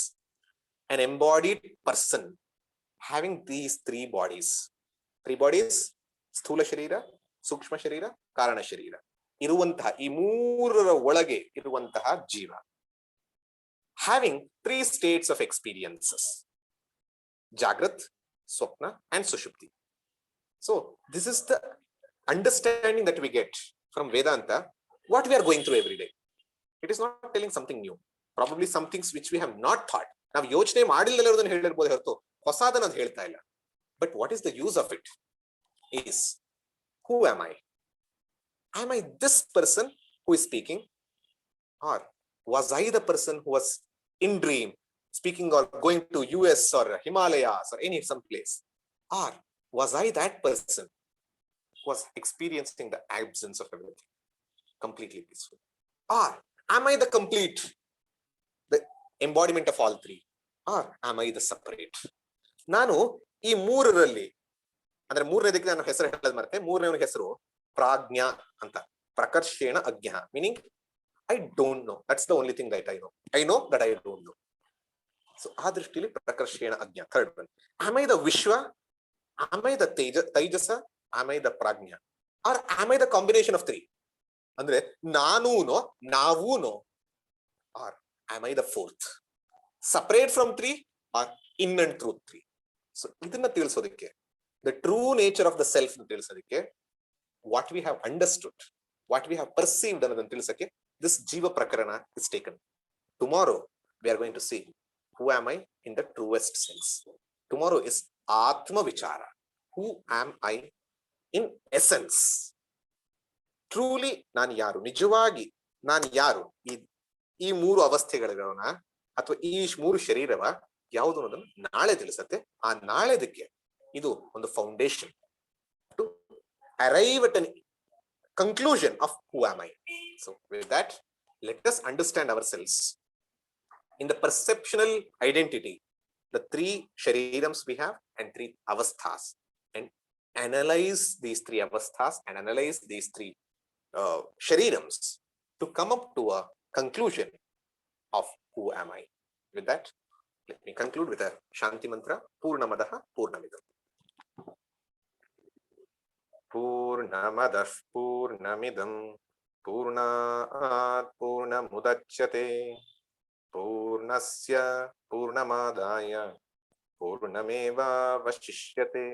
an embodied person having these three bodies. Sthula sharira, sukshma sharira, karana sharira. ಇರುವಂತಹ ಈ ಮೂರರ ಒಳಗೆ ಇರುವಂತಹ ಜೀವ. Having three states of experiences: Jagrat, Swapna and Sushupti. So this is the understanding that we get from Vedanta, what we are going through every day. It is not telling something new. Probably some things which we have not thought. ನಾವು ಯೋಚನೆ ಮಾಡಿಲ್ಲದನ್ನ ಹೇಳಿರ್ಬೋದು ಹೊರತು ಹೊಸದನ್ನ ಹೇಳ್ತಾ ಇಲ್ಲ. But what is the use of it? Is who am I? Am I this person who is speaking? Or was I the person who was in dream speaking or going to US or Himalayas or some place? Or was I that person who was experiencing the absence of everything? completely peaceful. Or am I the complete, the embodiment of all three? Or am I the separate? ನಾನು ಈ ಮೂರರಲ್ಲಿ, ಅಂದ್ರೆ ಮೂರನೇದಕ್ಕೆ ನಾನು ಹೆಸರು ಹೇಳೋದು ಮರೆತೆ, ಮೂರನೇ ಹೆಸರು ಪ್ರಾಜ್ಞಾ ಅಂತ, ಪ್ರಕರ್ಷೇಣ ಅಜ್ಞ, meaning I don't know, that's the only thing that I know that I don't know. So ಆ ದೃಷ್ಟಿಯಲ್ಲಿ ಪ್ರಕರ್ಷೇಣ ಅಜ್ಞ, third one. Am I the ವಿಶ್ವ, ಆಮ್ ಐ ದ ತೈಜಸ, ಆಮ್ ಐ ದ ಪ್ರಾಜ್ಞಾ, or am I the combination of three? ಅಂದ್ರೆ ನಾನೂನೋ, ನಾವೂನೋ, or am I the fourth, separate from three or in and through three? So ಇದನ್ನ ತಿಳಿಸೋದಕ್ಕೆ, the true nature of the self ತಿಳಿಸೋದಕ್ಕೆ, what we have understood, what we have perceived ಅನ್ನೋದನ್ನು ತಿಳಿಸಕ್ಕೆ this ಜೀವ ಪ್ರಕರಣ is taken. Tomorrow we are going to see who am I in the truest sense. Tomorrow is Atma Vichara. Who am I in essence? Truly ನಾನು ಯಾರು, ನಿಜವಾಗಿ ನಾನು ಯಾರು, ಈ ಮೂರು ಅವಸ್ಥೆಗಳಿರೋಣ ಅಥವಾ ಈ ಮೂರು ಶರೀರವ ಯಾವುದು ಅನ್ನೋದನ್ನು ನಾಳೆ ತಿಳಿಸತ್ತೆ. ಆ ನಾಳೆದಕ್ಕೆ ಇದು ಒಂದು foundation to arrive at an conclusion of who am I. So with that, let us understand ourselves in the perceptual identity, the three sharirams we have and three avasthas, and analyze these three avasthas and analyze these three sharirams to come up to a conclusion of who am I. With that, let me conclude with a Shanti mantra. Purnamadaha Purnamidam. Purnamadah Purnamidam Purnat Purnamudachyate Purnasya Purnamadaya Purnameva Vashishyate.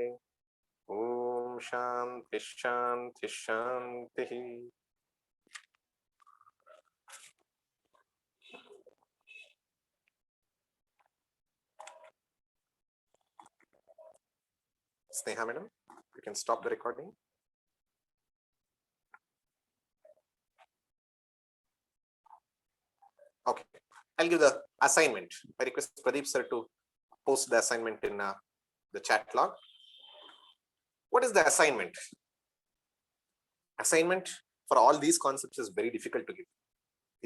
Om Shanti Shanti Shanti. Sneha madam, you can stop the recording. Okay, I'll give the assignment. I request Pradeep sir to post the assignment in the chat log. What is the assignment? Assignment for all these concepts is very difficult to give.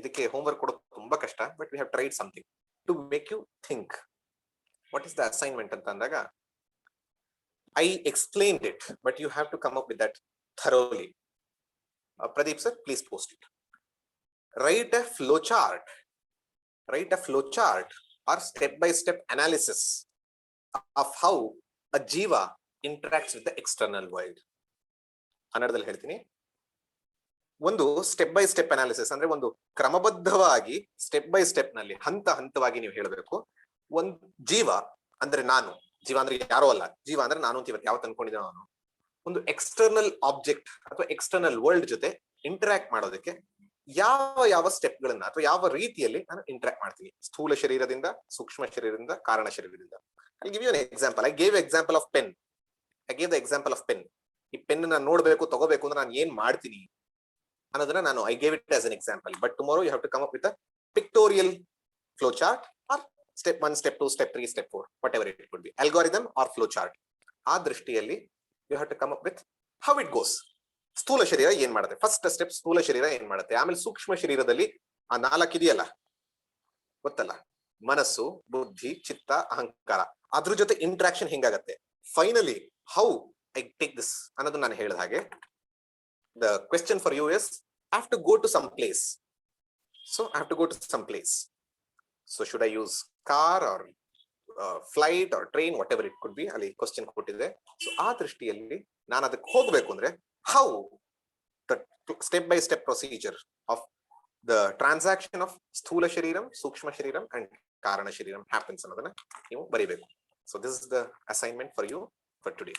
ಇದಕ್ಕೆ homework ಕೊಡೋದು ತುಂಬಾ ಕಷ್ಟ, but we have tried something to make you think. What is the assignment ಅಂತ ಅಂದಾಗ, I explained it, but you have to come up with that thoroughly. Pradeep sir, please post it. Write a flow chart. Write a flow chart or step-by-step analysis of how a jiva interacts with the external world. ಅನ್ನೋದ್ರಲ್ಲಿ ಹೇಳ್ತೀನಿ, ಒಂದು step by step analysis ಅಂದ್ರೆ ಒಂದು ಕ್ರಮಬದ್ಧವಾಗಿ step by step ನಲ್ಲಿ ಹಂತ ಹಂತವಾಗಿ ನೀವು ಹೇಳಬೇಕು. ಒಂದು ಜೀವ ಅಂದ್ರೆ ನಾನು, ಜೀವ ಅಂದ್ರೆ ಯಾರೋ ಅಲ್ಲ, ಜೀವ ಅಂದ್ರೆ ನಾನು ಅಂತ ಇವತ್ತು ಯಾವತ್ತು ಅನ್ಕೊಂಡಿದ್ದೆ ನಾನು, ಒಂದು ಎಕ್ಸ್ಟರ್ನಲ್ ಆಬ್ಜೆಕ್ಟ್ ಅಥವಾ ಎಕ್ಸ್ಟರ್ನಲ್ ವರ್ಲ್ಡ್ ಜೊತೆ ಇಂಟರಾಕ್ಟ್ ಮಾಡೋದಕ್ಕೆ ಯಾವ ಯಾವ ಸ್ಟೆಪ್ ಗಳನ್ನ ಅಥವಾ ಯಾವ ರೀತಿಯಲ್ಲಿ ನಾನು ಇಂಟರಾಕ್ಟ್ ಮಾಡ್ತೀನಿ, ಸ್ಥೂಲ ಶರೀರದಿಂದ, ಸೂಕ್ಷ್ಮ ಶರೀರದಿಂದ, ಕಾರಣ ಶರೀರದಿಂದ. I give you an example. I gave example of pen. I gave the example of pen. ಈ ಪೆನ್ ನಾನು ನೋಡ್ಬೇಕು, ತಗೋಬೇಕು ಅಂದ್ರೆ ನಾನು ಏನ್ ಮಾಡ್ತೀನಿ ಅನ್ನೋದನ್ನ ನಾನು I gave it as an example. But tomorrow you have to come up with a pictorial flow chart or step 1, step 2, step 3, step 4, whatever it could be, algorithm or flow chart. ಆ ದೃಷ್ಟಿಯಲ್ಲಿ you have to come up with how it goes. ಸ್ಥೂಲ ಶರೀರ ಏನ್ ಮಾಡುತ್ತೆ, first step ಸ್ಥೂಲ ಶರೀರ ಏನ್ ಮಾಡುತ್ತೆ, ಆಮೇಲೆ ಸೂಕ್ಷ್ಮ ಶರೀರದಲ್ಲಿ ಆ 4 ಇದೆಯಲ್ಲ ಗೊತ್ತಲ್ಲ, ಮನಸ್ಸು, ಬುದ್ಧಿ, ಚಿತ್ತ, ಅಹಂಕಾರ, ಅದ್ರ ಜೊತೆ ಇಂಟ್ರಾಕ್ಷನ್ ಹೆಂಗಾಗತ್ತೆ, finally how I take this ಅನ್ನೋದು ನಾನು ಹೇಳಿದ ಹಾಗೆ. The question for you is, I have to go to some place. So I have to go to some place. So should I use car or flight or train, whatever it could be, ಅಲ್ಲಿ question ಕೊಟ್ಟಿದೆ. So ಆ ದೃಷ್ಟಿಯಲ್ಲಿ ನಾನು ಅದಕ್ಕೆ ಹೋಗ್ಬೇಕು ಅಂದ್ರೆ how the step by step procedure of the transaction of ಸ್ಥೂಲ ಶರೀರಂ, ಸೂಕ್ಷ್ಮ ಶರೀರಂ and ಕಾರಣ ಶರೀರಂ happens ಅನ್ನೋದನ್ನ ನೀವು ಬರೀಬೇಕು. So this is the assignment for you for today.